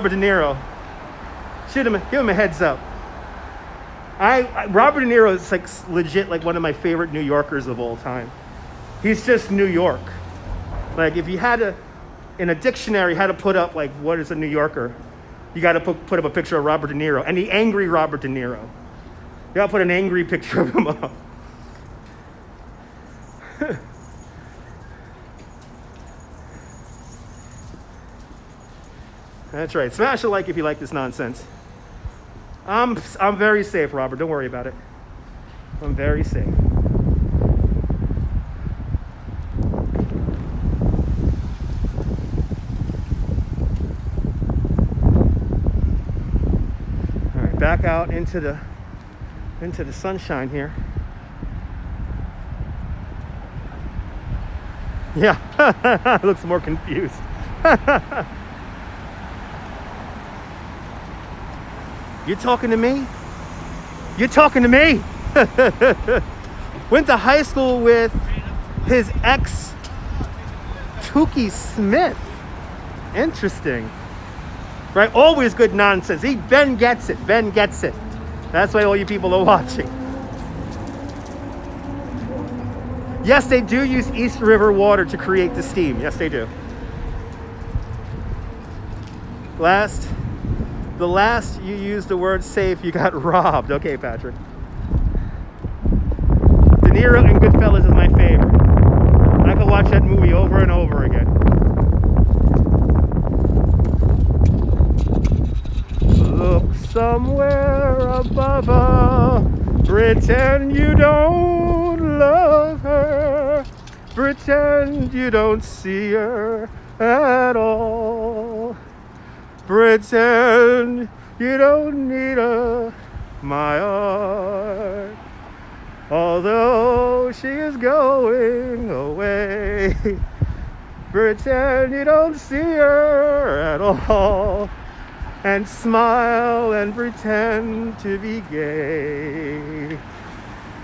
De Niro. Give him a heads up. Robert De Niro is like legit like one of my favorite New Yorkers of all time. He's just New York. Like if you had in a dictionary had to put up like what is a New Yorker, you got to put up a picture of Robert De Niro and the angry Robert De Niro. You got to put an angry picture of him up. That's right. Smash a like if you like this nonsense. I'm very safe, Robert. Don't worry about it. I'm very safe. All right, back out into the sunshine here. Yeah, looks more confused. You talking to me? You talking to me? Went to high school with his ex, Tukey Smith. Interesting. Right? Always good nonsense. Ben gets it. Ben gets it. That's why all you people are watching. Yes, they do use East River water to create the steam. Yes, they do. The last you used the word safe, you got robbed. Okay, Patrick. De Niro and Goodfellas is my favorite. I could watch that movie over and over again. Look somewhere above her. Pretend you don't love her. Pretend you don't see her at all. Pretend you don't need her, my heart. Although she is going away. Pretend you don't see her at all. And smile and pretend to be gay.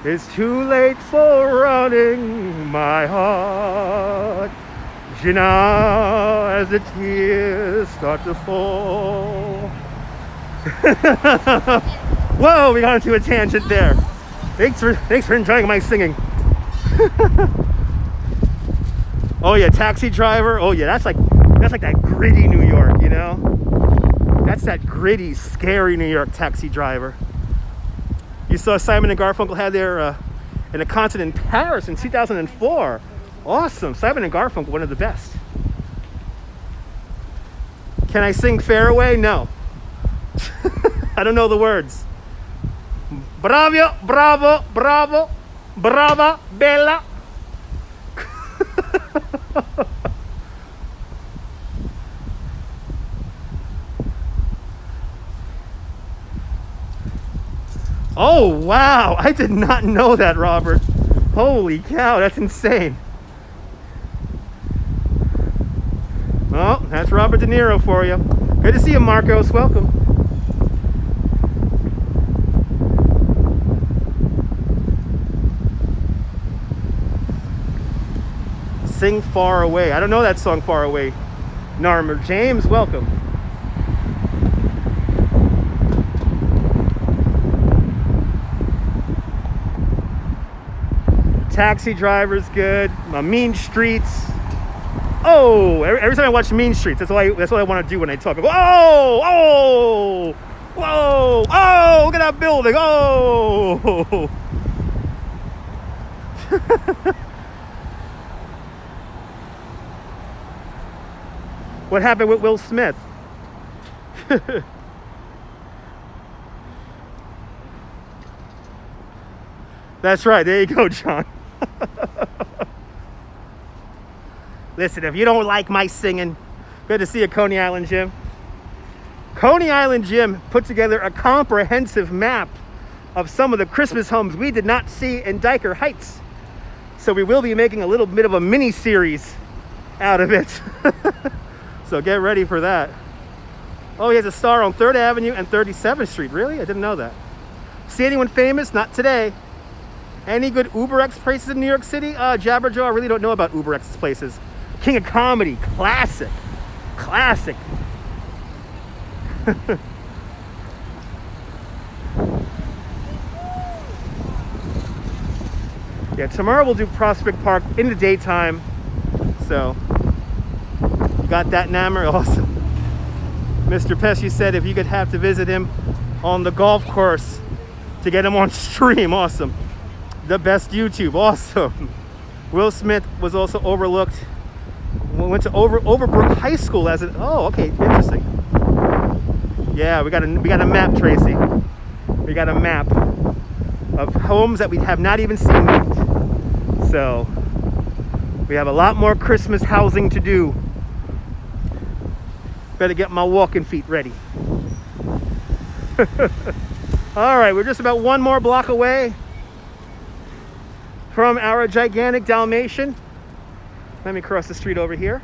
It's too late for running, my heart. You know, as the tears start to fall. Whoa, we got into a tangent there. Thanks for enjoying my singing. Oh yeah, Taxi Driver. Oh yeah, that's like that gritty New York, you know? That's that gritty, scary New York Taxi Driver. You saw Simon and Garfunkel had their in a concert in Paris in 2004. Awesome. Simon and Garfunkel, one of the best. Can I sing Fairway? No. I don't know the words. Bravo, bravo, bravo, brava, bella. Oh, wow. I did not know that, Robert. Holy cow, that's insane. Well, that's Robert De Niro for you. Good to see you, Marcos. Welcome. Sing Far Away. I don't know that song, Far Away. Narmer. James, welcome. Taxi Driver's good. Mean Streets. Oh, every time I watch Mean Streets, that's what I want to do when I talk. I go, oh, whoa, oh, look at that building, oh. What happened with Will Smith? That's right, there you go, John. Listen, if you don't like my singing, good to see you, Coney Island Jim. Coney Island Jim put together a comprehensive map of some of the Christmas homes we did not see in Dyker Heights. So we will be making a little bit of a mini series out of it. So get ready for that. Oh, he has a star on 3rd Avenue and 37th Street. Really? I didn't know that. See anyone famous? Not today. Any good UberX places in New York City? Jabberjaw, I really don't know about UberX places. King of Comedy, classic. Classic. Yeah, tomorrow we'll do Prospect Park in the daytime. So, got that Nammer, awesome. Mr. Pesci said if you could have to visit him on the golf course to get him on stream, awesome. The best YouTube, awesome. Will Smith was also overlooked. Went to Overbrook High School as an, oh, okay, interesting. Yeah, we got a map, Tracy. We got a map of homes that we have not even seen yet. So we have a lot more Christmas housing to do. Better get my walking feet ready. All right, we're just about one more block away from our gigantic Dalmatian. Let me cross the street over here.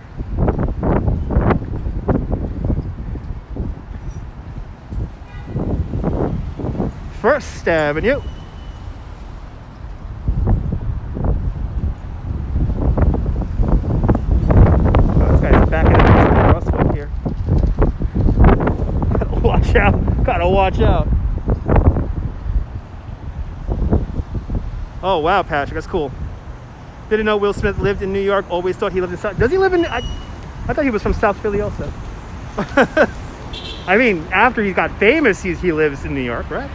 First Avenue. Gotta watch out. Oh wow, Patrick, that's cool. Didn't know Will Smith lived in New York. Always thought he lived in South. Does he live in? I thought he was from South Philly also. I mean, after he got famous, he lives in New York, right?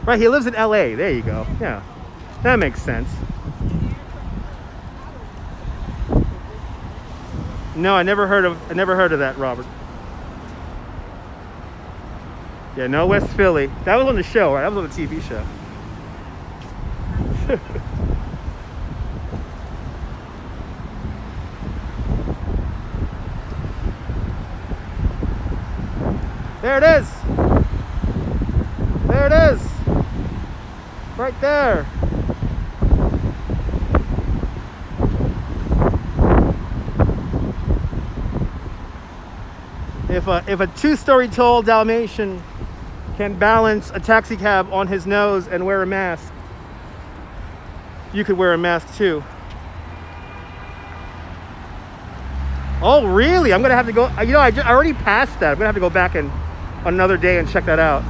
Right, he lives in LA. There you go. Yeah, that makes sense. No, I never heard of that, Robert. Yeah, no West Philly. That was on the show, right? That was on the TV show. There it is. There it is. Right there. If a 2-story tall Dalmatian can balance a taxi cab on his nose and wear a mask, you could wear a mask too. Oh, really? I'm gonna have to go. You know, I already passed that. I'm gonna have to go back and another day and check that out.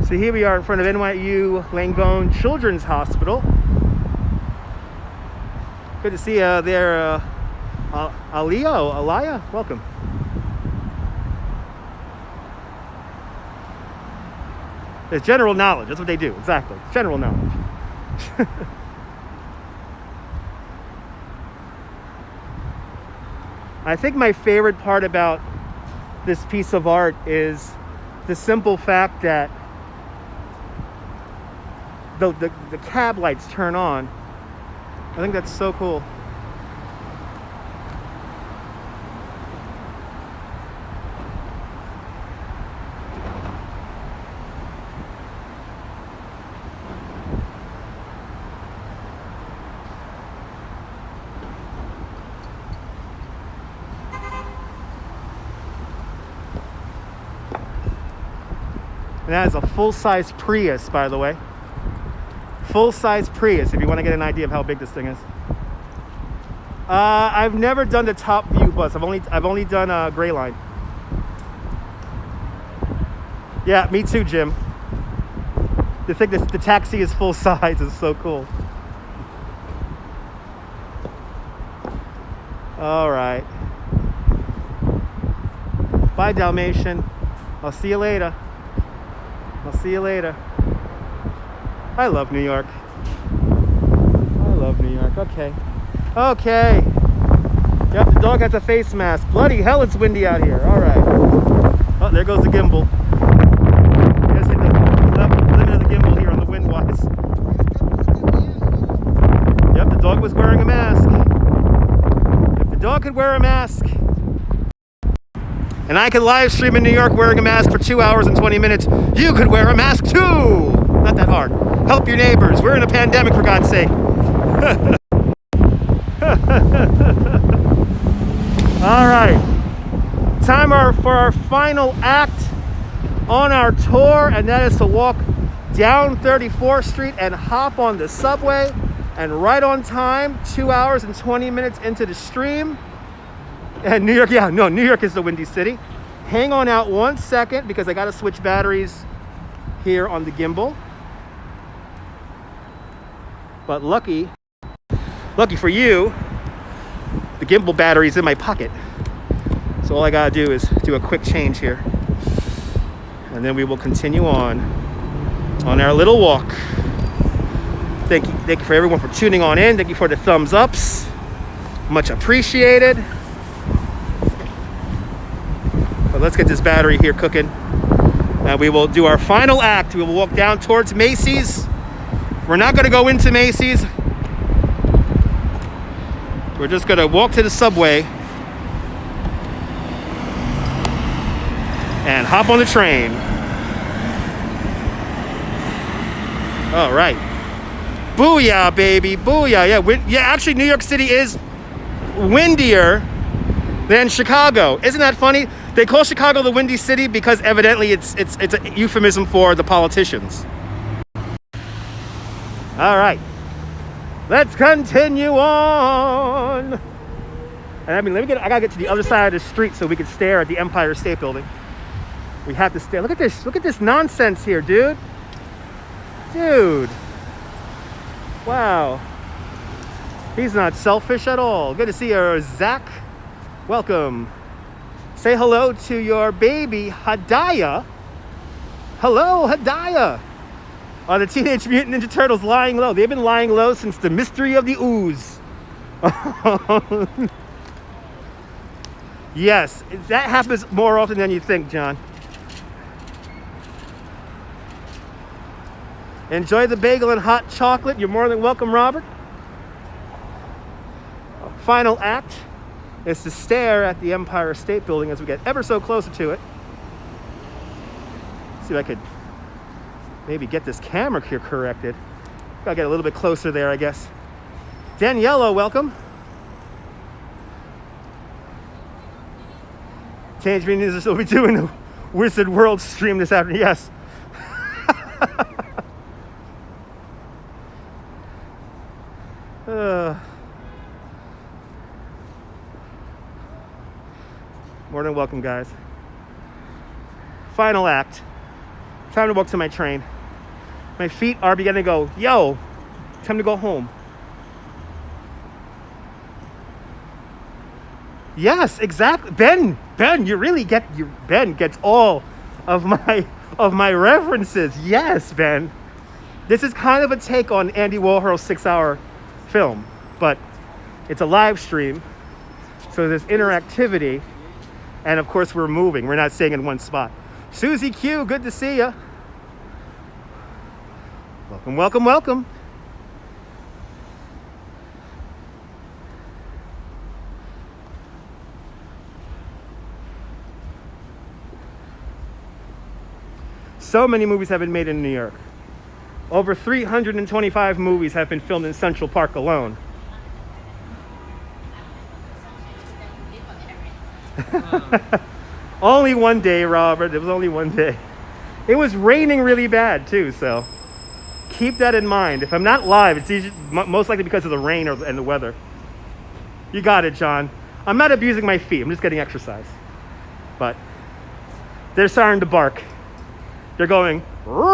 So here we are in front of NYU Langone Children's Hospital. Good to see you there, Aliyah, welcome. It's general knowledge, that's what they do, exactly, general knowledge. I think my favorite part about this piece of art is the simple fact that the cab lights turn on. I think that's so cool. And that is a full-size Prius, by the way. Full-size Prius, if you want to get an idea of how big this thing is. I've never done the Top View bus. I've only done Gray Line. Yeah, me too, Jim. To think that the taxi is full size is so cool. All right. Bye, Dalmatian. I'll see you later. I'll see you later. I love New York. I love New York. Okay. Okay. Yep, the dog has a face mask. Bloody hell, it's windy out here. All right. Oh, there goes the gimbal. You guys hit the limit of the gimbal here on the wind wise. Yep, the dog was wearing a mask. If the dog could wear a mask, and I could live stream in New York wearing a mask for 2 hours and 20 minutes, you could wear a mask too. Not that hard. Help your neighbors. We're in a pandemic, for God's sake. All right, time for our final act on our tour, and that is to walk down 34th Street and hop on the subway, and right on time, 2 hours and 20 minutes into the stream. And New York, yeah, no, New York is the windy city. Hang on out 1 second because I got to switch batteries here on the gimbal. But lucky for you, the gimbal battery's in my pocket. So all I gotta do is do a quick change here. And then we will continue on our little walk. Thank you for everyone for tuning on in. Thank you for the thumbs ups. Much appreciated. But let's get this battery here cooking. And we will do our final act. We will walk down towards Macy's. We're not gonna go into Macy's. We're just gonna walk to the subway and hop on the train. All right. Booyah, baby, booyah. Yeah, actually New York City is windier than Chicago. Isn't that funny? They call Chicago the Windy City because evidently it's a euphemism for the politicians. All right. Let's continue on. And I mean, I gotta get to the other side of the street so we can stare at the Empire State Building. We have to stare. Look at this nonsense here, dude. Dude. Wow. He's not selfish at all. Good to see you, Zach. Welcome. Say hello to your baby, Hadaya. Hello, Hadaya. Are the Teenage Mutant Ninja Turtles lying low? They've been lying low since the mystery of the ooze. Yes, that happens more often than you think, John. Enjoy the bagel and hot chocolate. You're more than welcome, Robert. Final act is to stare at the Empire State Building as we get ever so closer to it. See if I could maybe get this camera here corrected. Gotta get a little bit closer there, I guess. Daniela, welcome. Teenage Mutant Ninja will be doing the Wizard World stream this afternoon. Yes. More than welcome, guys. Final act. Time to walk to my train. My feet are beginning to go, yo, time to go home. Yes, exactly. Ben, you really get, Ben gets all of my references. Yes, Ben. This is kind of a take on Andy Warhol's 6-hour film, but it's a live stream, so there's interactivity, and of course we're moving. We're not staying in one spot. Susie Q, good to see you. Welcome, welcome, welcome. So many movies have been made in New York. Over 325 movies have been filmed in Central Park alone. Only one day, Robert. It was only one day. It was raining really bad too, so keep that in mind. If I'm not live, it's usually, most likely because of the rain and the weather. You got it, John. I'm not abusing my feet. I'm just getting exercise. But they're starting to bark. They're going. Look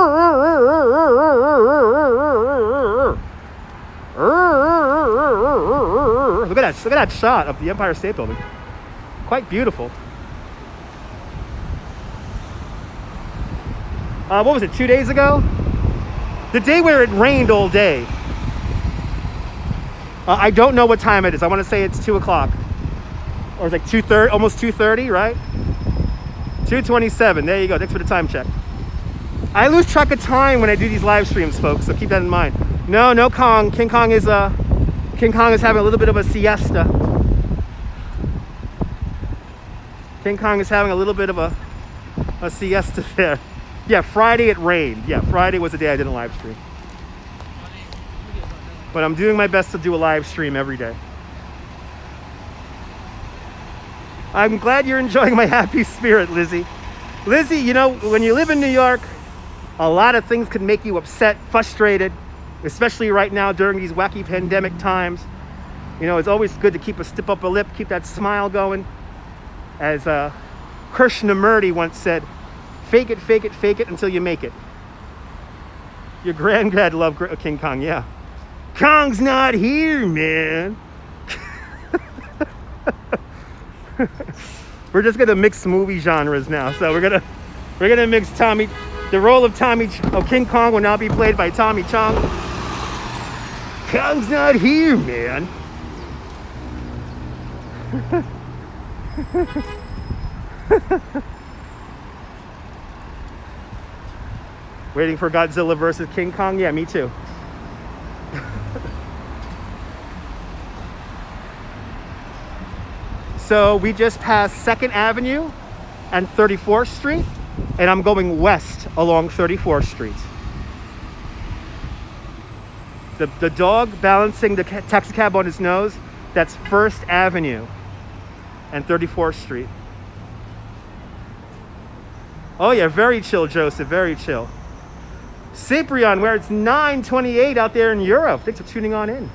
at that shot of the Empire State Building. Quite beautiful. What was it, 2 days ago? The day where it rained all day. I don't know what time it is. I want to say it's 2 o'clock. Or it's like 2:30, almost 2:30, right? 2:27. There you go. Thanks for the time check. I lose track of time when I do these live streams, folks, so keep that in mind. No Kong. King Kong is having a little bit of a siesta. King Kong is having a little bit of a siesta there. Yeah, Friday it rained. Yeah, Friday was the day I didn't live stream. But I'm doing my best to do a live stream every day. I'm glad you're enjoying my happy spirit, Lizzie. Lizzie, you know, when you live in New York, a lot of things can make you upset, frustrated, especially right now during these wacky pandemic times. You know, it's always good to keep a stiff upper lip, keep that smile going. As Krishnamurti once said, fake it, fake it, fake it until you make it. Your granddad loved King Kong, yeah. Kong's not here, man. We're just gonna mix movie genres now. So we're gonna mix Tommy. The role of King Kong will now be played by Tommy Chong. Kong's not here, man. Waiting for Godzilla versus King Kong? Yeah, me too. So we just passed 2nd Avenue and 34th Street, and I'm going west along 34th Street. The dog balancing the taxi cab on his nose, that's 1st Avenue and 34th Street. Oh yeah, very chill, Joseph, very chill. Cyprian, where it's 9:28 out there in Europe. Thanks for tuning on in.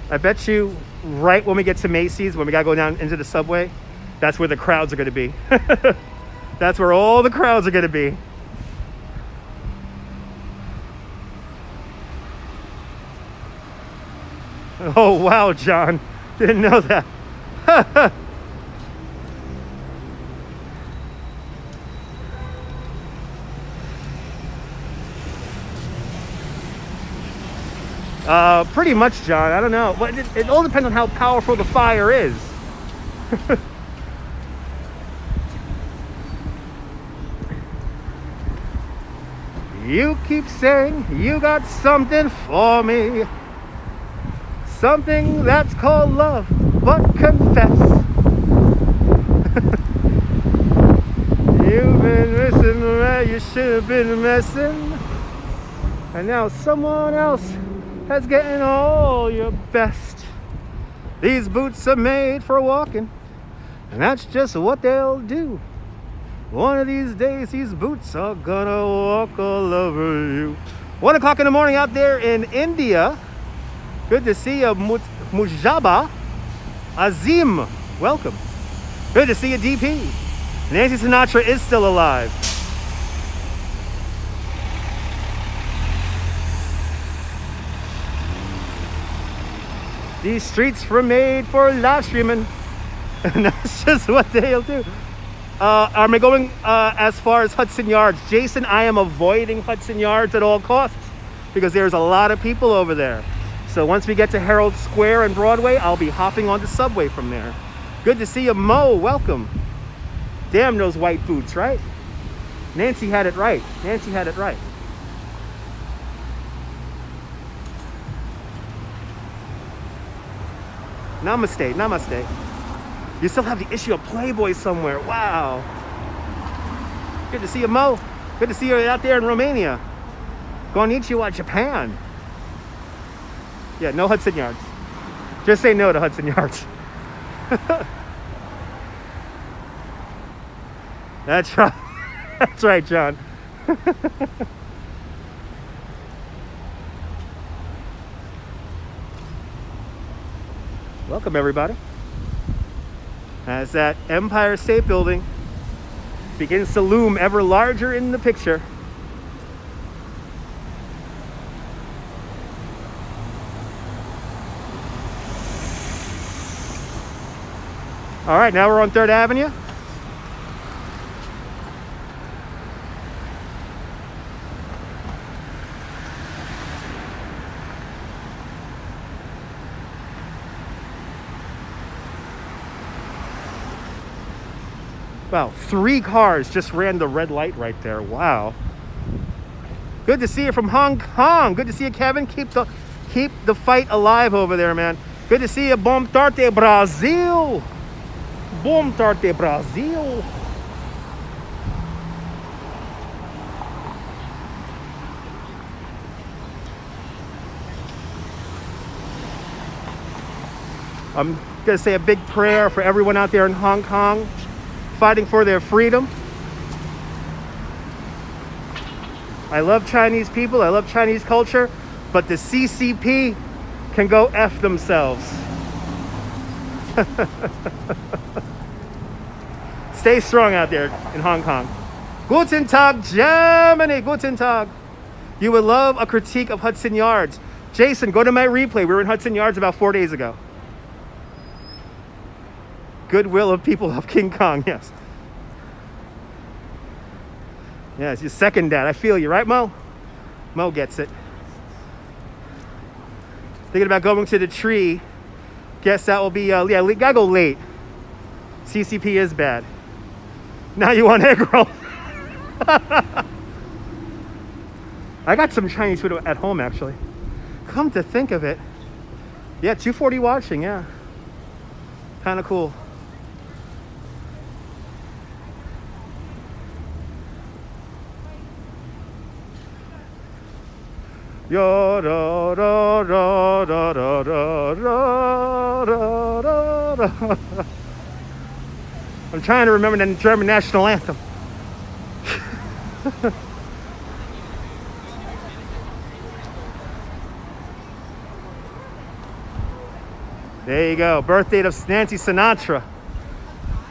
I bet you right when we get to Macy's, when we gotta go down into the subway, that's where the crowds are gonna be. That's where all the crowds are gonna be. Oh wow, John, didn't know that. Pretty much, John. I don't know, but it all depends on how powerful the fire is. You keep saying you got something for me, something that's called love, but confess. You've been missing where you should have been missing, and now someone else has getting all your best. These boots are made for walking, and that's just what they'll do. One of these days, these boots are gonna walk all over you. 1 o'clock in the morning out there in India. Good to see you, Mujaba. Azim, welcome. Good to see you, DP. Nancy Sinatra is still alive. These streets were made for live streaming, and that's just what they'll do. Are we going as far as Hudson Yards? Jason, I am avoiding Hudson Yards at all costs because there's a lot of people over there. So once we get to Herald Square and Broadway, I'll be hopping on the subway from there. Good to see you, Mo. Welcome. Damn those white boots, right? Nancy had it right. Nancy had it right. Namaste, namaste. You still have the issue of Playboy somewhere. Wow. Good to see you, Mo. Good to see you out there in Romania. Konnichiwa, Japan. Yeah, no Hudson Yards. Just say no to Hudson Yards. That's right. That's right, John. Welcome, everybody. As that Empire State Building begins to loom ever larger in the picture. All right, now we're on 3rd Avenue. Wow, 3 cars just ran the red light right there. Wow. Good to see you from Hong Kong. Good to see you, Kevin. Keep the fight alive over there, man. Good to see you. Bom tarde, Brazil. Bom tarde, Brazil. I'm gonna say a big prayer for everyone out there in Hong Kong fighting for their freedom. I love Chinese people, I love Chinese culture, but the CCP can go F themselves. Stay strong out there in Hong Kong. Guten Tag, Germany, Guten Tag. You would love a critique of Hudson Yards. Jason, go to my replay. We were in Hudson Yards about 4 days ago. Goodwill of people of King Kong, yes. Yes, you second that. I feel you, right, Mo? Mo gets it. Thinking about going to the tree. Guess that will be, yeah, gotta go late. CCP is bad. Now you want egg roll. I got some Chinese food at home, actually. Come to think of it. Yeah, 240 watching, yeah. Kind of cool. Yo, da, da, da, da, da, da, da, da, da. I'm trying to remember the German national anthem. There you go. Birthday of Nancy Sinatra.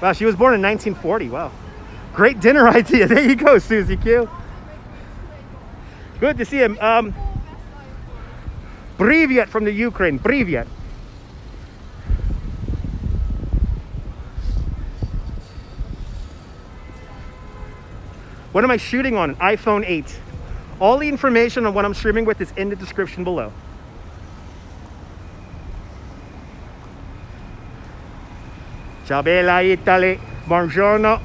Wow, she was born in 1940. Wow. Great dinner idea. There you go, Susie Q. Good to see him. Privyet from the Ukraine. Privyet. What am I shooting on? An iPhone 8. All the information on what I'm streaming with is in the description below. Ciao bella Italy. Buongiorno.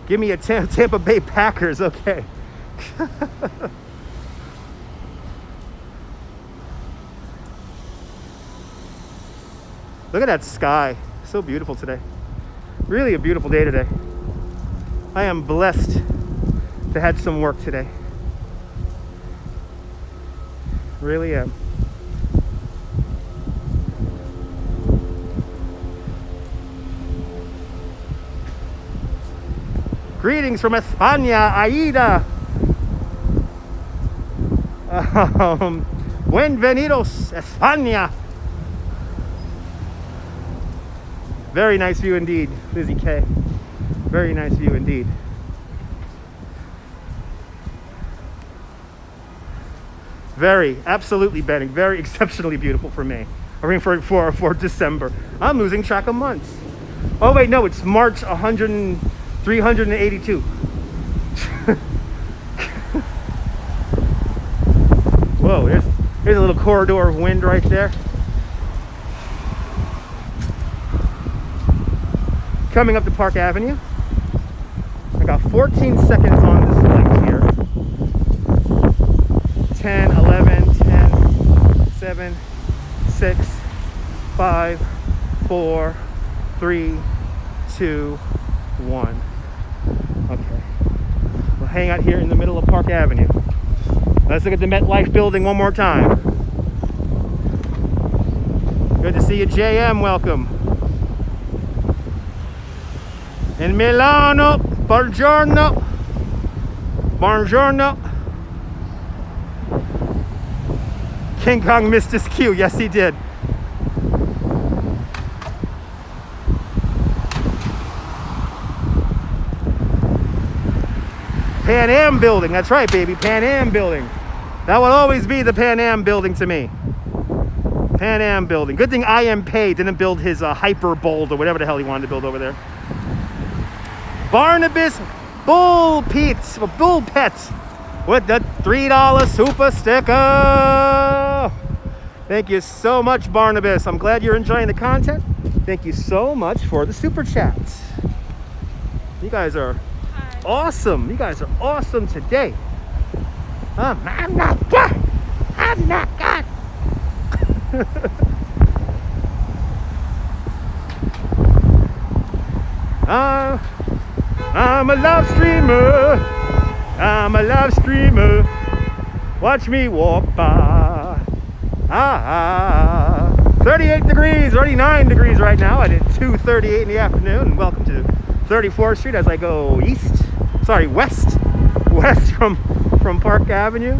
Give me a Tampa Bay Packers, okay. Look at that sky. So beautiful today. Really a beautiful day today. I am blessed to have some work today. Really am. Greetings from España, Aida. Bienvenidos, España. Very nice view indeed, Lizzie K. Very nice view indeed. Very, absolutely, Benning. Very exceptionally beautiful for me. I mean, for December. I'm losing track of months. Oh wait, no, it's March 382. Whoa, there's a little corridor of wind right there. Coming up to Park Avenue. I got 14 seconds on this light here. 10, 11, 10, 7, 6, 5, 4, 3, 2, 1. Okay. We'll hang out here in the middle of Park Avenue. Let's look at the MetLife building one more time. Good to see you, JM. Welcome. In Milano, buongiorno. Buongiorno. King Kong missed his cue. Yes, he did. Pan Am building. That's right, baby. Pan Am building. That will always be the Pan Am building to me. Pan Am building. Good thing I Am Pei didn't build his hyper bold or whatever the hell he wanted to build over there. Barnabas Bull Pets with the $3 super sticker. Thank you so much, Barnabas. I'm glad you're enjoying the content. Thank you so much for the super chats. You guys are awesome. You guys are awesome today. I'm not God. I'm not God. I'm a live streamer. I'm a live streamer. Watch me walk by. 38 degrees, 39 degrees right now. I did 2:38 in the afternoon. Welcome to 34th Street as I go west from Park Avenue.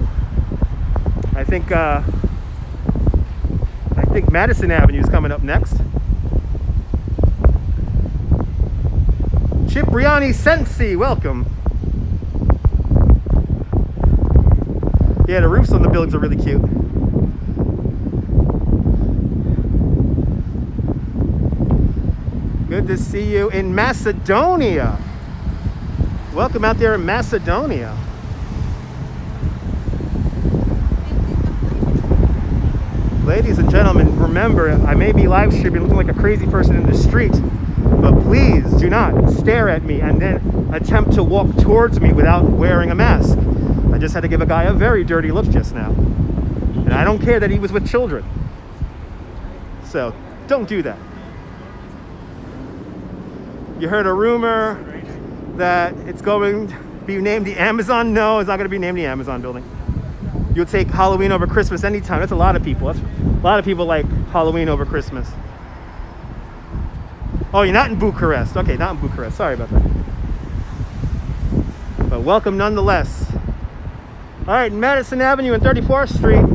I think Madison Avenue is coming up next. Cipriani Sensi, welcome. Yeah, the roofs on the buildings are really cute. Good to see you in Macedonia. Welcome out there in Macedonia. Ladies and gentlemen, remember, I may be live streaming looking like a crazy person in the street, but please do not stare at me and then attempt to walk towards me without wearing a mask. I just had to give a guy a very dirty look just now. And I don't care that he was with children. So, don't do that. You heard a rumor that it's going to be named the Amazon. No, it's not going to be named the Amazon building. You'll take Halloween over Christmas anytime. That's a lot of people. A lot of people like Halloween over Christmas. Oh, you're not in Bucharest. Okay, not in Bucharest. Sorry about that. But welcome nonetheless. All right, Madison Avenue and 34th Street.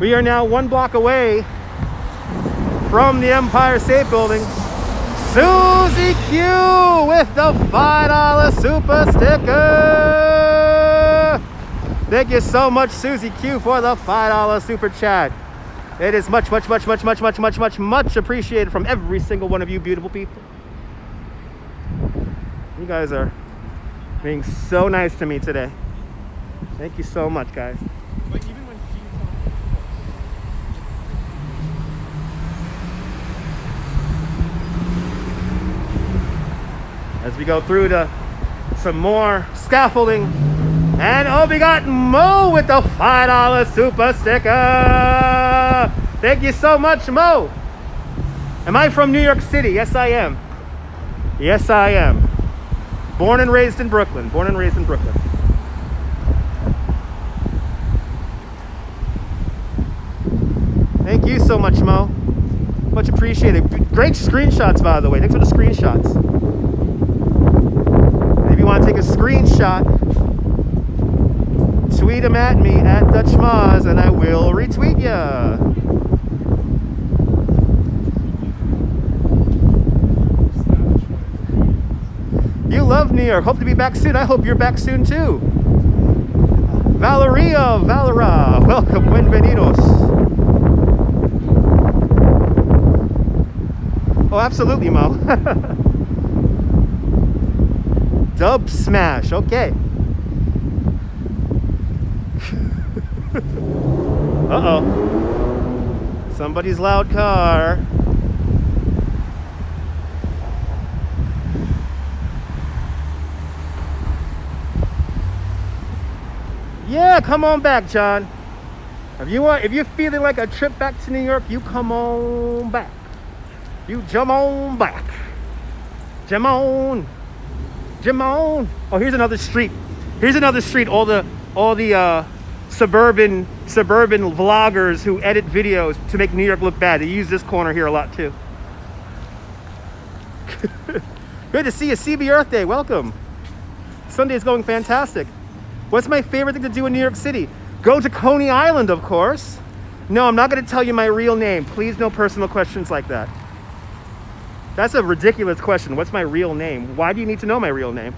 We are now 1 block away from the Empire State Building. Susie Q with the $5 super sticker. Thank you so much, Susie Q, for the $5 super chat. It is much appreciated from every single one of you beautiful people. You guys are being so nice to me today. Thank you so much, guys. As we go through to some more scaffolding. And we got Mo with the $5 super sticker. Thank you so much, Mo. Am I from New York City? Yes, I am. Yes, I am. Born and raised in Brooklyn. Born and raised in Brooklyn. Thank you so much, Mo. Much appreciated. Great screenshots, by the way. Thanks for the screenshots. If you want to take a screenshot, tweet them at me at DutchMoz and I will retweet ya. You love New York. Hope to be back soon. I hope you're back soon too. Valeria, welcome. Bienvenidos. Oh, absolutely, Mo. Dub smash, okay. Uh-oh. Somebody's loud car. Yeah, come on back, John. If you're feeling like a trip back to New York, you come on back. You jump on back. Jump on. Oh, here's another street. Here's another street. All the suburban vloggers who edit videos to make New York look bad. They use this corner here a lot too. Good to see you. CB Earth Day. Welcome. Sunday is going fantastic. What's my favorite thing to do in New York City? Go to Coney Island, of course. No, I'm not going to tell you my real name. Please, no personal questions like that. That's a ridiculous question. What's my real name? Why do you need to know my real name?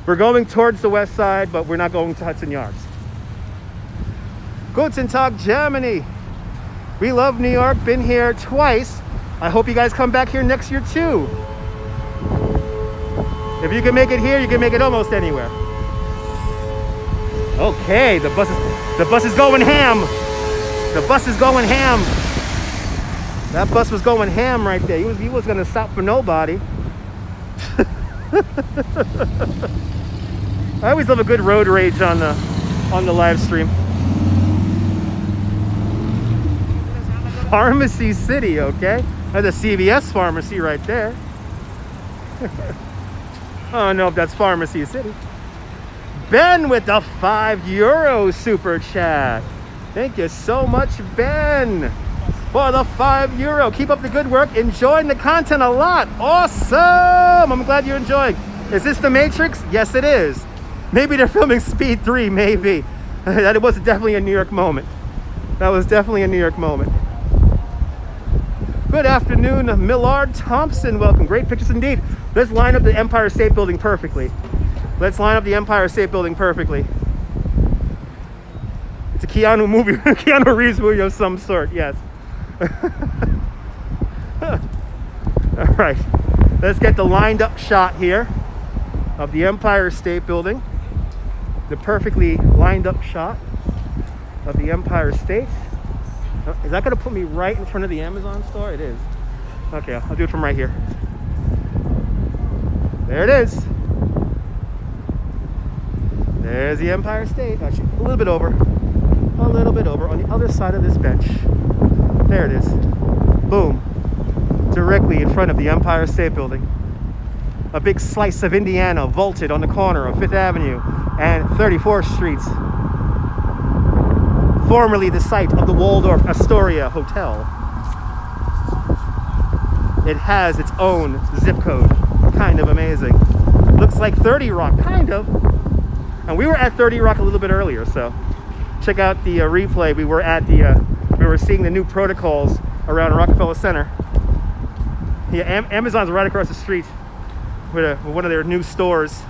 We're going towards the west side, but we're not going to Hudson Yards. Guten Tag, Germany. We love New York, been here twice. I hope you guys come back here next year too. If you can make it here, you can make it almost anywhere. Okay, the bus is going ham. The bus is going ham. That bus was going ham right there. He was gonna stop for nobody. I always love a good road rage on the live stream. Pharmacy City, okay? That's a CVS pharmacy right there. I don't know if that's Pharmacy City. Ben with the €5 super chat. Thank you so much, Ben, for the €5. Keep up the good work. Enjoying the content a lot. Awesome. I'm glad you're enjoying. Is this the Matrix? Yes, it is. Maybe they're filming Speed 3, maybe. That was definitely a New York moment. That was definitely a New York moment. Good afternoon, Millard Thompson. Welcome. Great pictures indeed. Let's line up the Empire State Building perfectly. Let's line up the Empire State Building perfectly. It's a Keanu movie, Keanu Reeves movie of some sort, yes. All right, let's get the lined up shot here of the Empire State Building. The perfectly lined up shot of the Empire State. Is that gonna put me right in front of the Amazon store? It is. Okay, I'll do it from right here. There it is. There's the Empire State. Actually, a little bit over on the other side of this bench. There it is. Boom. Directly in front of the Empire State Building. A big slice of Indiana vaulted on the corner of 5th Avenue and 34th Streets. Formerly the site of the Waldorf Astoria Hotel. It has its own zip code. Kind of amazing. Looks like 30 Rock, kind of. And we were at 30 Rock a little bit earlier, so check out the replay. We were seeing the new protocols around Rockefeller Center. Yeah, Amazon's right across the street with one of their new stores.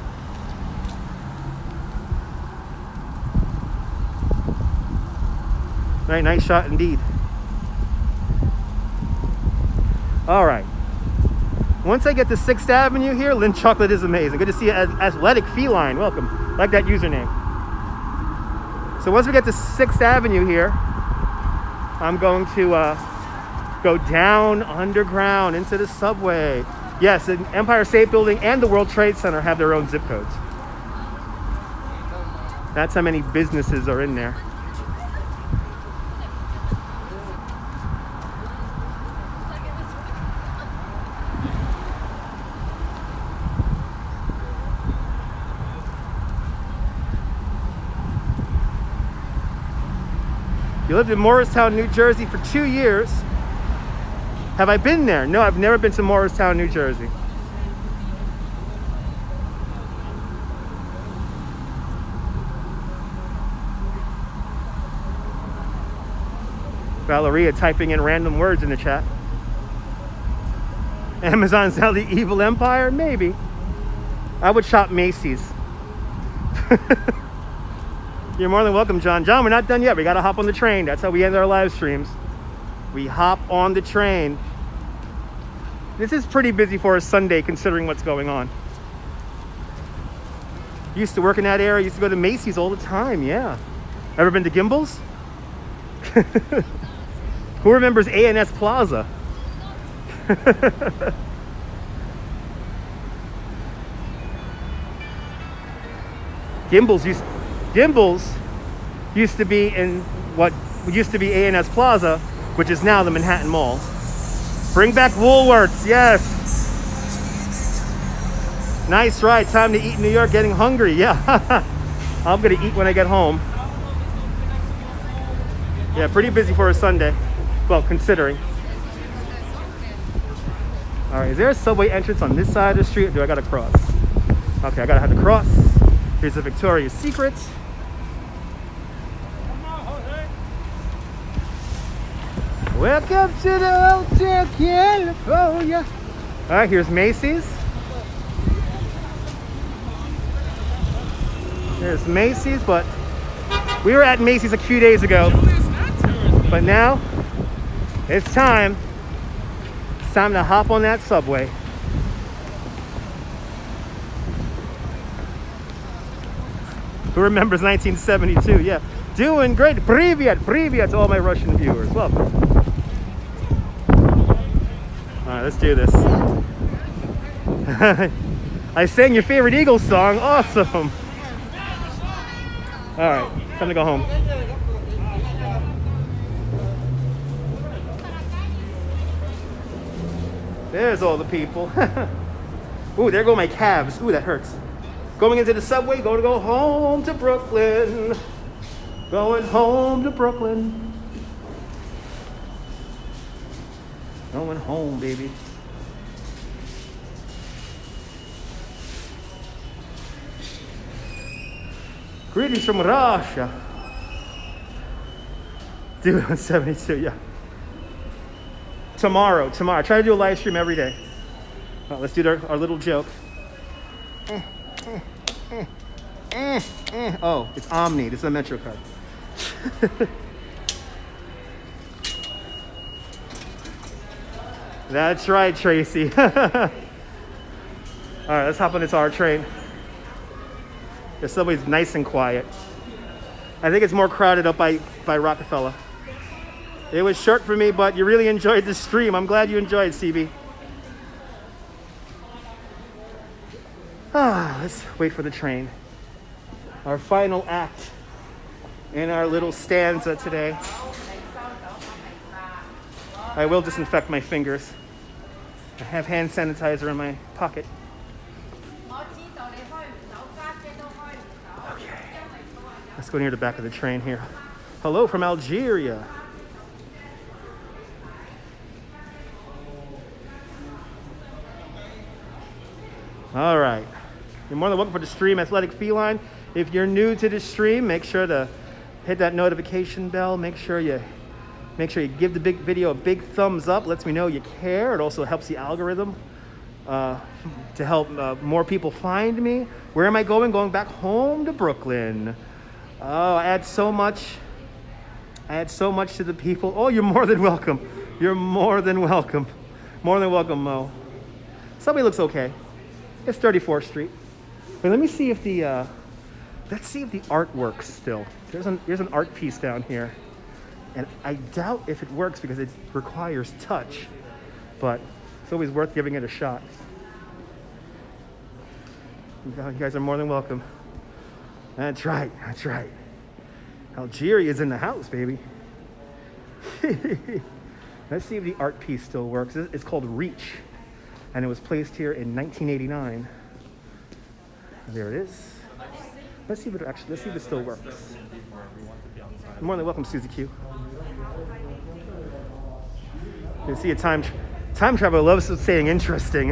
Right, nice shot indeed. All right. Once I get to 6th Avenue here, Lynn Chocolate is amazing. Good to see you, Athletic Feline. Welcome. Like that username. So once we get to 6th Avenue here, I'm going to go down underground into the subway. Yes, the Empire State Building and the World Trade Center have their own zip codes. That's how many businesses are in there. You lived in Morristown, New Jersey for 2 years. Have I been there? No, I've never been to Morristown, New Jersey. Valeria typing in random words in the chat. Amazon's now the evil empire? Maybe. I would shop Macy's. You're more than welcome, John. John, we're not done yet. We got to hop on the train. That's how we end our live streams. We hop on the train. This is pretty busy for a Sunday considering what's going on. Used to work in that area. Used to go to Macy's all the time. Yeah. Ever been to Gimble's? Who remembers A&S Plaza? Gimble's used to be in what used to be A&S Plaza, which is now the Manhattan Mall. Bring back Woolworths, yes. Nice ride. Time to eat in New York. Getting hungry, yeah. I'm gonna eat when I get home. Yeah, pretty busy for a Sunday. Well, considering. All right, is there a subway entrance on this side of the street, or do I gotta cross? Okay, I gotta have to cross. Here's the Victoria's Secret. Welcome to the Hotel California. All right, here's Macy's. There's Macy's, but we were at Macy's a few days ago. But now, it's time. It's time to hop on that subway. Who remembers 1972? Yeah. Doing great. Привет to all my Russian viewers. Welcome. All right, let's do this. I sang your favorite Eagles song. Awesome. All right, time to go home. There's all the people. Ooh, there go my calves. Ooh, that hurts. Going into the subway, going to go home to Brooklyn. Going home to Brooklyn. Going home, baby. Greetings from Russia. Dude, on 72, yeah. Tomorrow. I try to do a live stream every day. Let's do our little joke. Oh, it's Omni. This is a Metro card. That's right, Tracy. All right, let's hop on this R train. The subway's nice and quiet. I think it's more crowded up by Rockefeller. It was short for me, but you really enjoyed the stream. I'm glad you enjoyed, CB. Let's wait for the train. Our final act in our little stanza today. I will disinfect my fingers. I have hand sanitizer in my pocket. Okay. Let's go near the back of the train here. Hello from Algeria. All right. You're more than welcome for the stream, Athletic Feline. If you're new to the stream, make sure to hit that notification bell. Make sure you give the big video a big thumbs up. Lets me know you care. It also helps the algorithm to help more people find me. Where am I going? Going back home to Brooklyn. Oh, I add so much to the people. Oh, you're more than welcome. You're more than welcome. More than welcome, Mo. Subway looks okay. It's 34th Street. Wait, let me see if the let's see if the art works still. There's an art piece down here. And I doubt if it works because it requires touch. But it's always worth giving it a shot. You guys are more than welcome. That's right. Algeria is in the house, baby. Let's see if the art piece still works. It's called Reach. And it was placed here in 1989. There it is. Let's see if it still works. You're more than welcome, Susie Q. You see a time traveler loves saying interesting.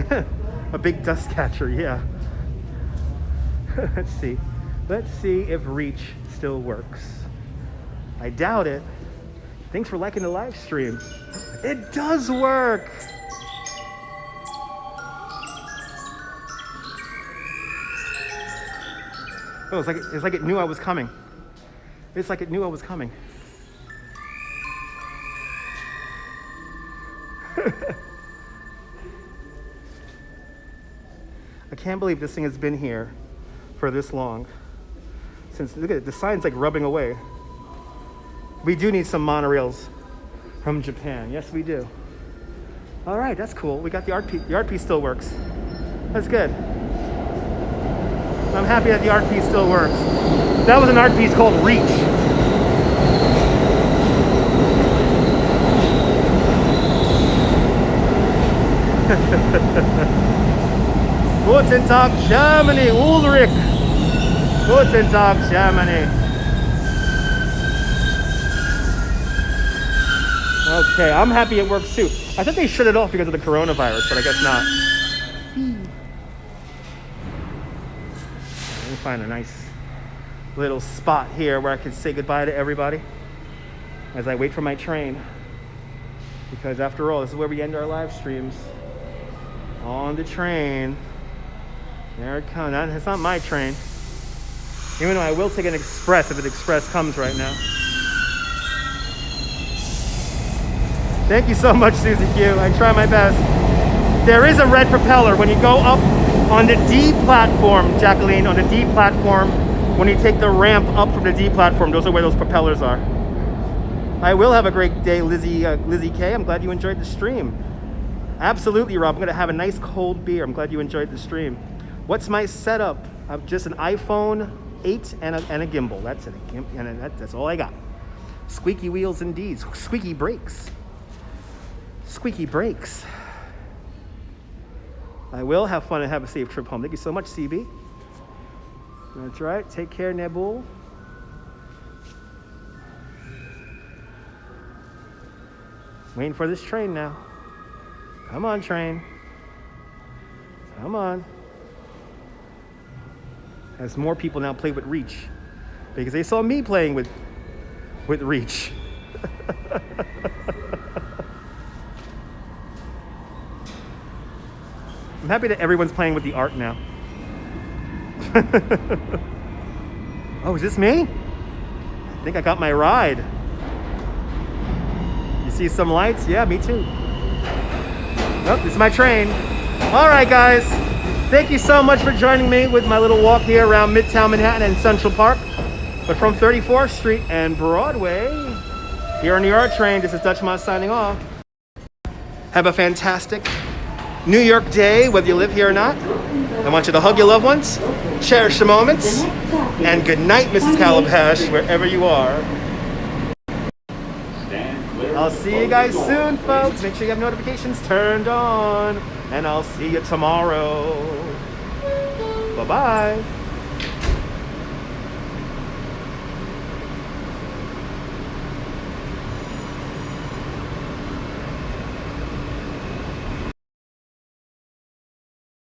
A big dust catcher, yeah. Let's see if Reach still works. I doubt it. Thanks for liking the live stream. It does work. Oh, it's like it knew I was coming. It's like it knew I was coming. I can't believe this thing has been here for this long. Look at it, the sign's like rubbing away. We do need some monorails from Japan. Yes, we do. All right, that's cool. We got the art piece. The art piece still works. That's good. I'm happy that the art piece still works. That was an art piece called Reach. Guten Tag, Germany, Ulrich. Guten Tag, Germany. Okay, I'm happy it works too. I thought they shut it off because of the coronavirus, but I guess not. Let me find a nice little spot here where I can say goodbye to everybody as I wait for my train. Because after all, this is where we end our live streams. On the train. There it comes. It's not my train. Even though I will take an express if an express comes right now. Thank you so much, Susie Q. I try my best. There is a red propeller when you go up on the D platform, Jacqueline, on the D platform. When you take the ramp up from the D platform, those are where those propellers are. I will have a great day, Lizzie K. I'm glad you enjoyed the stream. Absolutely, Rob. I'm gonna have a nice cold beer. I'm glad you enjoyed the stream. What's my setup? I'm just an iPhone 8 and a gimbal. That's it. That's all I got. Squeaky wheels indeed. Squeaky brakes. Squeaky brakes. I will have fun and have a safe trip home. Thank you so much, CB. That's right. Take care, Nebul. Waiting for this train now. Come on, train. Come on. As more people now play with Reach, because they saw me playing with Reach. I'm happy that everyone's playing with the art now. Oh, is this me? I think I got my ride. You see some lights? Yeah, me too. Oh, this is my train. All right, guys. Thank you so much for joining me with my little walk here around Midtown Manhattan and Central Park. But from 34th Street and Broadway, here on the Art Train, this is Dutch Moss signing off. Have a fantastic New York day, whether you live here or not. I want you to hug your loved ones, cherish the moments, and good night, Mrs. Calabash, wherever you are. I'll see you guys soon, folks. Make sure you have notifications turned on, and I'll see you tomorrow. Bye-bye.